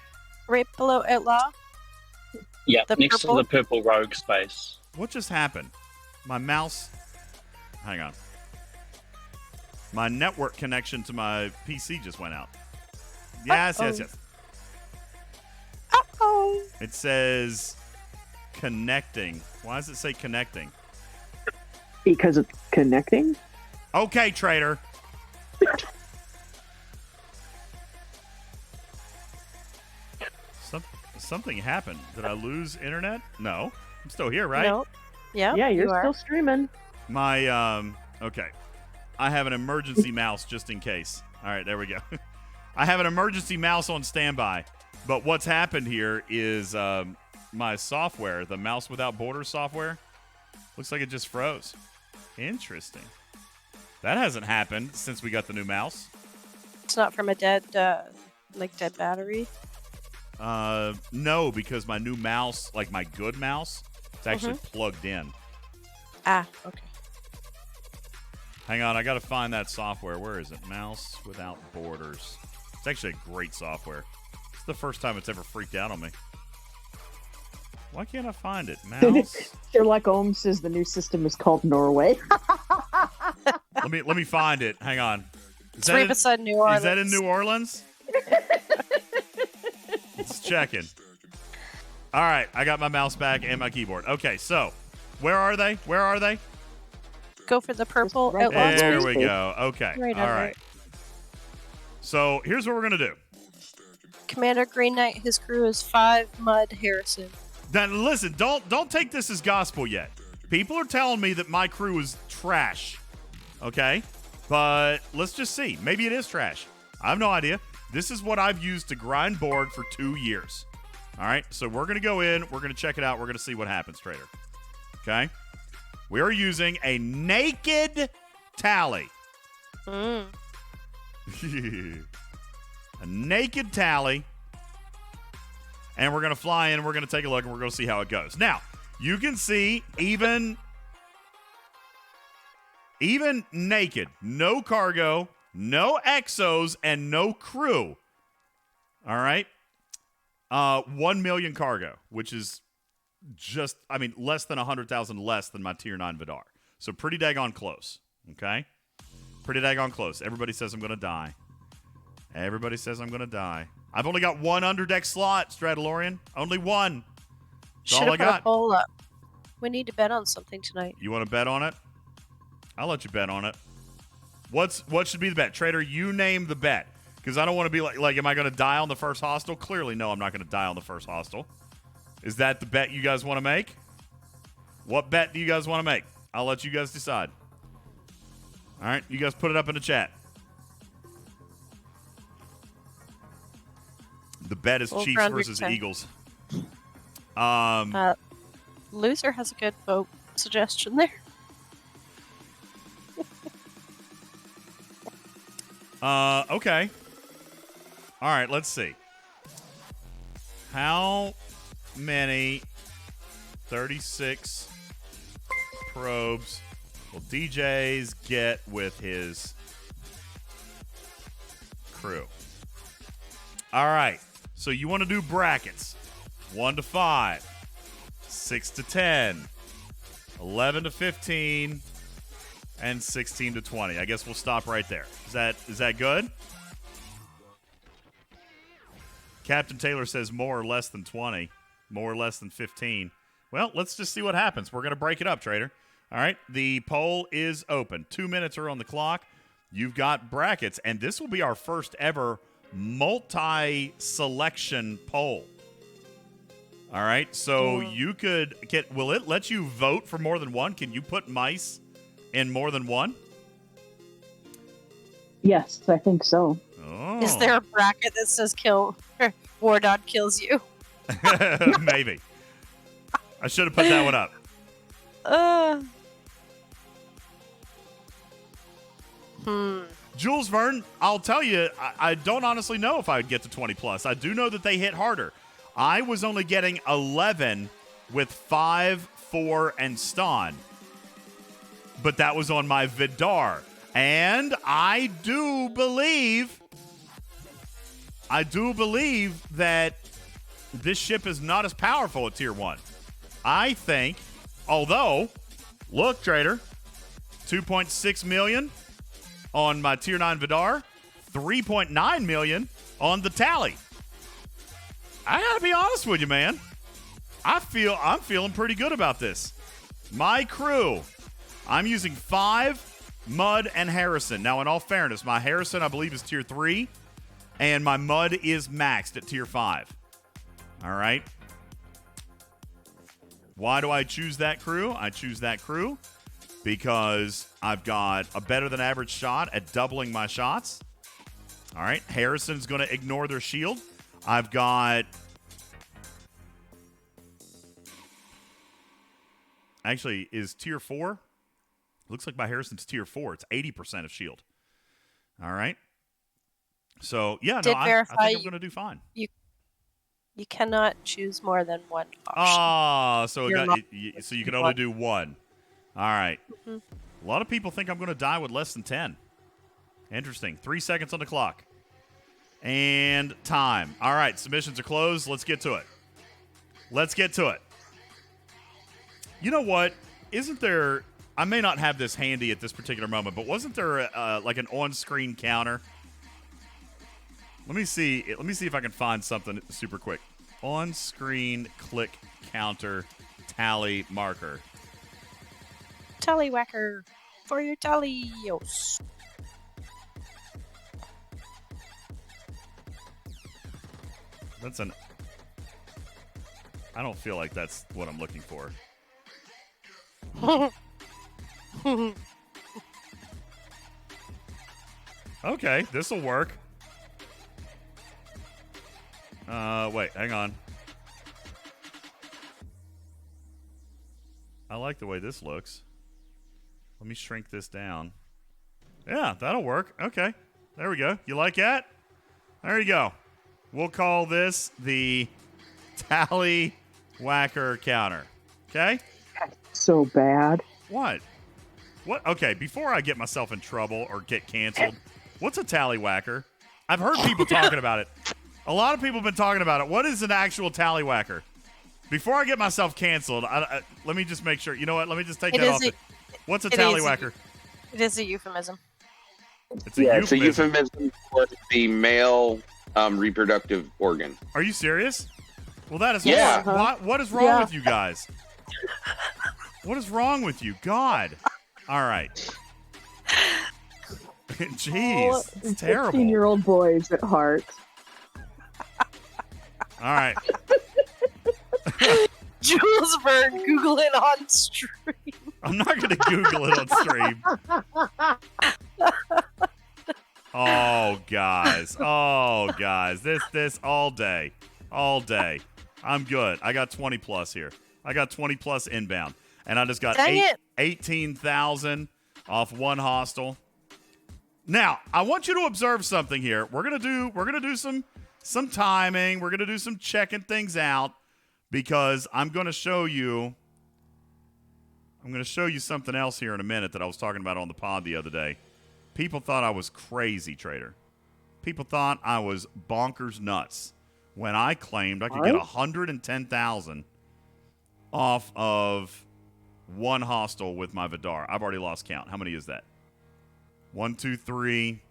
Right below Outlaw. Yeah, The next purple? to the purple rogue space. What just happened? My mouse... Hang on. My network connection to my PC just went out. Yes. Uh-oh. It says connecting. Why does it say connecting? Because it's connecting? Okay, trader. Something happened. Did I lose internet? No. I'm still here, right? Nope. Yeah, Yeah, you're you are. still streaming. My, okay. I have an emergency mouse just in case. All right, there we go. I have an emergency mouse on standby. But what's happened here is my software, the Mouse Without Borders software, looks like it just froze. Interesting. That hasn't happened since we got the new mouse. It's not from a dead battery? No, because my new mouse, like my good mouse, it's actually plugged in. Ah, okay. Hang on, I got to find that software. Where is it? Mouse Without Borders. It's actually a great software. It's the first time it's ever freaked out on me. Why can't I find it? Mouse. Sherlock Holmes says the new system is called Norway. Let me find it. Hang on. It's right beside New Orleans. Is that in New Orleans? It's checking. All right, I got my mouse back and my keyboard. Okay, so where are they? Where are they? Go for the purple. There we go. Okay. Right all right. So here's what we're gonna do. Commander Green Knight, his crew is 5 Mud Harrison. Then listen, don't take this as gospel yet. People are telling me that my crew is trash. Okay? But let's just see. Maybe it is trash. I have no idea. This is what I've used to grind board for 2 years. All right? So we're going to go in. We're going to check it out. We're going to see what happens, Trader. Okay? We are using a naked tally. A naked tally. And we're going to fly in. We're going to take a look, and we're going to see how it goes. Now, you can see even naked, no cargo, no exos, and no crew. All right? 1 million cargo, which is just, less than 100,000 less than my Tier 9 Vidar. So pretty daggone close, okay? Pretty daggone close. Everybody says I'm going to die. Everybody says I'm going to die. I've only got 1 underdeck slot, Stradalorian. Only 1. That's all I got. A poll up. We need to bet on something tonight. You want to bet on it? I'll let you bet on it. What should be the bet? Trader, you name the bet. Because I don't want to be like, am I going to die on the first hostile? Clearly, no, I'm not going to die on the first hostile. Is that the bet you guys want to make? What bet do you guys want to make? I'll let you guys decide. All right, you guys put it up in the chat. The bet is Chiefs versus Eagles. Loser has a good vote suggestion there. Okay. All right, let's see. How many 36 probes will DJz get with his crew? All right. So you want to do brackets. 1 to 5, 6 to 10, 11 to 15, and 16 to 20. I guess we'll stop right there. Is that good? Captain Taylor says more or less than 20, more or less than 15. Well, let's just see what happens. We're going to break it up, Trader. All right, the poll is open. 2 minutes are on the clock. You've got brackets, and this will be our first ever multi-selection poll. All right, so you could get. Will it let you vote for more than one? Can you put mice in more than one? Yes, I think so. Oh. Is there a bracket that says "kill" War Dog kills you? Maybe. I should have put that one up. Jules Verne, I'll tell you, I don't honestly know if I would get to 20 plus. I do know that they hit harder. I was only getting 11 with 5, 4, and Ston. But that was on my Vidar. And I do believe that this ship is not as powerful at Tier 1. I think, although, look, Trader, 2.6 million on my Tier 9 Vidar, 3.9 million on the Tally. I gotta be honest with you, man. I'm feeling pretty good about this. My crew, I'm using 5 Mud and Harrison. Now, in all fairness, my Harrison, I believe, is Tier 3, and my Mud is maxed at Tier 5. All right. Why do I choose that crew? I choose that crew because I've got a better than average shot at doubling my shots. All right, Harrison's going to ignore their shield. I've got... Actually, is tier 4? Looks like my Harrison's tier 4. It's 80% of shield. All right. So, yeah, no, I think I'm going to do fine. You cannot choose more than one option. Ah, so you can only do one. All right. Mm-hmm. A lot of people think I'm going to die with less than 10. Interesting. 3 seconds on the clock. And time. All right, submissions are closed. Let's get to it. Let's get to it. You know what? Isn't there... I may not have this handy at this particular moment, but wasn't there like an on-screen counter? Let me see. Let me see if I can find something super quick. On-screen click counter tally marker. Tallywhacker for your Talios. That's an... I don't feel like that's what I'm looking for. Okay, this'll work. Wait, hang on. I like the way this looks. Let me shrink this down. Yeah, that'll work. Okay, there we go. You like that? There you go. We'll call this the Tally Whacker counter. Okay? So bad. What? What? Okay, before I get myself in trouble or get canceled, what's a tallywhacker? I've heard people talking about it. A lot of people have been talking about it. What is an actual tallywhacker? Before I get myself canceled, let me just make sure. You know what? Let me just take that off. What's a tallywhacker? It is a euphemism. It's a euphemism for the male reproductive organ. Are you serious? Well, that is... Yeah. What is wrong with you guys? What is wrong with you? God. All right. Jeez. It's terrible. 15-year-old boys at heart. All right. Jules Verne, Google it on stream. I'm not going to Google it on stream. Oh, guys. Oh, guys. This all day. All day. I'm good. I got 20 plus here. I got 20 plus inbound. And I just got 18,000 off one hostile. Now, I want you to observe something here. We're gonna do some timing. We're gonna do some checking things out because I'm gonna show you something else here in a minute that I was talking about on the pod the other day. People thought I was crazy, Trader. People thought I was bonkers nuts when I claimed I could get 110,000 off of one hostile with my Vidar. I've already lost count. How many is that? 1, 2, 3.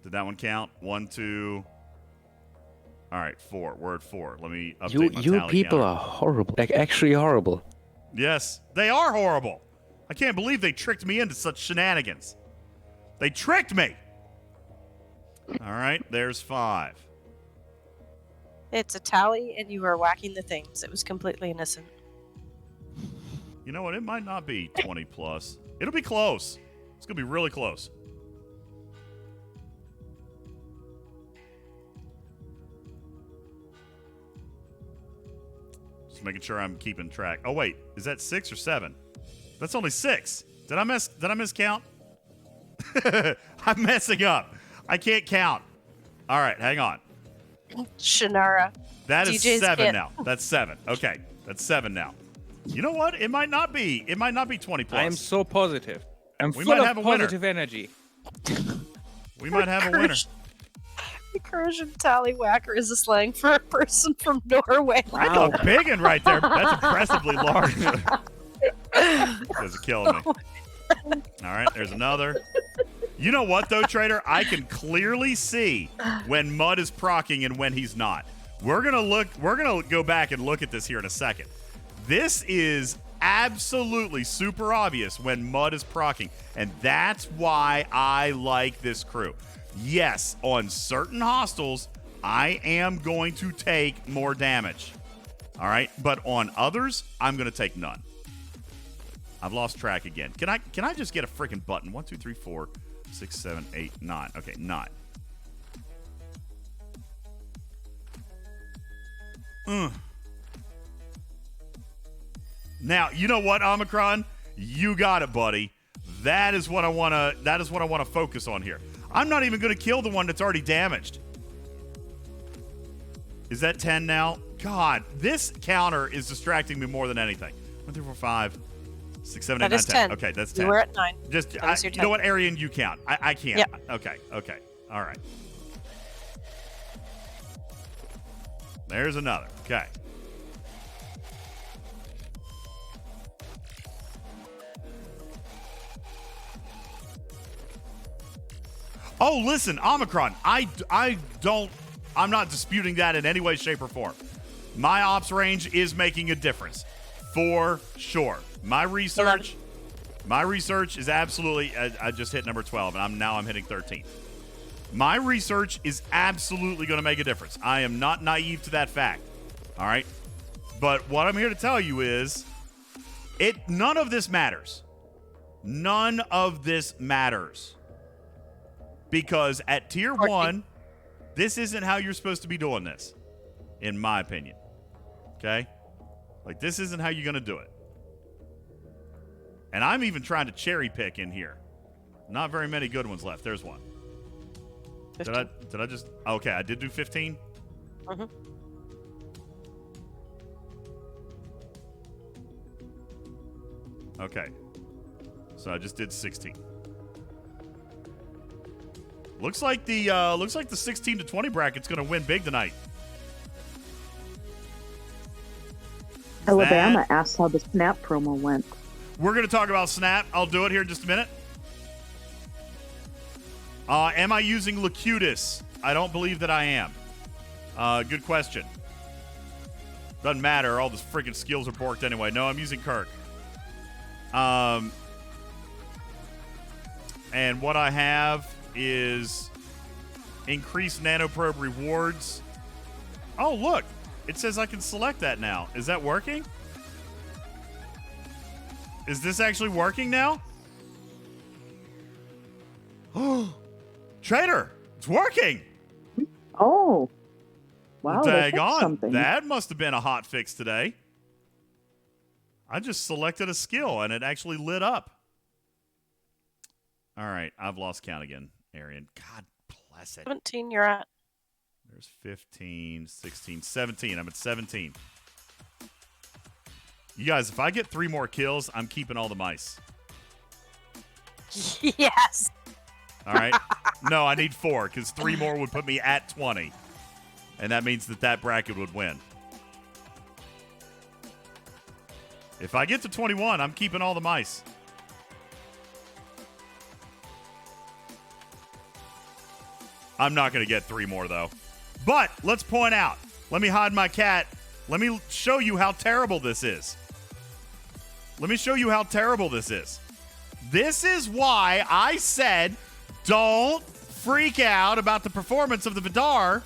Did that one count? 1, 2. All right, 4. We're at 4. Let me update my You tally people counter. are horrible. Like, actually horrible. Yes, they are horrible. I can't believe they tricked me into such shenanigans. They tricked me. All right, there's 5. It's a tally, and you are whacking the things. It was completely innocent. You know what? It might not be 20 plus. It'll be close. It's going to be really close. Just making sure I'm keeping track. Oh, wait. Is that 6 or 7? That's only 6. Did I miscount? I'm messing up. I can't count. All right, hang on. Shannara. That is DJ's 7 kid. now. That's 7. Okay, that's 7 now. You know what? It might not be. It might not be 20 plus. I am so positive. I'm We full might of have a winner. positive energy. We might have a winner. Recursion tallywhacker is a slang for a person from Norway. That's a big one right there. That's impressively large. This is killing me. All right, there's another. You know what, though, Trader? I can clearly see when Mud is proccing and when he's not. We're gonna go back and look at this here in a second. This is absolutely super obvious when Mud is proccing, and that's why I like this crew. Yes, on certain hostiles, I am going to take more damage. All right, but on others, I'm going to take none. I've lost track again. Can I just get a freaking button? 1, 2, 3, 4, 6, 7, 8, 9. Okay, 9. Now, you know what, Omicron? You got it, buddy. That is what I want to focus on here. I'm not even going to kill the one that's already damaged. Is that 10 now? God, this counter is distracting me more than anything. 1, 2, 4, 5, 6, 7, 8, 9, 10. Okay, that's 10. You were at 9. Just, you know what, Arian, you count. I can't. Yep. Okay. All right. There's another. Okay. Oh, listen, Omicron, I'm not disputing that in any way, shape, or form. My ops range is making a difference, for sure. My research is absolutely, I just hit number 12, and I'm hitting 13. My research is absolutely going to make a difference. I am not naive to that fact, all right? But what I'm here to tell you is, none of this matters. None of this matters. Because at tier 1, this isn't how you're supposed to be doing this, in my opinion. Okay? Like, this isn't how you're going to do it. And I'm even trying to cherry pick in here. Not very many good ones left. There's one. 15. Did I just... Okay, I did do 15? Mm-hmm. Okay. So I just did 16. Looks like the 16 to 20 bracket's going to win big tonight. Alabama asked how the Snap promo went. We're going to talk about Snap. I'll do it here in just a minute. Am I using Locutus? I don't believe that I am. Good question. Doesn't matter. All the freaking skills are borked anyway. No, I'm using Kirk. And what I have is increased nanoprobe rewards. Oh, look. It says I can select that now. Is that working? Is this actually working now? Oh, Trader, it's working. Oh. Wow, Daggone. something. That must have been a hot fix today. I just selected a skill and it actually lit up. All right, I've lost count again, Arian. God bless it. 17 you're at. There's 15, 16, 17. I'm at 17. You guys, if I get 3 more kills, I'm keeping all the mice. Yes. All right? No, I need 4 because 3 more would put me at 20. And that means that bracket would win. If I get to 21, I'm keeping all the mice. I'm not going to get 3 more, though. But let's point out. Let me hide my cat. Let me show you how terrible this is. Let me show you how terrible this is. This is why I said don't freak out about the performance of the Vidar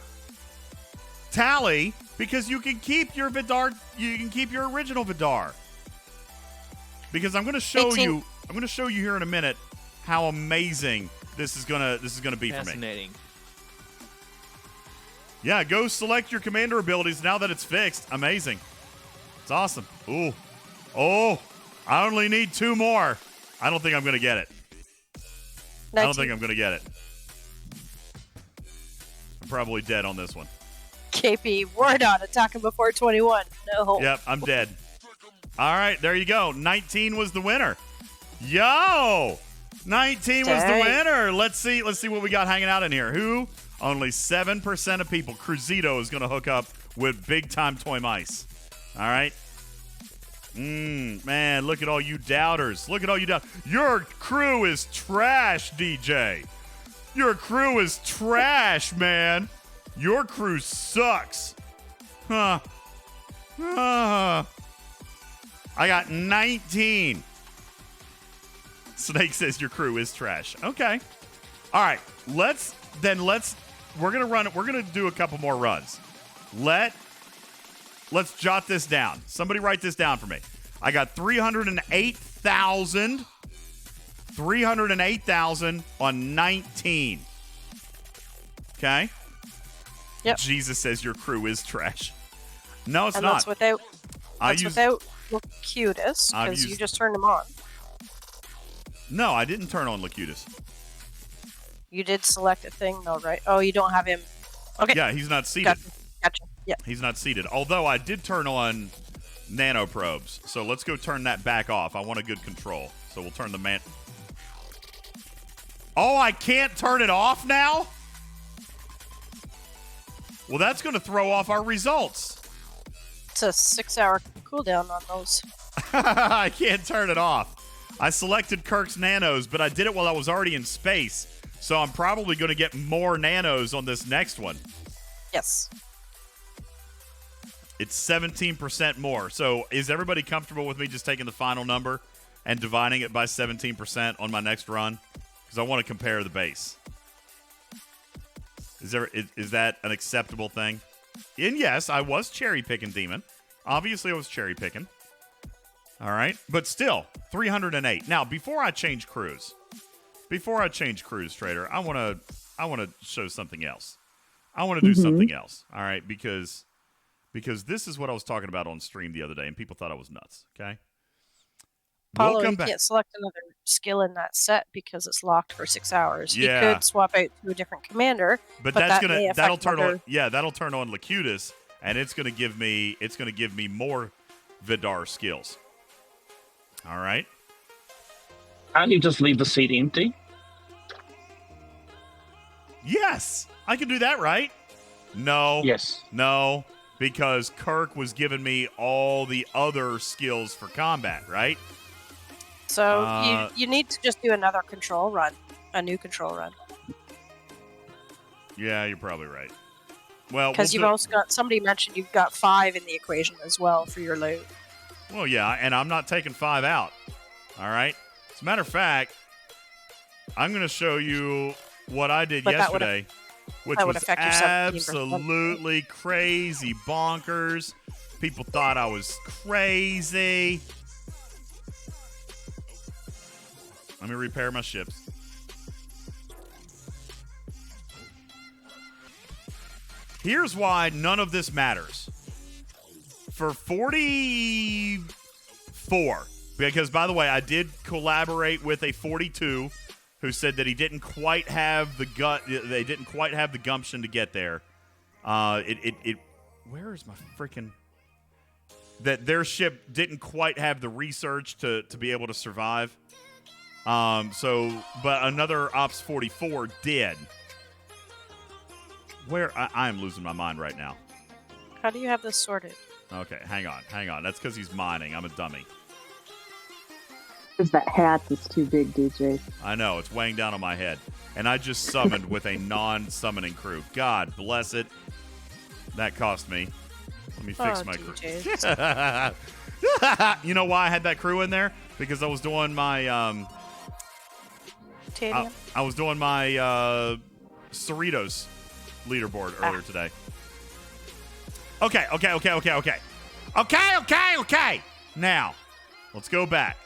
tally, because you can keep your Vidar, you can keep your original Vidar. Because I'm going to show you, I'm going to show you here in a minute how amazing this is going to be for me. Fascinating. Yeah, go select your commander abilities now that it's fixed. Amazing. It's awesome. Ooh. Oh, I only need 2 more. I don't think I'm going to get it. 19. I don't think I'm going to get it. I'm probably dead on this one. KP, word on attacking before 21. No. Yep, I'm dead. All right, there you go. 19 was the winner. Yo! 19 was the winner. Let's see what we got hanging out in here. Who? Only 7% of people. Cruzito is going to hook up with big-time toy mice. All right? Man, look at all you doubters. Look at all you doubters. Your crew is trash, DJ. Your crew is trash, man. Your crew sucks. Huh. I got 19. Snake says your crew is trash. Okay. All right. We're going to do a couple more runs. Let's jot this down. Somebody write this down for me. I got 308,000 on 19. Okay? Yep. Jesus says your crew is trash. No, it's and not. That's without Locutus, because you just turned him on. No, I didn't turn on Locutus. You did select a thing, though, right? Oh, you don't have him. Okay. Yeah, he's not seated. Gotcha. Yeah. He's not seated. Although I did turn on nanoprobes. So let's go turn that back off. I want a good control. So we'll turn the man... Oh, I can't turn it off now? Well, that's going to throw off our results. It's a 6-hour cooldown on those. I can't turn it off. I selected Kirk's nanos, but I did it while I was already in space. So I'm probably going to get more nanos on this next one. Yes. It's 17% more. So is everybody comfortable with me just taking the final number and dividing it by 17% on my next run? Because I want to compare the base. Is that an acceptable thing? And yes, I was cherry-picking, Demon. Obviously, I was cherry-picking. All right. But still, 308. Now, before I change crews, Trader, I want to show something else. I want to do something else. All right, because this is what I was talking about on stream the other day, and people thought I was nuts. Okay. Paulo, you can't select another skill in that set because it's locked for 6 hours. Yeah. You could swap out to a different commander, but that'll turn on Locutus, and it's gonna give me more Vidar skills. All right. Can't you just leave the seat empty? Yes, I can do that, right? No. Yes. No, because Kirk was giving me all the other skills for combat, right? So you need to just do another control run, a new control run. Yeah, you're probably right. Well, because you've also got, somebody mentioned you've got 5 in the equation as well for your loot. Well, yeah, and I'm not taking 5 out. All right. As a matter of fact, I'm going to show you what I did yesterday, which was absolutely crazy bonkers. People thought I was crazy. Let me repair my ships. Here's why none of this matters. For 44, because, by the way, I did collaborate with a 42 who said that he didn't quite have the they didn't quite have the gumption to get there. Where is my freaking... That their ship didn't quite have the research to be able to survive. But another Ops 44 did. I am losing my mind right now. How do you have this sorted? Okay, hang on. That's because he's mining. I'm a dummy. It's that hat that's too big, DJ. I know, it's weighing down on my head. And I just summoned with a non-summoning crew. God bless it. That cost me. Let me fix my crew. You know why I had that crew in there? Because I was doing my I was doing my Cerritos leaderboard earlier today. Okay. Now, let's go back.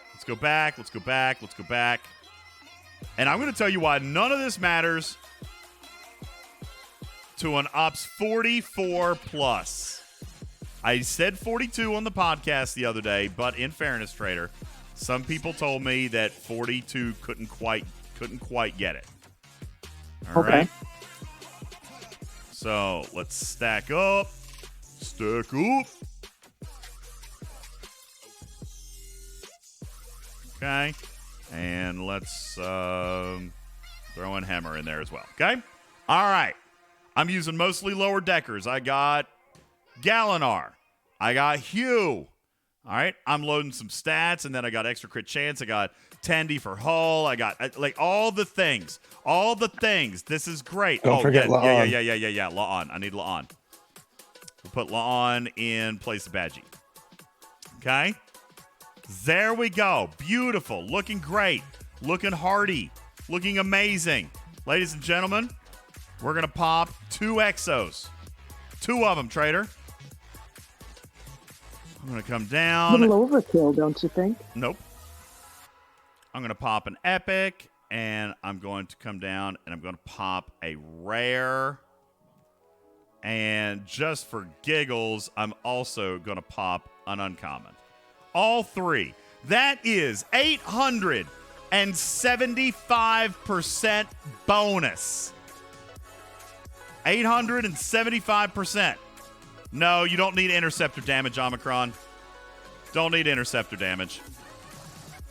And I'm going to tell you why none of this matters to an Ops 44 plus. I said 42 on the podcast the other day, but in fairness, Trader, some people told me that 42 couldn't quite get it. All right. So let's stack up. Okay. And let's throw in Hammer in there as well. Okay. All right. I'm using mostly lower deckers. I got Galinar. I got Hugh. All right. I'm loading some stats, and then I got extra crit chance. I got Tandy for hull. I got like all the things. This is great. Don't forget La'an. Yeah. La'an. I need La'an. We'll put La'an in place of Badgie. Okay. There we go. Beautiful. Looking great. Looking hardy. Looking amazing. Ladies and gentlemen, we're going to pop 2 Exos. 2 of them, Trader. I'm going to come A down. little overkill, don't you think? Nope. I'm going to pop an epic, and I'm going to come down, and I'm going to pop a rare. And just for giggles, I'm also going to pop an uncommon. All three. That is 875% bonus. 875%. No, you don't need interceptor damage, Omicron. Don't need interceptor damage.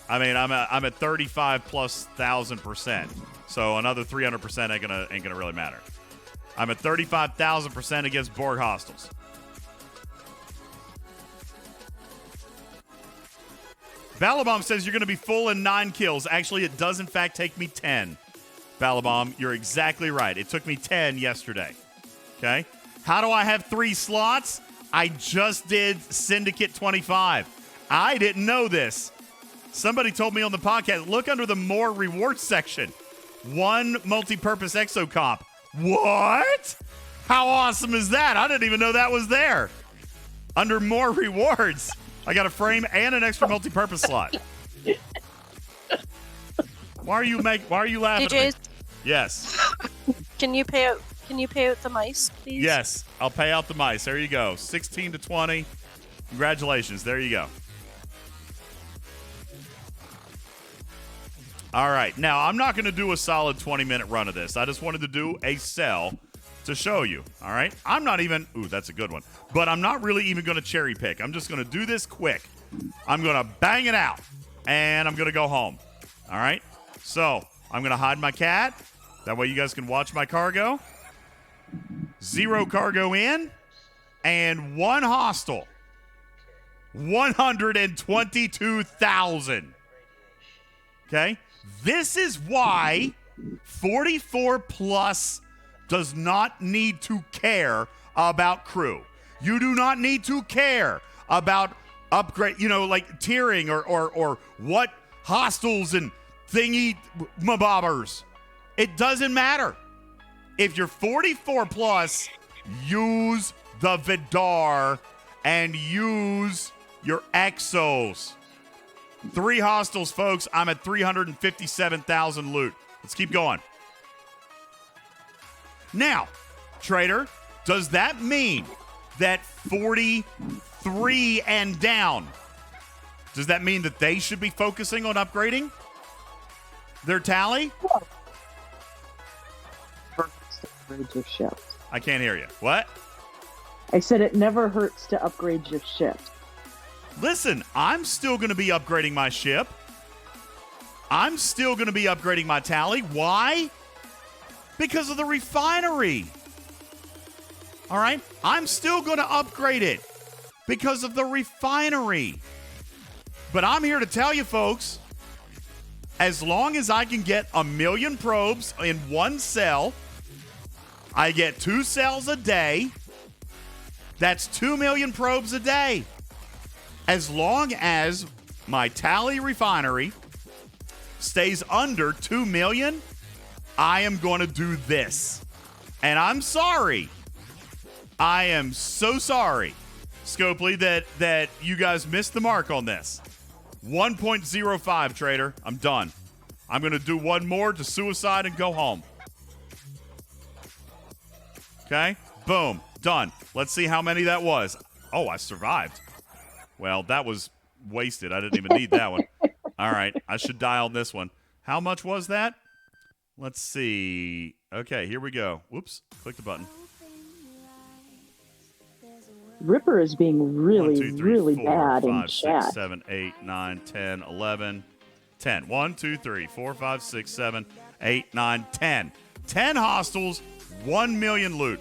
I mean, I'm at 35 plus 1,000%. So another 300% ain't gonna really matter. I'm at 35,000% against Borg hostiles. Balabomb says you're going to be full in 9 kills. Actually, it does, in fact, take me 10. Balabomb, you're exactly right. It took me 10 yesterday. Okay? How do I have 3 slots? I just did Syndicate 25. I didn't know this. Somebody told me on the podcast, look under the more rewards section. 1 multi-purpose exocomp. What? How awesome is that? I didn't even know that was there. Under more rewards, I got a frame and an extra multi-purpose slot. Why are you laughing at me? DJs? Yes. Can you pay out the mice, please? Yes, I'll pay out the mice. There you go. 16 to 20. Congratulations. There you go. All right. Now, I'm not going to do a solid 20-minute run of this. I just wanted to do a sell to show you. All right? I'm not even... Ooh, that's a good one. But I'm not really even going to cherry pick. I'm just going to do this quick. I'm going to bang it out. And I'm going to go home. All right? So, I'm going to hide my cat. That way you guys can watch my cargo. 0 cargo in. And 1 hostile. 122,000. Okay? This is why 44 plus does not need to care about crew. You do not need to care about upgrade, like tiering or what hostiles and thingy mabobbers. It doesn't matter. If you're 44 plus, use the Vidar and use your Exos. 3 hostiles, folks. I'm at 357,000 loot. Let's keep going. Now, Trader, does that mean that 43 and down, does that mean that they should be focusing on upgrading their tally? Upgrade your ship. I can't hear you. What? I said it never hurts to upgrade your ship. Listen, I'm still going to be upgrading my ship. I'm still going to be upgrading my tally. Why? Because of the refinery. All right? I'm still going to upgrade it because of the refinery. But I'm here to tell you, folks, as long as I can get 1 million probes in 1 cell, I get 2 cells a day. That's 2 million probes a day. As long as my tally refinery stays under 2 million, I am going to do this. And I'm sorry. I am so sorry, Scopely, that you guys missed the mark on this. 1.05, Trader. I'm done. I'm going to do 1 more to suicide and go home. Okay? Boom. Done. Let's see how many that was. Oh, I survived. Well, that was wasted. I didn't even need that one. All right. I should dial this one. How much was that? Let's see. Okay, here we go. Whoops. Click the button. Ripper is being really, 1, 2, 3, really 4, bad 5, in 6, chat. 7, 8, 9, 10, 11, 10. 1, 2, 3, 4, 5, 6, 7, 8, 9, 10. 10 hostiles, 1 million loot.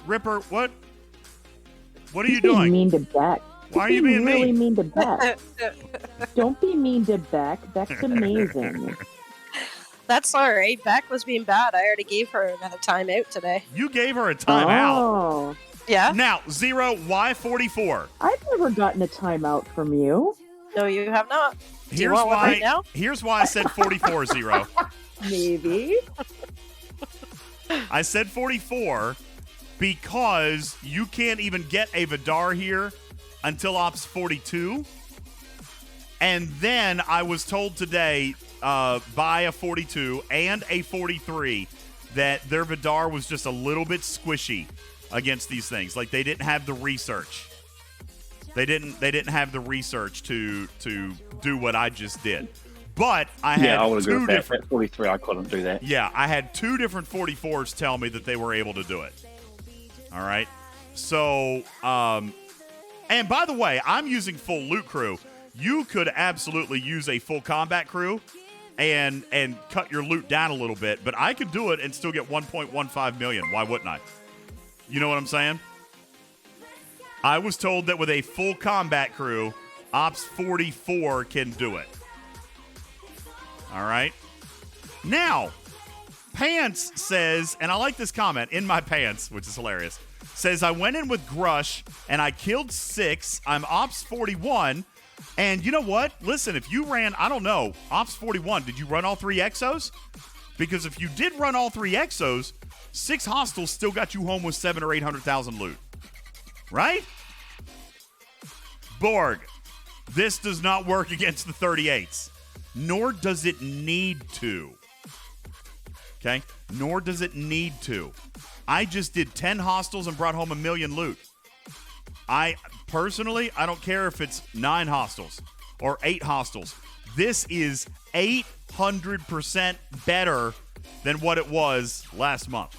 Ripper, what? What are you doing? Mean to Beck. Why are you being really mean? to Beck? Don't be mean to Beck. Beck's amazing. That's all right. Beck was being bad. I already gave her another timeout today. You gave her a timeout. Oh. Yeah. Now, 0, why 44? I've never gotten a timeout from you. No, you have not. Do you Here's want one why. right now? Here's why I said 44, 0. Maybe. I said 44 because you can't even get a Vidar here until Ops 42. And then I was told today by a 42 and a 43 that their Vidar was just a little bit squishy against these things. Like, they didn't have the research. They didn't have the research to do what I just did. But I had I would agree two with that. different At 43, I couldn't do that. Yeah, I had two different 44s tell me that they were able to do it. All right. So, and by the way, I'm using full loot crew. You could absolutely use a full combat crew and cut your loot down a little bit, but I could do it and still get 1.15 million. Why wouldn't I? You know what I'm saying? I was told that with a full combat crew, Ops 44 can do it. All right. Now, Pants says, and I like this comment, in my pants, which is hilarious, says, I went in with Grush and I killed 6. I'm Ops 41. And you know what? Listen, if you ran, I don't know, Ops 41, did you run all 3 Exos? Because if you did run all 3 Exos, 6 hostiles still got you home with 700,000 or 800,000 loot. Right? Borg, this does not work against the 38s. Nor does it need to. Okay? Nor does it need to. I just did 10 hostiles and brought home 1 million loot. Personally, I don't care if it's 9 hostiles or 8 hostiles. This is 800% better than what it was last month.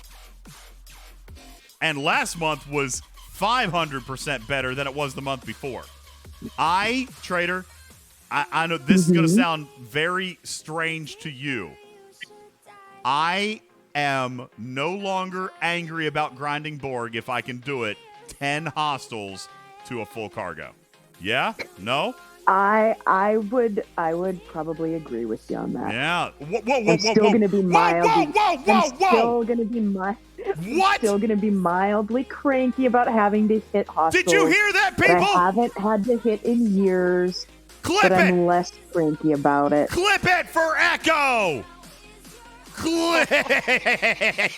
And last month was 500% better than it was the month before. Trader, I know this is going to sound very strange to you. I am no longer angry about grinding Borg if I can do it 10 hostiles to a full cargo. Yeah? No? I would probably agree with you on that. Yeah. I'm still going to be mildly. I'm still going to be What? Still going to be mildly cranky about having to hit hostiles. Did you hear that, people? I haven't had to hit in years. Clip but I'm less cranky about it. Clip it for Echo. Clip.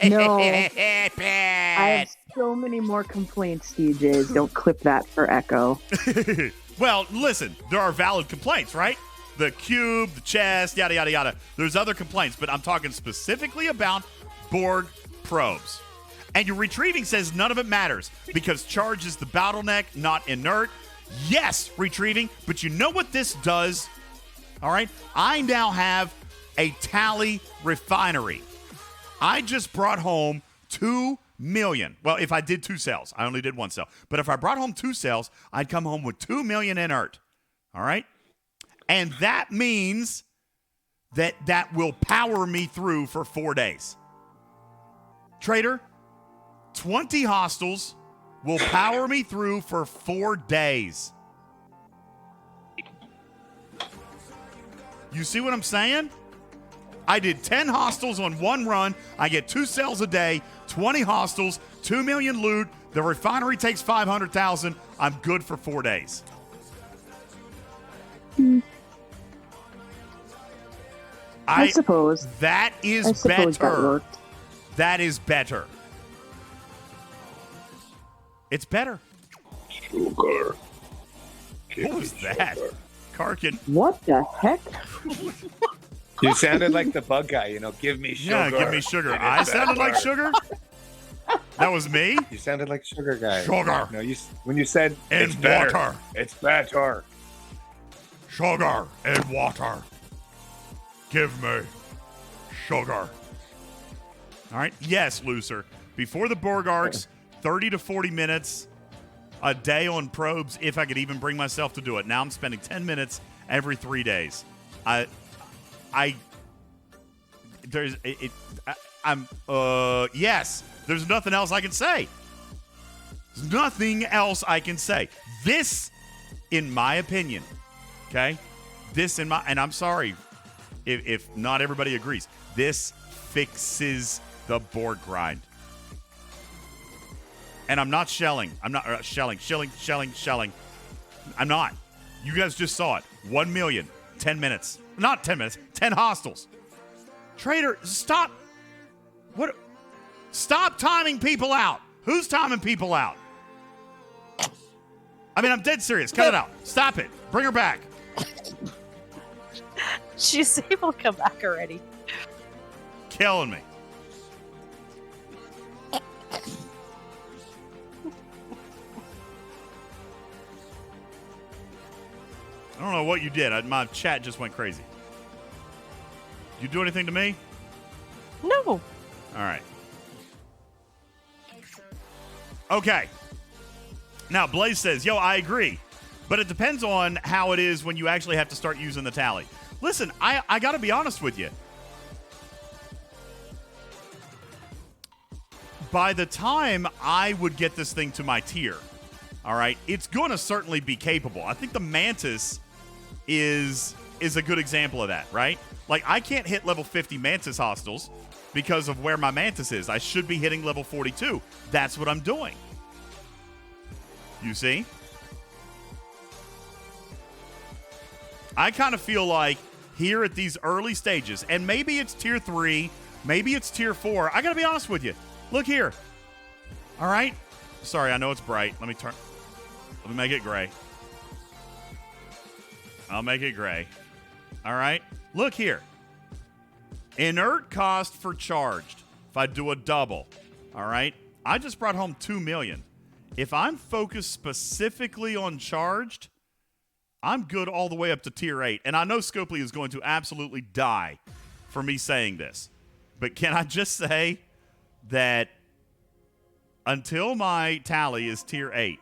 No. I have so many more complaints, DJs. Don't clip that for Echo. Well, listen, there are valid complaints, right? The cube, the chest, yada, yada, yada. There's other complaints, but I'm talking specifically about Borg probes. And your retrieving says none of it matters because charge is the bottleneck, not inert. Yes, retrieving, but you know what this does? All right? I now have a tally refinery. I just brought home 2 million. Well, if I did 2 sales, I only did 1 sale. But if I brought home 2 sales, I'd come home with 2 million inert. All right? And that means that will power me through for 4 days. Trader, 20 hostiles will power me through for 4 days. You see what I'm saying? I did 10 hostiles on 1 run. I get 2 sales a day, 20 hostiles, 2 million loot. The refinery takes 500,000. I'm good for 4 days. I suppose. That is better. That worked. That is better. It's better. Sugar. What was that? Karkin. What the heck? You sounded like the bug guy, give me sugar. Yeah, give me sugar. I sounded like sugar? That was me? You sounded like sugar guy. Sugar. No, when you said and it's better. Water. It's better. Sugar and water. Give me sugar. All right. Yes, Looser. Before the Borg arcs, 30 to 40 minutes a day on probes, if I could even bring myself to do it. Now I'm spending 10 minutes every 3 days. Yes, there's nothing else I can say. There's nothing else I can say. This, in my opinion, okay? And I'm sorry if not everybody agrees. This fixes the Borg grind. And I'm not shelling. I'm not shelling. I'm not. You guys just saw it. 1 million, 10 minutes. Not 10 minutes, 10 hostiles. Trader, stop. What? Stop timing people out. Who's timing people out? I mean, I'm dead serious. Cut it out. Stop it. Bring her back. She's able to come back already. Killing me. I don't know what you did. My chat just went crazy. You do anything to me? No. All right. Okay. Now, Playz says, yo, I agree. But it depends on how it is when you actually have to start using the tally. Listen, I got to be honest with you. By the time I would get this thing to my tier, all right, it's going to certainly be capable. I think the Mantis is a good example of that, right? Like, I can't hit level 50 Mantis hostiles because of where my Mantis is. I should be hitting level 42. That's what I'm doing. You see? I kind of feel like here at these early stages, and maybe it's tier 3, maybe it's tier 4. I got to be honest with you. Look here. All right? Sorry, I know it's bright. Let me make it gray. I'll make it gray. All right? Look here. Inert cost for charged. If I do a double. All right? I just brought home 2 million. If I'm focused specifically on charged, I'm good all the way up to tier 8. And I know Scopely is going to absolutely die for me saying this. But can I just say that until my tally is tier 8,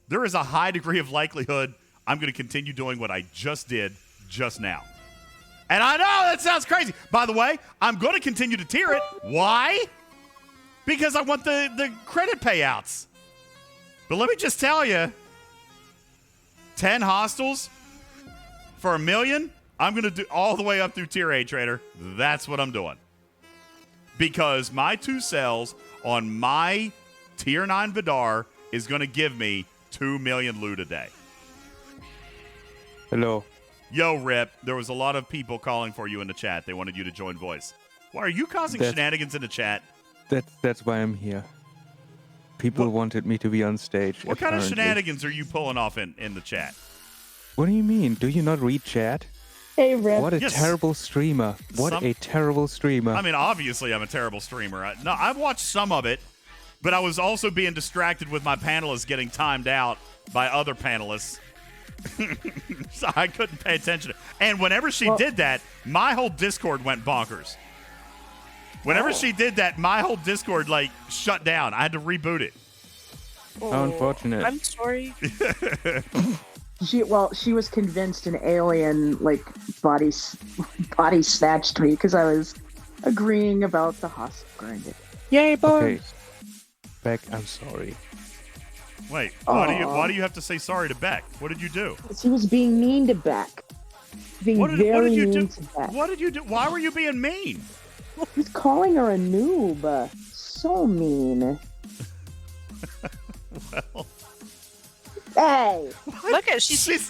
there is a high degree of likelihood I'm going to continue doing what I just did just now. And I know that sounds crazy. By the way, I'm going to continue to tier it. Why? Because I want the credit payouts. But let me just tell you, 10 hostiles for 1 million, I'm going to do all the way up through tier 8, Trader. That's what I'm doing. Because my 2 cells on my tier 9 Vidar is going to give me 2 million loot a day. Hello. Yo, Rip, there was a lot of people calling for you in the chat. They wanted you to join voice. Why are you causing shenanigans in the chat? That's why I'm here. People wanted me to be on stage. What kind of shenanigans are you pulling off in the chat? What do you mean? Do you not read chat? Hey, Rip. What a terrible streamer. What a terrible streamer. I mean, obviously I'm a terrible streamer. I've watched some of it, but I was also being distracted with my panelists getting timed out by other panelists. So I couldn't pay attention. And whenever she did that, my whole Discord went bonkers. Whenever she did that, my whole Discord, shut down. I had to reboot it. How unfortunate. I'm sorry. She was convinced an alien, body snatched me because I was agreeing about the hostile grinding. Yay, boy! Okay. Beck, I'm sorry. Wait, why do you have to say sorry to Beck? What did you do? He was being mean to Beck. What did you do? What did you do? Why were you being mean? He's calling her a noob. So mean. Well. Hey! Look at she's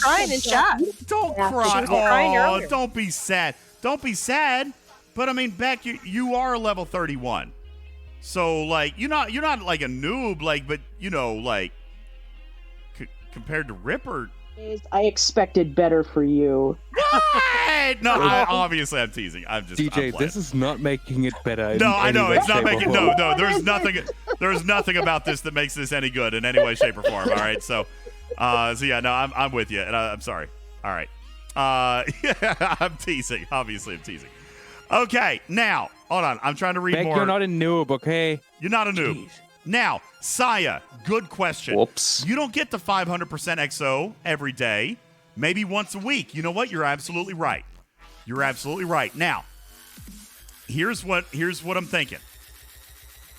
crying in chat. Don't cry. She was crying earlier. Don't be sad. Don't be sad. But I mean, Beck, you are level 31. So you're not like a noob, but compared to Ripper. I expected better for you. What? No, obviously I'm teasing. I'm DJ, this is not making it better. No, I know it's not making. No. There's nothing. There's nothing about this that makes this any good in any way, shape, or form. All right, so yeah, no, I'm with you, and I'm sorry. All right, yeah, I'm teasing. Obviously, I'm teasing. Okay, now hold on. I'm trying to read Beck, more. You're not a noob, okay? You're not a noob. Jeez. Now, Saya, good question. Whoops. You don't get the 500% XO every day. Maybe once a week. You know what? You're absolutely right. You're absolutely right. Now, here's what I'm thinking.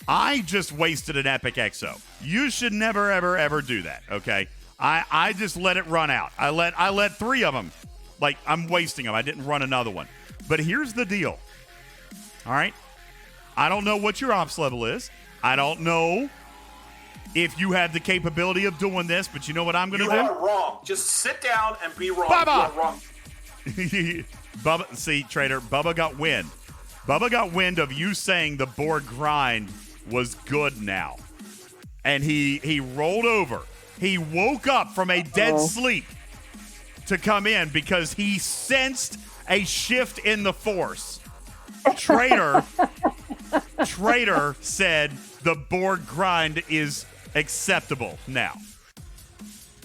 I just wasted an epic XO. You should never, ever, ever do that, okay? I just let it run out. I let 3 of them. I'm wasting them. I didn't run another one. But here's the deal. All right? I don't know what your ops level is. I don't know if you have the capability of doing this, but you know what I'm going to do? You are wrong. Just sit down and be wrong. Bubba! You are wrong. Bubba, see, Trader, Bubba got wind. Bubba got wind of you saying the board grind was good now. And he rolled over. He woke up from a dead sleep to come in because he sensed a shift in the force. Trader said the board grind is acceptable now.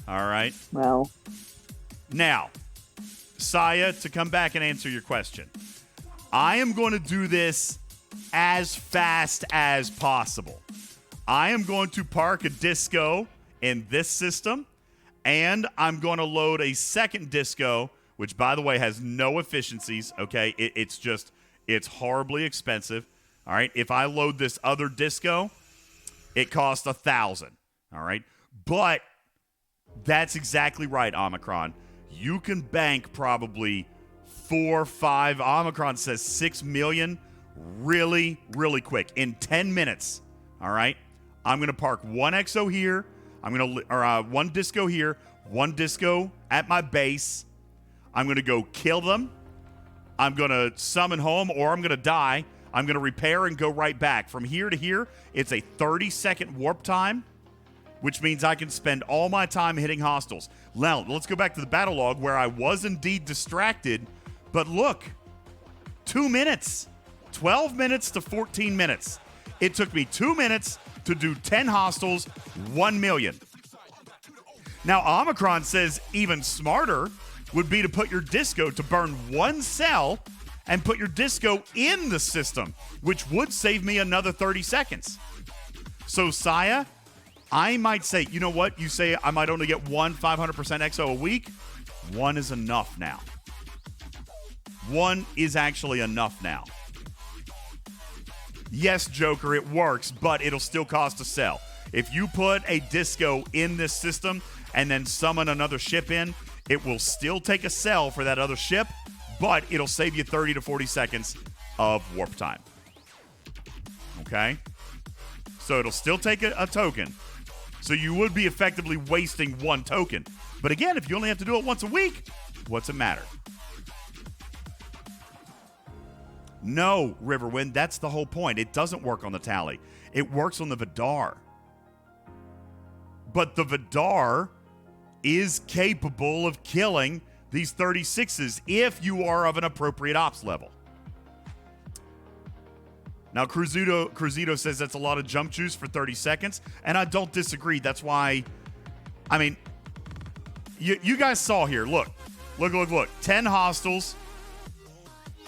All right. Well. Now, Saya, to come back and answer your question, I am going to do this as fast as possible. I am going to park a disco in this system, and I'm going to load a second disco, which, by the way, has no efficiencies, okay? It's horribly expensive, all right? If I load this other disco, it costs $1,000, all right? But that's exactly right, Omicron. You can bank probably 4 or 5, Omicron says 6 million really, really quick in 10 minutes, all right? I'm going to park one EXO here. One disco here, one disco at my base. I'm going to go kill them. I'm going to summon home, or I'm going to die. I'm going to repair and go right back. From here to here, it's a 30-second warp time, which means I can spend all my time hitting hostiles. Now, let's go back to the battle log where I was indeed distracted. But look, 2 minutes, 12 minutes to 14 minutes. It took me 2 minutes to do 10 hostiles, 1 million. Now, Omicron says even smarter would be to put your disco to burn 1 cell and put your disco in the system, which would save me another 30 seconds. So, Saya, I might say, you know what? You say I might only get 1 500% EXO a week. 1 is enough now. 1 is actually enough now. Yes, Joker, it works, but it'll still cost a cell. If you put a disco in this system and then summon another ship in, it will still take a cell for that other ship, but it'll save you 30 to 40 seconds of warp time. Okay? So it'll still take a token. So you would be effectively wasting 1 token. But again, if you only have to do it once a week, what's it matter? No, Riverwind, that's the whole point. It doesn't work on the tally. It works on the Vidar. But the Vidar is capable of killing these 36s if you are of an appropriate ops level. Now, Cruzito says that's a lot of jump juice for 30 seconds, and I don't disagree. That's why, I mean, you guys saw here. Look. 10 hostiles,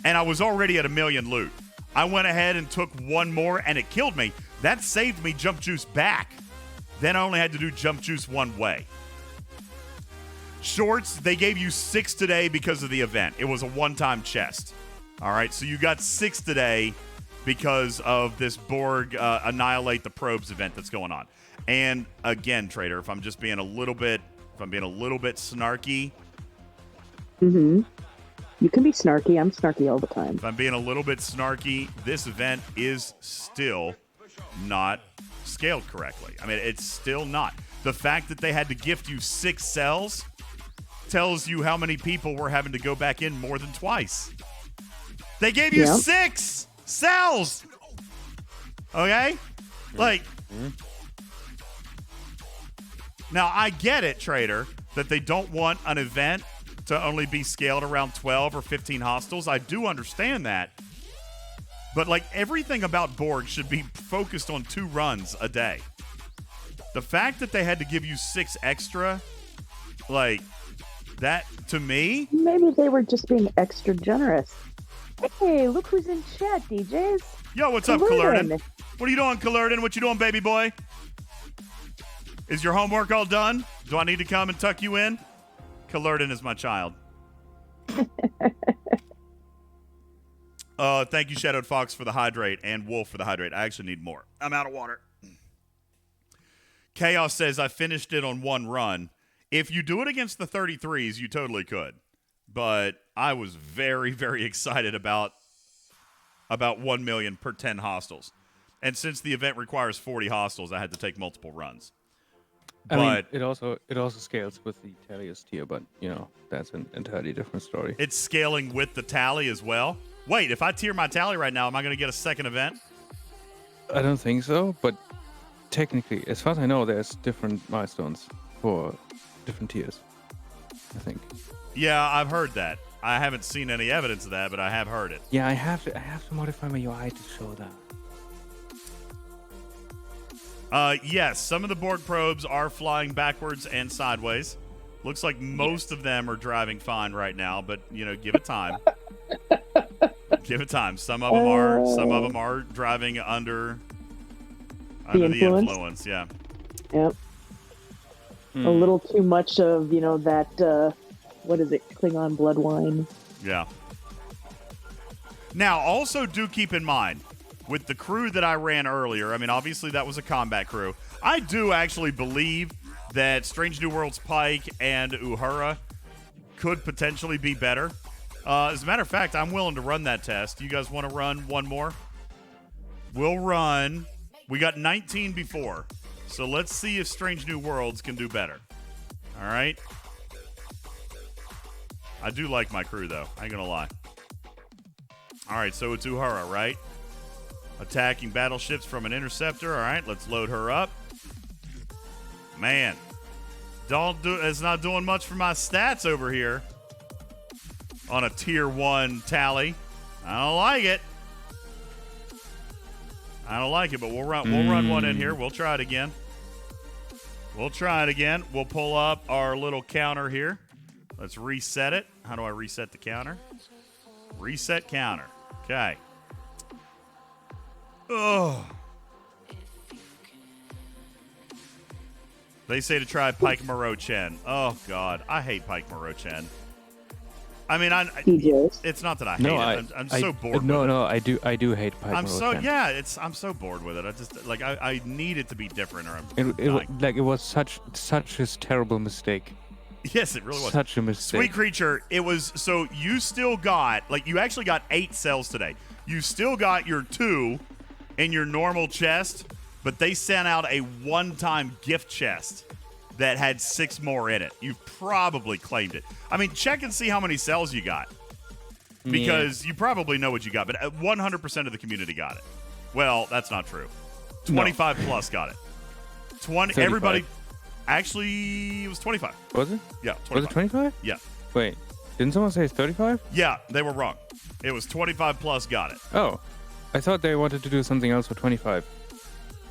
and I was already at 1 million loot. I went ahead and took 1 more, and it killed me. That saved me jump juice back. Then I only had to do jump juice 1 way. Shorts, they gave you 6 today because of the event. It was a one-time chest. All right, so you got 6 today because of this Borg Annihilate the Probes event that's going on. And again, Trader, if I'm being a little bit snarky. Mm-hmm. You can be snarky. I'm snarky all the time. If I'm being a little bit snarky, this event is still not scaled correctly. I mean, it's still not. The fact that they had to gift you 6 cells tells you how many people were having to go back in more than twice. They gave you 6 cells. Okay? Like, now I get it, Trader, that they don't want an event to only be scaled around 12 or 15 hostiles. I do understand that. But, like, everything about Borg should be focused on 2 runs a day. The fact that they had to give you 6 extra, like, that, to me... Maybe they were just being extra generous. Hey, look who's in chat, DJs. Yo, what's up, Kalerden? What are you doing, Kalerden? What you doing, baby boy? Is your homework all done? Do I need to come and tuck you in? Kalerden is my child. Thank you, Shadowed Fox, for the hydrate, and Wolf for the hydrate. I actually need more. I'm out of water. Chaos says, I finished it on 1 run. If you do it against the 33s, you totally could. But I was very, very excited about 1 million per 10 hostiles. And since the event requires 40 hostiles, I had to take multiple runs. I mean, it also scales with the Talios tier, but, you know, that's an entirely different story. It's scaling with the tally as well? Wait, if I tier my tally right now, am I going to get a second event? I don't think so, but technically, as far as I know, there's different milestones for different tiers. I think. Yeah, I've heard that. I haven't seen any evidence of that, but I have heard it. Yeah, I have to modify my UI to show that. Yes, some of the Borg probes are flying backwards and sideways. Looks like most of them are driving fine right now, but give it time. Give it time. Some of them are. Some of them are driving under the influence. Yeah. Yep. A little too much of that. What is it? Klingon blood wine. Yeah. Now, also do keep in mind with the crew that I ran earlier. I mean, obviously that was a combat crew. I do actually believe that Strange New Worlds Pike and Uhura could potentially be better. As a matter of fact, I'm willing to run that test. You guys want to run one more? We'll run. We got 19 before. So let's see if Strange New Worlds can do better. All right? I do like my crew, though. I ain't going to lie. All right, so it's Uhura, right? Attacking battleships from an interceptor. All right, let's load her up. Man. It's not doing much for my stats over here on a tier 1 tally. I don't like it. I don't like it, but we'll run one in here. We'll try it again. We'll pull up our little counter here. Let's reset it. How do I reset the counter? Reset counter. Okay. Oh. They say to try Pike Moreau-Chen. Oh, God. I hate Pike Moreau-Chen. I mean, it's not that I hate it. I'm so bored with it. No, I do hate Pike Moreau-Chen. I'm so bored with it. I just, I need it to be different or it was such a terrible mistake. Yes, it really was. Such a mistake. Sweet Creature, it was, so you still got, you actually got 8 cells today. You still got your 2 in your normal chest, but they sent out a one-time gift chest that had 6 more in it. You probably claimed it. I mean, check and see how many cells you got. Because you probably know what you got, but 100% of the community got it. Well, that's not true. 25 plus got it. 35. Everybody... Actually, it was 25. Was it? Yeah, 25. Was it 25? Yeah. Wait, didn't someone say 35? Yeah, they were wrong. It was 25 plus got it. Oh, I thought they wanted to do something else for 25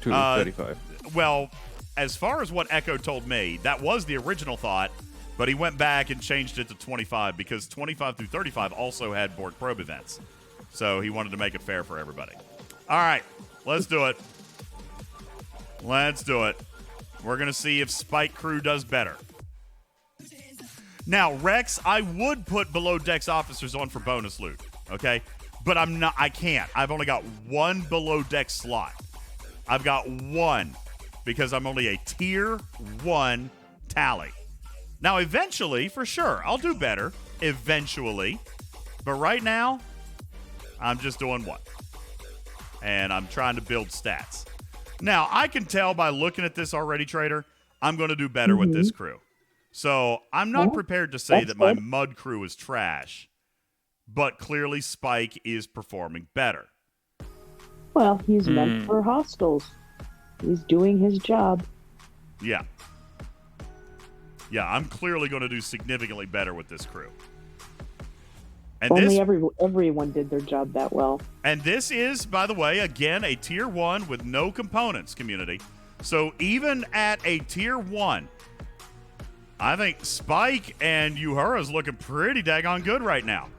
to 35. Well, as far as what Echo told me, that was the original thought, but he went back and changed it to 25 because 25 through 35 also had Borg probe events. So he wanted to make it fair for everybody. All right, let's do it. Let's do it. We're going to see if Spike Crew does better. Now, Rex, I would put below decks officers on for bonus loot, okay? But I can't. I've only got 1 below deck slot. I've got 1 because I'm only a tier 1 tally. Now, eventually, for sure, I'll do better eventually. But right now, I'm just doing 1. And I'm trying to build stats. Now, I can tell by looking at this already, Trader, I'm going to do better with this crew. So I'm not prepared to say that my mud crew is trash, but clearly Spike is performing better. Well, he's meant for hostiles. He's doing his job. Yeah. Yeah, I'm clearly going to do significantly better with this crew. And only everyone did their job that well. And this is, by the way, again, a tier 1 with no components, community. So even at a tier 1, I think Spike and Uhura is looking pretty daggone good right now.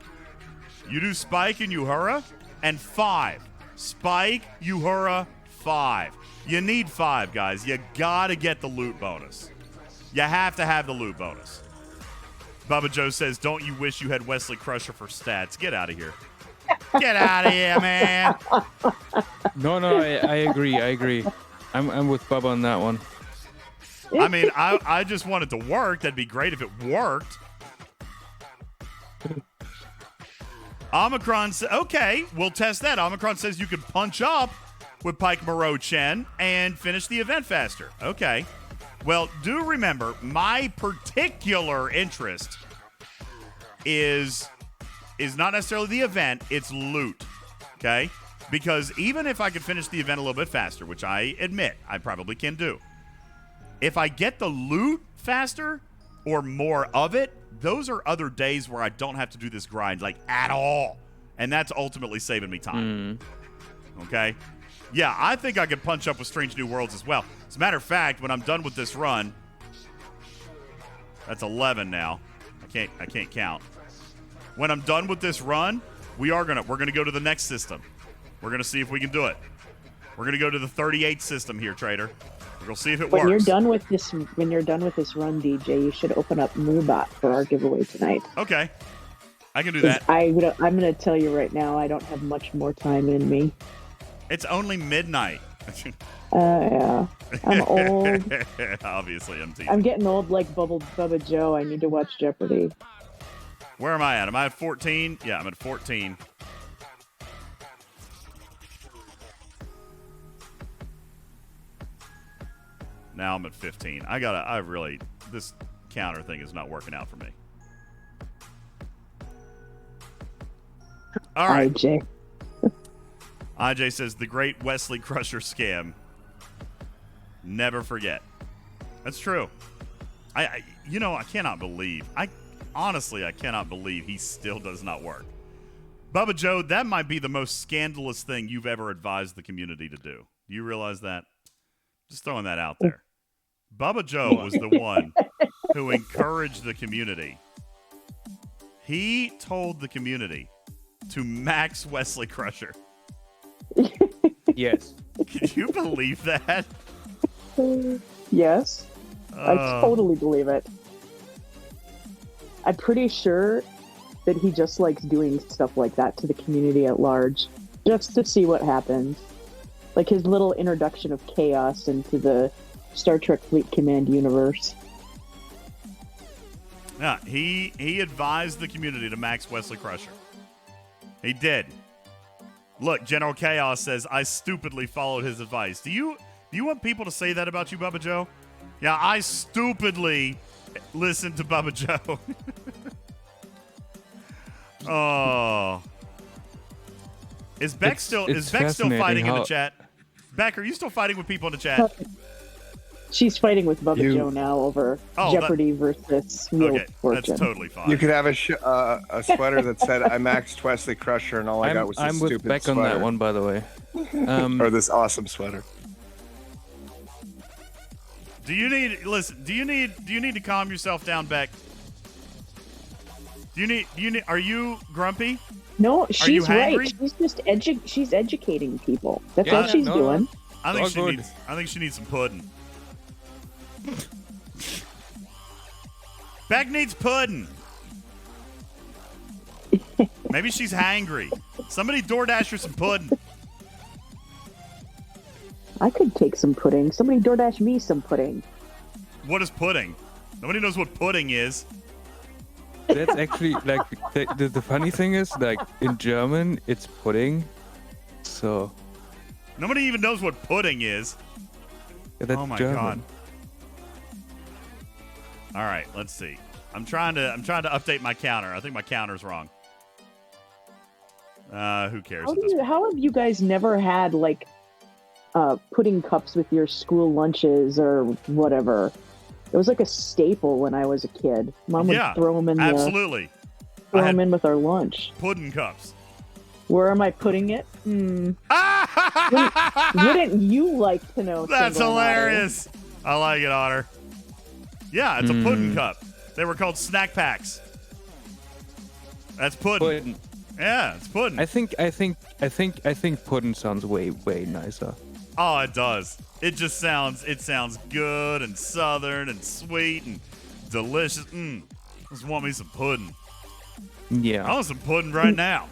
You do Spike and Uhura, and 5. Spike, Uhura, 5. You need 5, guys. You got to get the loot bonus. You have to have the loot bonus. Bubba Joe says, don't you wish you had Wesley Crusher for stats? Get out of here. Get out of here, man. No, I agree. I'm with Bubba on that one. I mean, I just want it to work. That'd be great if it worked. Omicron says, okay, we'll test that. Omicron says you can punch up with Pike Moreau-Chen and finish the event faster. Okay. Well, do remember, my particular interest is not necessarily the event, it's loot. Okay? Because even if I could finish the event a little bit faster, which I admit I probably can do, if I get the loot faster or more of it, those are other days where I don't have to do this grind, like, at all. And that's ultimately saving me time. Okay? Yeah, I think I could punch up with Strange New Worlds as well. As a matter of fact, when I'm done with this run, that's 11 now. I can't count. When I'm done with this run, we're gonna go to the next system. We're gonna see if we can do it. We're gonna go to the 38 system here, Trader. We're gonna see if it works. When you're done with this run, DJ, you should open up Moobot for our giveaway tonight. Okay, I can do that. I'm gonna tell you right now, I don't have much more time in me. It's only midnight. Yeah, I'm old. Obviously, I'm teasing. I'm getting old like Bubba Joe. I need to watch Jeopardy. Where am I at? Am I at 14? Yeah, I'm at 14. Now I'm at 15. This counter thing is not working out for me. All right. IJ. IJ says, the great Wesley Crusher scam. Never forget. That's true. I cannot believe. Honestly, I cannot believe he still does not work. Bubba Joe, that might be the most scandalous thing you've ever advised the community to do. Do you realize that? Just throwing that out there. Bubba Joe was the one who encouraged the community. He told the community to max Wesley Crusher. Yes. Can you believe that? Yes. I totally believe it. I'm pretty sure that he just likes doing stuff like that to the community at large, just to see what happens. Like his little introduction of chaos into the Star Trek Fleet Command universe. Yeah, he advised the community to max Wesley Crusher. He did. Look, General Chaos says, I stupidly followed his advice. Do you want people to say that about you, Bubba Joe? Yeah, I stupidly listened to Bubba Joe. Oh. Is Beck still fighting in the chat? Beck, are you still fighting with people in the chat? She's fighting with Bubba Joe now over Jeopardy versus Wheel of Fortune. That's totally fine. You could have a sweater that said, I maxed Wesley Crusher, and all I got was this stupid Beck sweater. on that one, by the way. Or this awesome sweater. Do you need to calm yourself down, Beck? Are you grumpy? No, Are you she's right. hangry? She's just she's educating people. That's all she's doing. I think she needs some pudding. Beck needs pudding. Maybe she's hangry. Somebody DoorDash her some pudding. I could take some pudding. Somebody DoorDash me some pudding. What is pudding? Nobody knows what pudding is. That's actually, like, the funny thing is, like, in German, it's pudding. So. Nobody even knows what pudding is. Yeah, that's oh my German. God. All right, let's see. I'm trying to update my counter. I think my counter's wrong. Who cares? How have you guys never had like pudding cups with your school lunches or whatever? It was like a staple when I was a kid. Mom would throw them in. Absolutely. Throw them in with our lunch. Pudding cups. Where am I putting it? Wouldn't you like to know? That's hilarious. I like it, Otter. Yeah, it's a pudding cup. They were called snack packs. That's pudding. Yeah, it's pudding. I think pudding sounds way nicer. Oh, it does. It sounds good and southern and sweet and delicious. Just want me some pudding. Yeah. I want some pudding right now.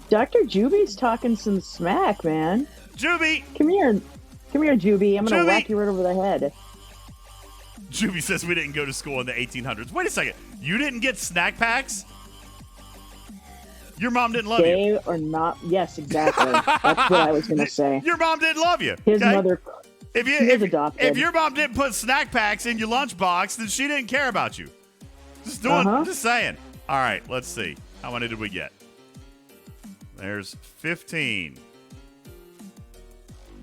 Dr. Juby's talking some smack, man. Juby! Come here, Juby. I'm gonna whack you right over the head. Juby says we didn't go to school in the 1800s. Wait a second. You didn't get snack packs? Your mom didn't love you. Gay or not? Yes, exactly. That's what I was going to say. Your mom didn't love you. His mother if adopted. If your mom didn't put snack packs in your lunchbox, then she didn't care about you. Just saying. All right, let's see. How many did we get? There's 15.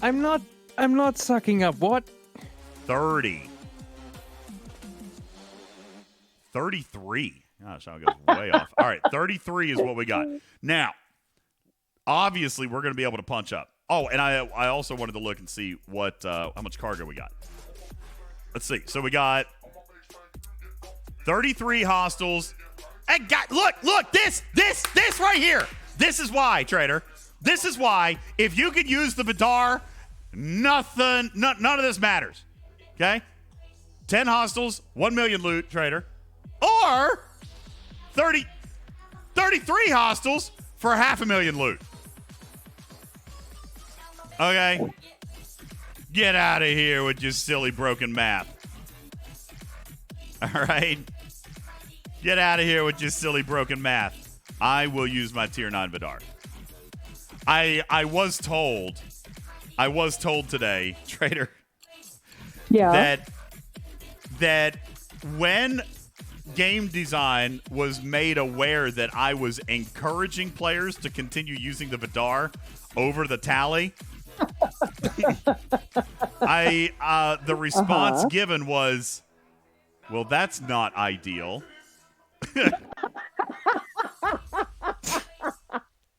I'm not sucking up. What? 30. 33. Gosh, that goes way off. All right, 33 is what we got. Now, obviously, we're going to be able to punch up. Oh, and I also wanted to look and see what how much cargo we got. Let's see. So we got 33 hostiles. And look, this right here. This is why, Trader. This is why, if you could use the Vidar, none of this matters. Okay? 10 hostiles, 1 million loot, Trader. Or 33 hostiles for 500,000 loot. Okay? Get out of here with your silly broken math. All right? Get out of here with your silly broken math. I will use my tier 9 Vidar. I was told today, Trader, that when game design was made aware that I was encouraging players to continue using the Vidar over the Tali, the response given was, well, that's not ideal.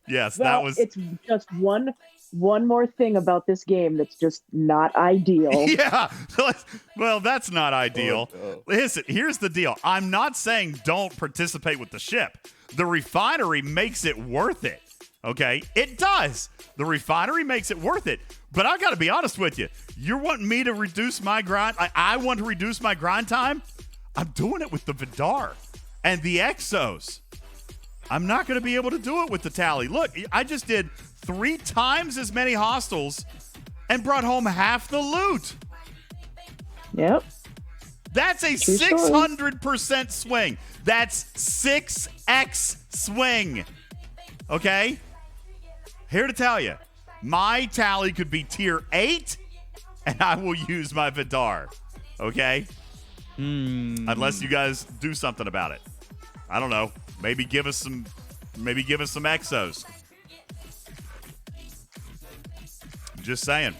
Yes, well, that was. It's just one more thing about this game that's just not ideal. Yeah. Well, that's not ideal. Listen, here's the deal. I'm not saying don't participate with the ship. The refinery makes it worth it. Okay? It does. The refinery makes it worth it. But I got to be honest with you. You're wanting me to reduce my grind? I want to reduce my grind time? I'm doing it with the Vidar and the Exos. I'm not going to be able to do it with the Tali. Look, I just did 3 times as many hostiles and brought home half the loot. Yep. That's a 600% swing. That's 6x swing. Okay? Here to tell you, my Tali could be tier 8, and I will use my Vidar. Okay? Unless you guys do something about it. I don't know. Maybe give us some Exos. Just saying.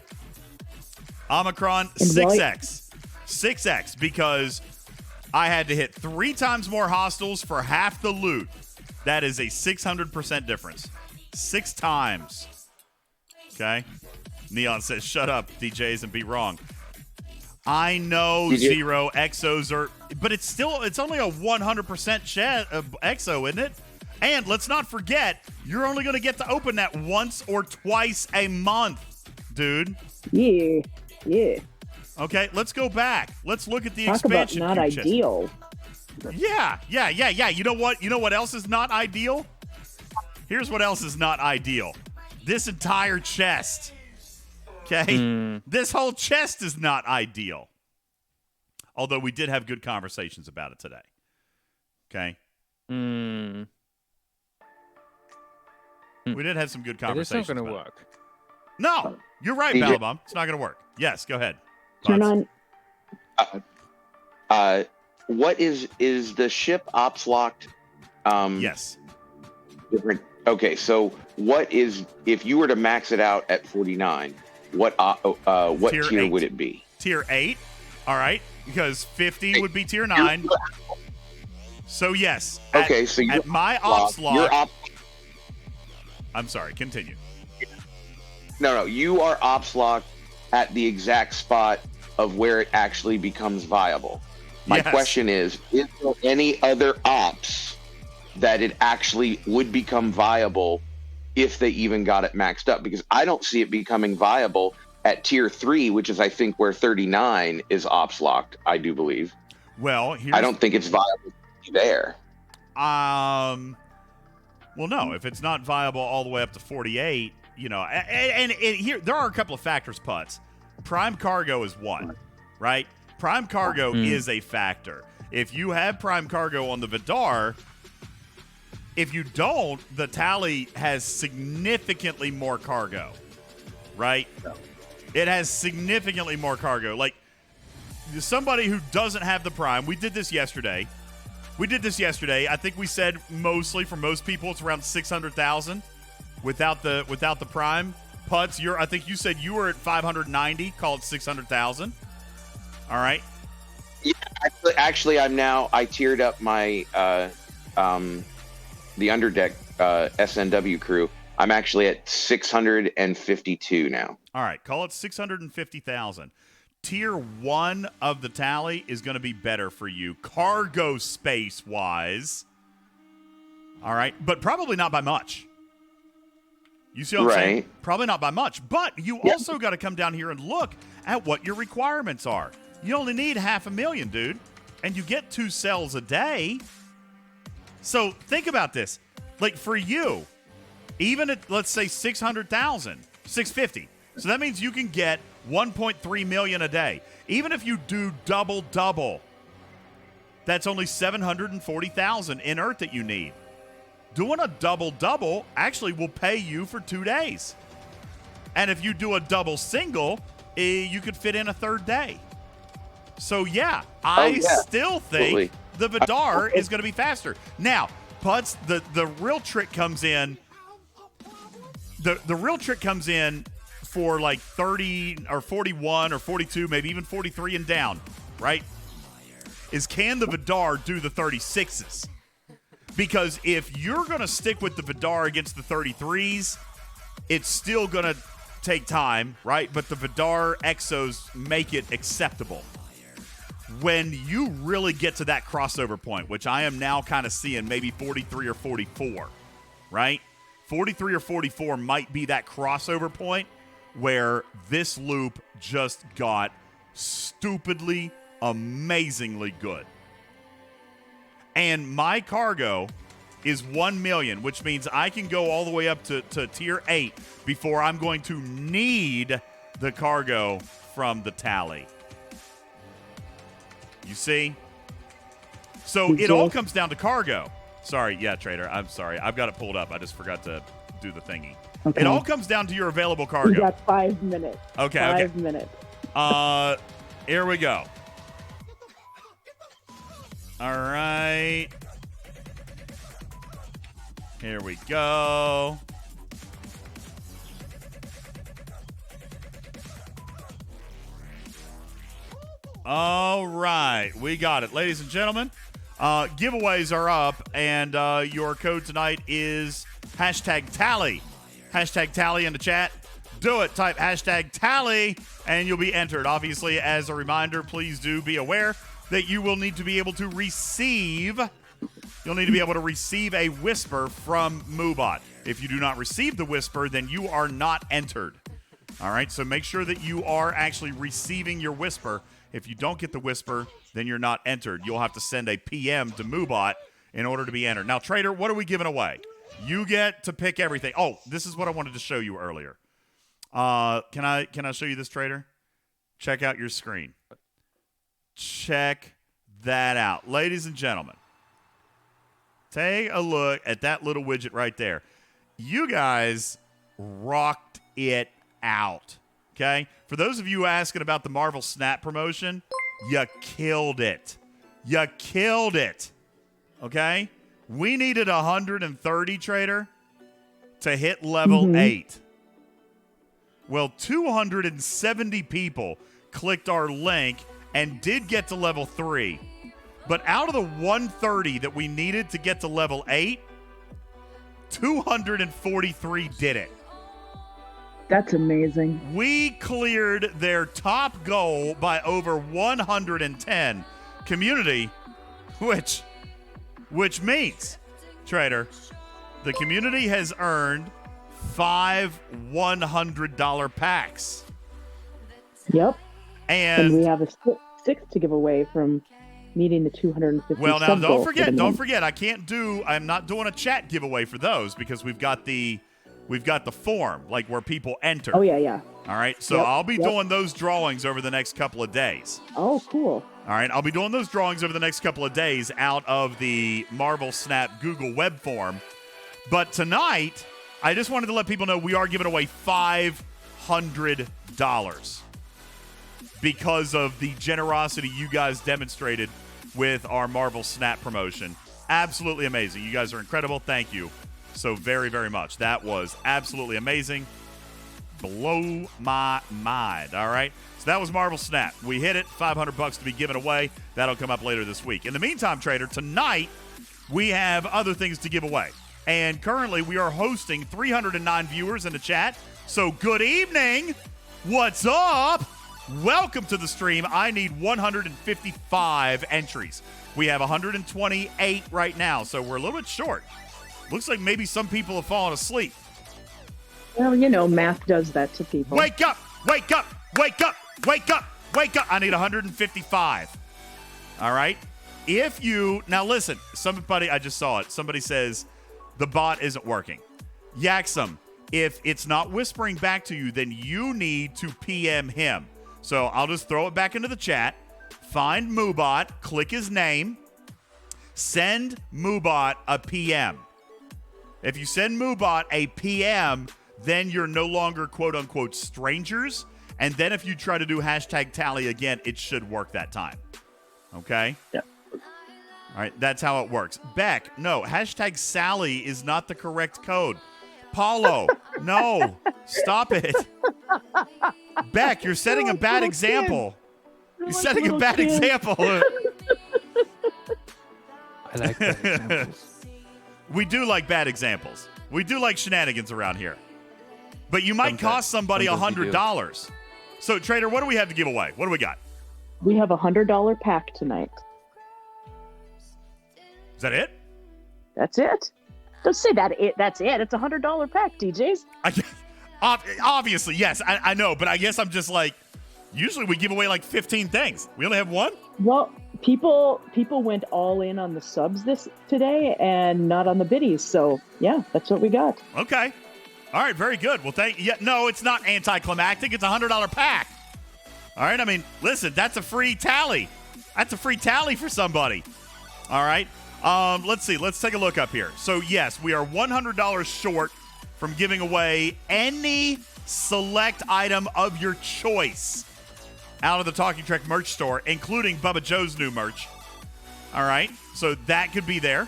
Omicron, 6x. 6x, because I had to hit 3 times more hostiles for half the loot. That is a 600% difference. 6 times. Okay? Neon says, shut up, DJs, and be wrong. I know Zero Exos are, but it's only a 100% Exo, isn't it? And let's not forget, you're only going to get to open that once or twice a month, dude. Yeah. Okay, let's go back. Let's look at the Talk expansion. About not ideal. Yeah. You know what else is not ideal? Here's what else is not ideal. This entire chest. Okay? This whole chest is not ideal. Although we did have good conversations about it today. Okay? We did have some good conversations. It's not going to work. No, you're right, Balabum. It's not going to work. Yes, go ahead. Turn on. What is the ship ops locked? Yes. Different. Okay, so what is, if you were to max it out at 49, what tier would it be? Tier 8. All right, because 50 would be tier 9. So yes. Okay, so at my ops lock. I'm sorry. Continue. No. You are ops locked at the exact spot of where it actually becomes viable. My question is there any other ops that it actually would become viable if they even got it maxed up? Because I don't see it becoming viable at tier 3, which is, I think, where 39 is ops locked, I do believe. Well, I don't think it's viable there. Well, no, if it's not viable all the way up to 48, and here there are a couple of factors, Putz. Prime cargo is one, right? Prime cargo is a factor. If you have prime cargo on the Vidar, if you don't, the Tali has significantly more cargo, right? It has significantly more cargo. Like, somebody who doesn't have the prime, we did this yesterday. I think we said mostly for most people it's around 600,000. without the Prime. Putz, I think you said you were at 590. Call it 600,000. All right. Yeah, actually, I tiered up my the underdeck SNW crew. I'm actually at 652 now. All right, call it 650,000. Tier 1 of the tally is going to be better for you cargo space wise. All right, but probably not by much. You see what I'm saying? Probably not by much, but you also got to come down here and look at what your requirements are. You only need 500,000, dude, and you get 2 cells a day. So think about this. Like for you, even at, let's say, 600,000, 650. So that means you can get 1.3 million a day. Even if you do double, that's only 740,000 in Earth that you need. Doing a double actually will pay you for 2 days. And if you do a double single, you could fit in a third day. So yeah, I still think the Vidar is going to be faster. Now, Putz, the real trick comes in. The real trick comes in for like 30 or 41 or 42, maybe even 43 and down, right? Is can the Vidar do the 36s? Because if you're going to stick with the Vidar against the 33s, it's still going to take time, right? But the Vidar Exos make it acceptable. When you really get to that crossover point, which I am now kind of seeing maybe 43 or 44, right? 43 or 44 might be that crossover point where this loop just got stupidly, amazingly good. And my cargo is 1 million, which means I can go all the way up to tier 8 before I'm going to need the cargo from the tally. You see? So it all comes down to cargo. Sorry, Trader. I'm sorry. I've got it pulled up. I just forgot to do the thingy. Okay. It all comes down to your available cargo. You got 5 minutes. Okay. 5 minutes. Here we go. All right. Here we go. All right. We got it. Ladies and gentlemen, giveaways are up, and your code tonight is #tally. #tally in the chat. Do it. Type #tally, and you'll be entered. Obviously, as a reminder, please do be aware that you will need to be able to receive. You'll need to be able to receive a whisper from Moobot. If you do not receive the whisper, then you are not entered. All right, so make sure that you are actually receiving your whisper. If you don't get the whisper, then you're not entered. You'll have to send a PM to Moobot in order to be entered. Now, Trader, what are we giving away? You get to pick everything. Oh, this is what I wanted to show you earlier. Can I show you this, Trader? Check out your screen. Check that out. Ladies and gentlemen, take a look at that little widget right there. You guys rocked it out, okay? For those of you asking about the Marvel Snap promotion, you killed it. You killed it, okay? We needed 130, Trader, to hit level 8. Well, 270 people clicked our link and did get to level 3. But out of the 130 that we needed to get to level 8, 243 did it. That's amazing. We cleared their top goal by over 110. Community, which means, Trader, the community has earned 5 $100 packs. Yep. And we have a 6 to give away from meeting the 250. Well, now don't forget. I'm not doing a chat giveaway for those because we've got the form, like where people enter. Oh yeah. All right, so I'll be doing those drawings over the next couple of days. Oh, cool. All right, I'll be doing those drawings over the next couple of days out of the Marvel Snap Google web form. But tonight, I just wanted to let people know we are giving away $500 because of the generosity you guys demonstrated with our Marvel Snap promotion. Absolutely amazing. You guys are incredible. Thank you So very, very much. That was absolutely amazing. Blow my mind. All right. So that was Marvel Snap. We hit it. $500 to be given away. That'll come up later this week. In the meantime, Trader, tonight we have other things to give away. And currently we are hosting 309 viewers in the chat. So good evening. What's up? Welcome to the stream. I need 155 entries. We have 128 right now, so we're a little bit short. Looks like maybe some people have fallen asleep. Well, you know, math does that to people. Wake up! Wake up! Wake up! Wake up! Wake up! I need 155. All right? If you... Now, listen. Somebody... I just saw it. Somebody says the bot isn't working. Yaxum, if it's not whispering back to you, then you need to PM him. So I'll just throw it back into the chat. Find Moobot. Click his name. Send Moobot a PM. If you send Moobot a PM, then you're no longer quote-unquote strangers. And then if you try to do hashtag tally again, it should work that time. Okay? Yeah. All right, that's how it works. Beck, no, hashtag Sally is not the correct code. Paulo, no, stop it. Beck, you're setting a bad example. You're setting a bad example. I like bad examples. We do like bad examples. We do like shenanigans around here. But you might cost somebody $100. So, Trader, what do we have to give away? What do we got? We have a $100 pack tonight. Is that it? That's it. Don't say that. That's it. It's a $100 pack, DJs. Obviously, yes. I know, but I guess I'm just like, usually we give away like 15 things. We only have one? Well, people went all in on the subs today and not on the biddies. So, yeah, that's what we got. Okay. All right, very good. Well, no, it's not anticlimactic. It's a $100 pack. All right, I mean, listen, that's a free tally. That's a free tally for somebody. All right. Let's see. Let's take a look up here. So, yes, we are $100 short from giving away any select item of your choice out of the Talking Trek merch store, including Bubba Joe's new merch. All right. So that could be there.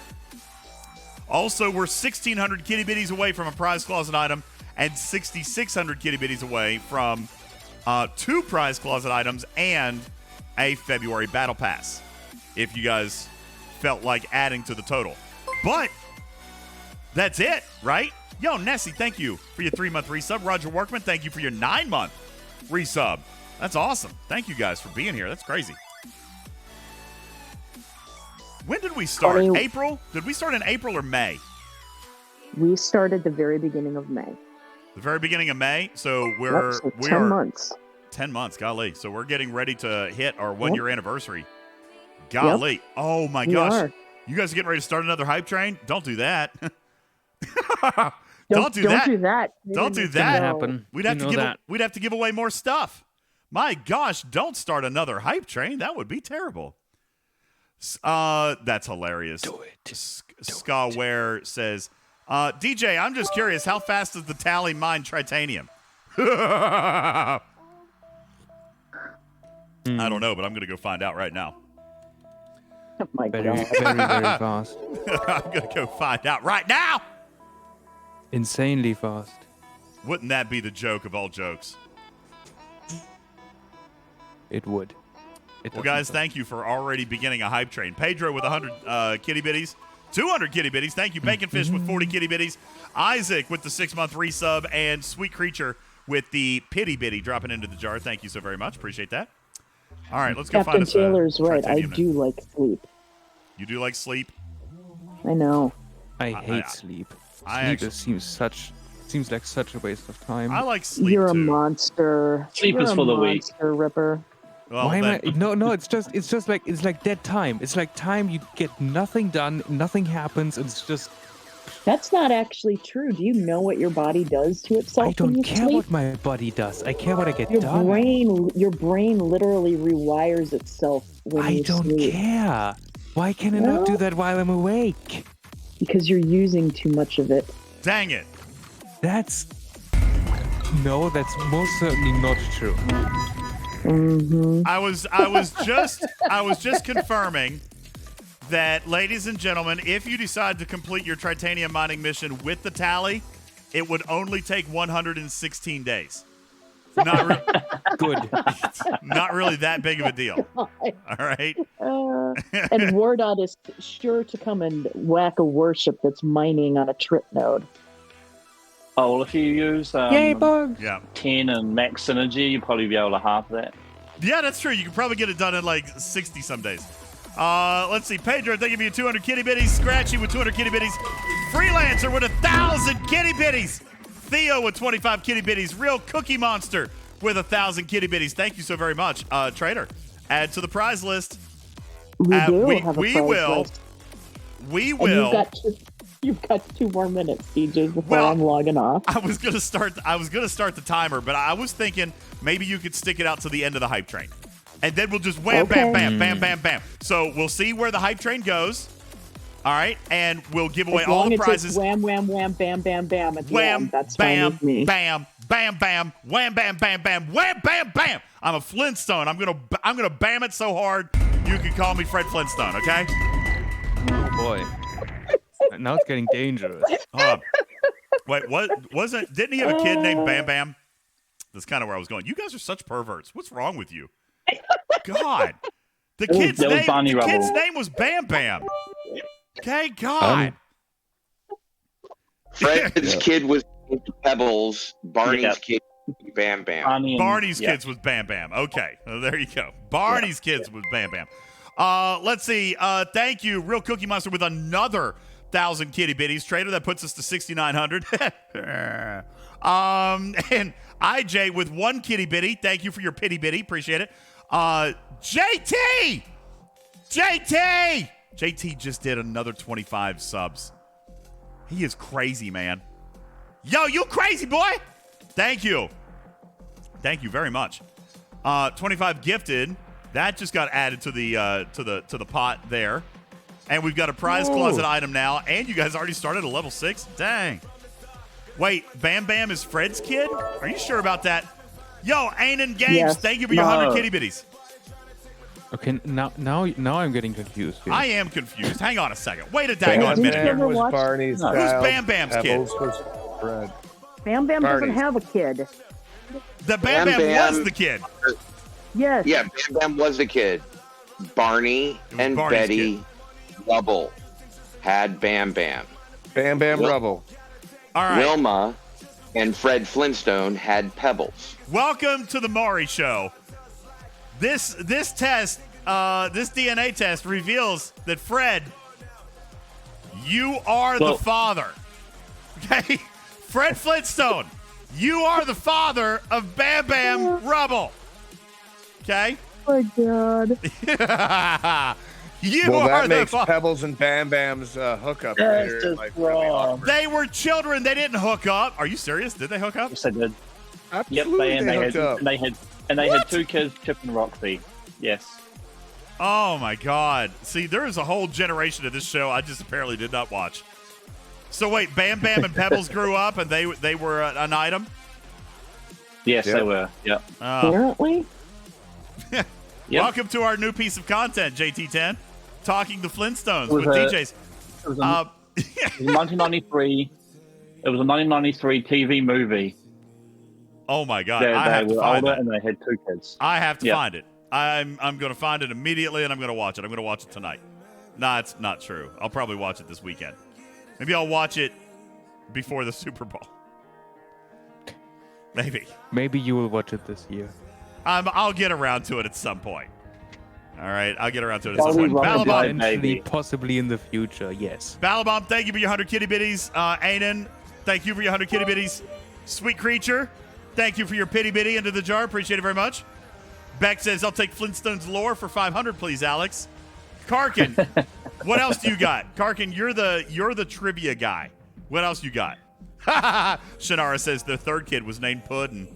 Also, we're 1,600 kitty bitties away from a prize closet item and 6,600 kitty bitties away from 2 prize closet items and a February battle pass, if you guys felt like adding to the total. But that's it, right? Yo, Nessie, thank you for your 3-month resub. Roger Workman, thank you for your 9-month resub. That's awesome. Thank you guys for being here. That's crazy. When did we start? April? Did we start in April or May? We started the very beginning of May. The very beginning of May? So we're 10 months. 10 months, golly. So we're getting ready to hit our 1-year anniversary. Golly. Yep. Oh, my gosh. You guys are getting ready to start another hype train? Don't do that. Don't do that. Don't do that. Happen. We'd have to give away more stuff. My gosh, don't start another hype train. That would be terrible. That's hilarious. Do it. Skaware says, DJ, I'm just curious, how fast does the tally mine tritanium? I don't know, but I'm going to go find out right now. Oh my God. Very, very fast. I'm going to go find out right now. Insanely fast. Wouldn't that be the joke of all jokes? It would. Well, guys, thank you for already beginning a hype train. Pedro with 100 kitty bitties. 200 kitty bitties. Thank you. Baconfish with 40 kitty bitties. Isaac with the 6-month resub. And Sweet Creature with the pity bitty dropping into the jar. Thank you so very much. Appreciate that. All right, let's go find us. Captain Taylor's right. I do like sleep. You do like sleep? I know. I hate sleep. Sleep seems like such a waste of time. I like sleep. You're too. a monster. Sleep is for the weak. Monster, Ripper. Well, Why am I? No. It's just like dead time. It's like time you get nothing done, nothing happens, and it's just. That's not actually true. Do you know what your body does to itself? I don't when you care sleep? what my body does. I care what I get Your done. Your brain literally rewires itself when you sleep. I don't care. Why can I not do that while I'm awake? Because you're using too much of it. Dang it. That's most certainly not true. Mm-hmm. I was just confirming that, ladies and gentlemen, if you decide to complete your titanium mining mission with the tally, it would only take 116 days. Not good. Not really that big of a deal. All right. And Wardot is sure to come and whack a warship that's mining on a trip node. Oh, well, if you use Yay, bugs. 10 and max synergy, you'll probably be able to half that. Yeah, that's true. You can probably get it done in like 60 some days. Let's see. Pedro, thank you for your 200 kitty bitties. Scratchy with 200 kitty bitties. Freelancer with 1,000 kitty bitties. Theo with 25 kitty bitties. Real Cookie Monster with 1,000 kitty bitties. Thank you so very much. Trader, add to the prize list. We have a we prize will. list. We And will. You've got 2 more minutes, DJ, before I'm logging off. I was gonna start the timer, but I was thinking maybe you could stick it out to the end of the hype train, and then we'll just wham, bam, bam, bam, bam, bam. So we'll see where the hype train goes. All right, and we'll give away all the prizes. Wham, wham, wham, bam, bam, bam. At the Wham, end. That's bam, fine with me. bam, bam, bam, wham, bam, bam, bam, wham, bam, bam. I'm a Flintstone. I'm gonna bam it so hard you can call me Fred Flintstone. Okay. Oh boy. Now it's getting dangerous. Wait, what wasn't? Didn't he have a kid named Bam Bam? That's kind of where I was going. You guys are such perverts. What's wrong with you? God, the kid's name was Bam Bam. Okay, God. Fred's kid was Pebbles. Barney's kid was Bam Bam. Barney's kids was Bam Bam. Okay, well, there you go. Barney's kids was Bam Bam. Let's see. Thank you, Real Cookie Monster, with another 1,000 kitty bitties. Trader, that puts us to 6,900. And IJ with 1 kitty bitty. Thank you for your pity bitty. Appreciate it. JT just did another 25 subs. He is crazy, man. Yo, you crazy boy. Thank you very much. 25 gifted. That just got added to the pot there. And we've got a prize closet item now. And you guys already started at level 6? Dang. Wait, Bam Bam is Fred's kid? Are you sure about that? Yo, Anon Games, thank you for your 100 kitty bitties. Okay, now I'm getting confused here. I am confused. Hang on a second. Wait a daggone minute here. Was Barney's Who's Bam Bam's kid? Was Fred. Bam Bam doesn't have a kid. The Bam Bam was the kid. Yes. Yeah, Bam Bam was the kid. Barney and Barney's Betty Rubble had Bam Bam. Bam Bam Rubble. All right. Wilma and Fred Flintstone had Pebbles. Welcome to the Maury Show. This test, this DNA test reveals that Fred, you are the father. Okay? Fred Flintstone, you are the father of Bam Bam Rubble. Okay? Oh, my God. That makes Pebbles and Bam Bam's hookup later in life really awkward. They were children. They didn't hook up. Are you serious? Did they hook up? Yes, they did. Absolutely, yep, they had 2 kids, Chip and Roxy. Yes. Oh my God! See, there is a whole generation of this show I just apparently did not watch. So wait, Bam Bam and Pebbles grew up, and they were an item. Yes, they were. Yep. Apparently. Welcome to our new piece of content, JT10, talking the Flintstones with DJs. It was 1993. It was a 1993 TV movie. Oh my God! They I have to were find older it. and they had 2 kids. I have to find it. I'm going to find it immediately, and I'm going to watch it. I'm going to watch it tonight. Nah, it's not true. I'll probably watch it this weekend. Maybe I'll watch it before the Super Bowl. Maybe you will watch it this year. I'll get around to it at some point. All right, I'll get around to it at some point. Eventually, possibly in the future, yes. Balabomb, thank you for your 100 kitty bitties. Anon, thank you for your 100 kitty bitties. Sweet Creature, thank you for your pity bitty into the jar. Appreciate it very much. Beck says, I'll take Flintstones lore for 500, please, Alex. Karkin, what else do you got? Karkin, you're the trivia guy. What else you got? Shannara says their third kid was named Puddin'.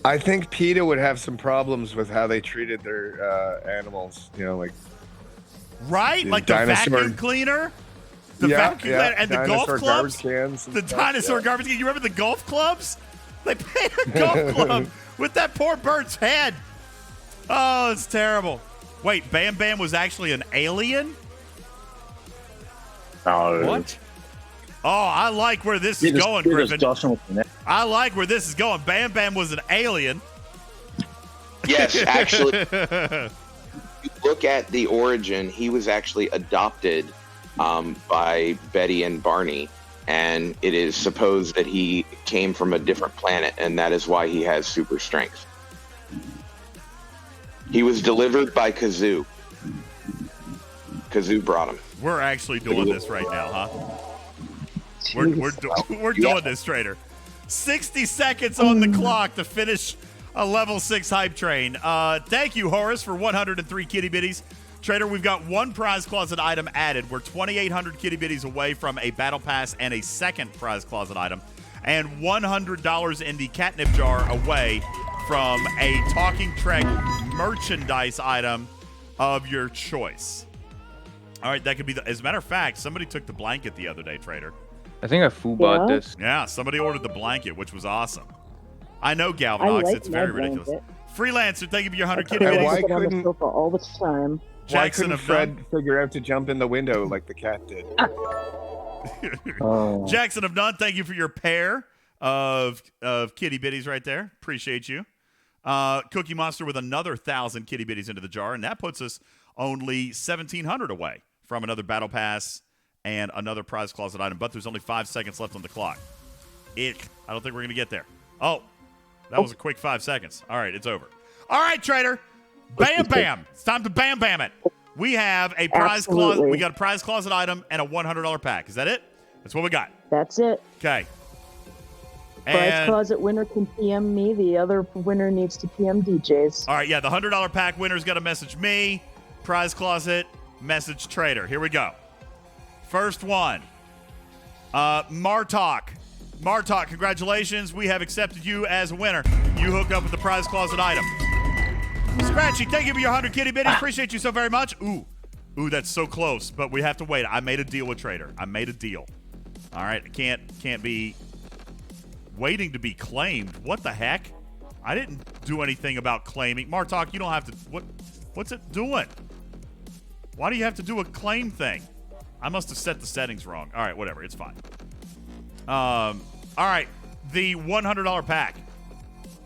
I think PETA would have some problems with how they treated their animals. You know, like like the vacuum cleaner, the vacuum cleaner, and the golf clubs. The dinosaur garbage cans. You remember the golf clubs? They paid a golf club with that poor bird's head. Oh, it's terrible. Wait, Bam Bam was actually an alien? What? Oh, I like where this is going, Griffin. I like where this is going. Bam Bam was an alien. Yes, actually. You look at the origin, he was actually adopted by Betty and Barney, and it is supposed that he came from a different planet, and that is why he has super strength. He was delivered by Kazoo. Kazoo brought him. We're actually doing this right now, huh? We're doing this, Trader. 60 seconds on the clock to finish a level 6 hype train. Thank you, Horace, for 103 kitty bitties. Trader, we've got one prize closet item added. We're 2,800 kitty bitties away from a battle pass and a second prize closet item, and $100 in the catnip jar away from a Talking Trek merchandise item of your choice. All right, that could be as a matter of fact, somebody took the blanket the other day, Trader. I think I bought this. Yeah, somebody ordered the blanket, which was awesome. I know, Galvanox, it's very ridiculous. Freelancer, thank you for your 100 kitty bitties. Why couldn't all the time? Why couldn't Fred figure out to jump in the window like the cat did? Jackson of None, thank you for your pair of kitty bitties right there. Appreciate you. Cookie Monster with another 1,000 kitty bitties into the jar, and that puts us only 1,700 away from another battle pass and another prize closet item. But there's only 5 seconds left on the clock. I don't think we're going to get there. Oh, that was a quick 5 seconds. All right, it's over. All right, Trader. Bam, bam. It's time to bam, bam it. We have a prize closet. We got a prize closet item and a $100 pack. Is that it? That's what we got. That's it. Okay. Prize closet winner can PM me. The other winner needs to PM DJs. All right, yeah, the $100 pack winner's got to message me. Prize closet, message Trader. Here we go. First one. Martok. Martok, congratulations. We have accepted you as a winner. You hook up with the prize closet item. Scratchy, thank you for your 100 kitty bitties. Appreciate you so very much. Ooh, that's so close, but we have to wait. I made a deal with Trader. I made a deal. All right, I can't be waiting to be claimed. What the heck? I didn't do anything about claiming. Martok, you don't have to. What's it doing? Why do you have to do a claim thing? I must have set the settings wrong. All right, whatever. It's fine. All right, the $100 pack.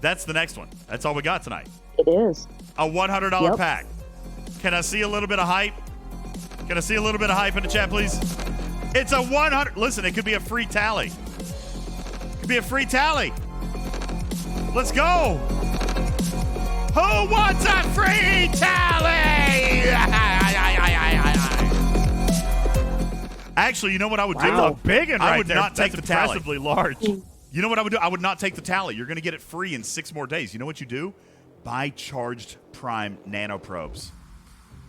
That's the next one. That's all we got tonight. It is. A $100 pack. Can I see a little bit of hype? Can I see a little bit of hype in the chat, please? It's a 100. Listen, it could be a free tally. It could be a free tally. Let's go. Who wants a free tally? Actually, you know what I would do? Wow. Big and I right would there. not take That's the tally. impressively large. You know what I would do? I would not take the tally. You're going to get it free in 6 more days. You know what you do? Buy charged Prime nanoprobes.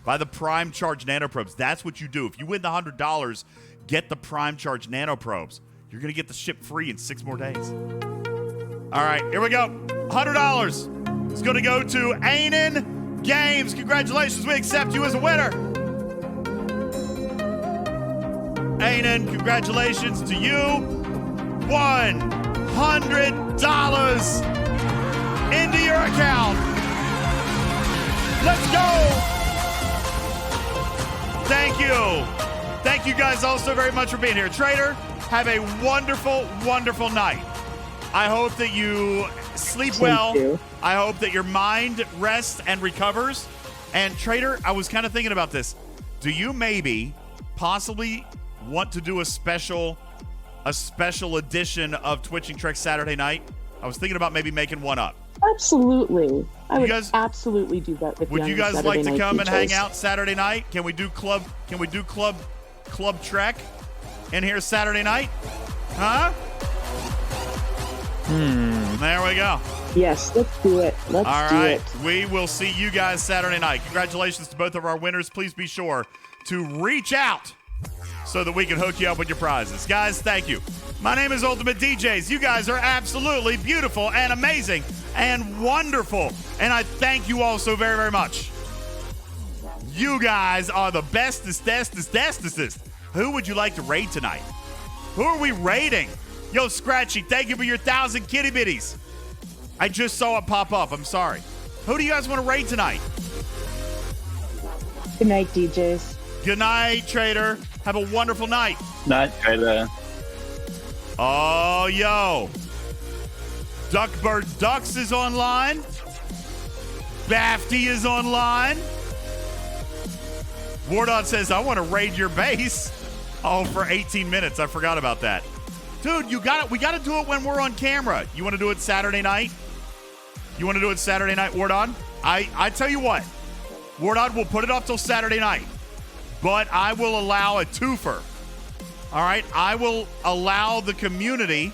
Buy the Prime charged nanoprobes. That's what you do. If you win the $100, get the Prime charged nanoprobes. You're going to get the ship free in 6 more days. All right, here we go. $100. It's going to go to Ainen Games. Congratulations. We accept you as a winner. Ainen, congratulations to you. $100 into your account. Let's go. Thank you. Thank you guys all so very much for being here. Trader, have a wonderful, wonderful night. I hope that you sleep well. I hope that your mind rests and recovers. And Trader, I was kind of thinking about this. Do you maybe possibly want to do a special edition of Twitching Trek Saturday night? I was thinking about maybe making one up. Absolutely. I would absolutely do that with you. Would you guys Saturday like to night come and features. hang out Saturday night? Can we do club Trek in here Saturday night? Huh? There we go. Yes, let's do it. Let's All do right. it. We will see you guys Saturday night. Congratulations to both of our winners. Please be sure to reach out so that we can hook you up with your prizes. Guys, thank you. My name is UltimatDJz. You guys are absolutely beautiful and amazing and wonderful. And I thank you all so very, very much. You guys are the bestest. Who would you like to raid tonight? Who are we raiding? Yo, Scratchy, thank you for your 1,000 kitty bitties. I just saw it pop up. I'm sorry. Who do you guys want to raid tonight? Good night, DJs. Good night, Trader. Have a wonderful night. Night, Trader. Oh, yo. Duckbird Ducks is online. Bafty is online. Wardon says, I want to raid your base. Oh, for 18 minutes. I forgot about that. Dude, we got to do it when we're on camera. You want to do it Saturday night? You want to do it Saturday night, Wardon? I tell you what. Wardon, we'll put it off till Saturday night. But I will allow a twofer. All right? I will allow the community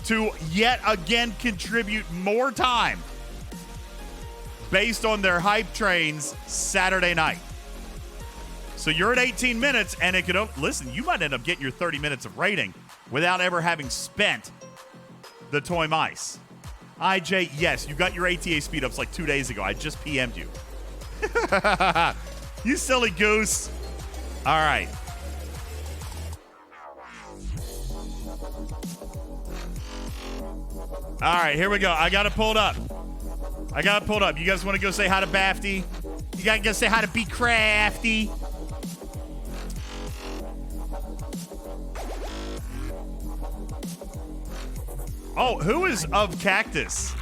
to yet again contribute more time based on their hype trains Saturday night. So you're at 18 minutes, and it could, listen, you might end up getting your 30 minutes of rating without ever having spent the toy mice. IJ, yes, you got your ATA speed ups like 2 days ago. I just PM'd you. You silly goose. All right. All right, here we go. I got it pulled up. You guys want to go say hi to Bafty? You got to go say hi to Be Crafty. Oh, who is of Cactus?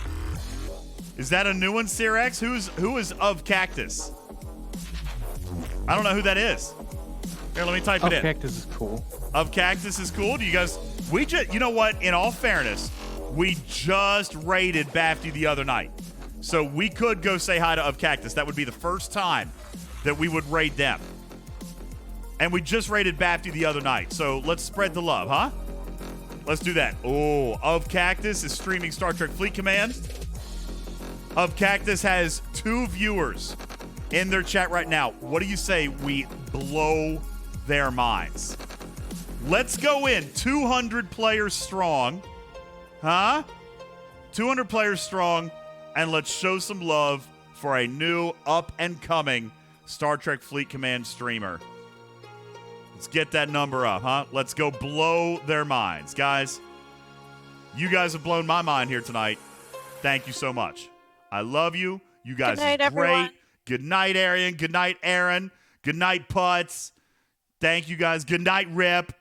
Is that a new one, Cyrex? Who is of Cactus? I don't know who that is. Here, let me type it in. Of Cactus is cool. Of Cactus is cool. Do you guys? You know what? In all fairness, we just raided Bafty the other night, so we could go say hi to Of Cactus. That would be the first time that we would raid them. And we just raided Bafty the other night, so let's spread the love, huh? Let's do that. Oh, Of Cactus is streaming Star Trek Fleet Command. Of Cactus has 2 viewers in their chat right now. What do you say we blow their minds? Let's go in 200 players strong. Huh? 200 players strong, and let's show some love for a new up-and-coming Star Trek Fleet Command streamer. Let's get that number up, huh? Let's go blow their minds. Guys, you guys have blown my mind here tonight. Thank you so much. I love you. You guys are great. Everyone. Good night, Arian. Good night, Aaron. Good night, Putz. Thank you, guys. Good night, Rip.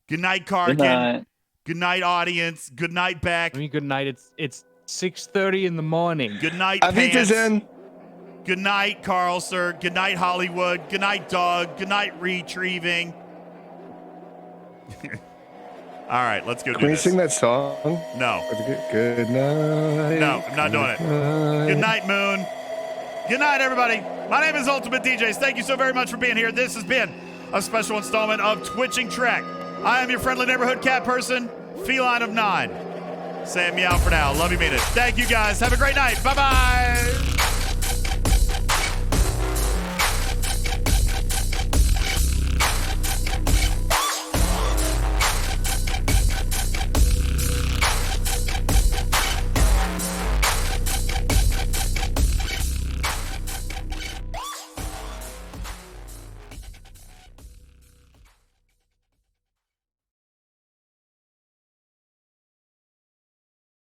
Good night, Karkin. Good night. Good night, audience. Good night, Beck. I mean, good night. It's 6:30 in the morning. Good night, Avita's Pants. in. Good night, Carl, sir. Good night, Hollywood. Good night, Doug. Good night, Retrieving. All right, let's go do this. Can we sing that song? No. Good night. No, I'm not doing it. Good night, Moon. Good night, everybody. My name is UltimatDJz. Thank you so very much for being here. This has been a special installment of Twitching Trek. I am your friendly neighborhood cat person, Feline of 9. Saying meow for now. Love you, mean it. Thank you, guys. Have a great night. Bye-bye.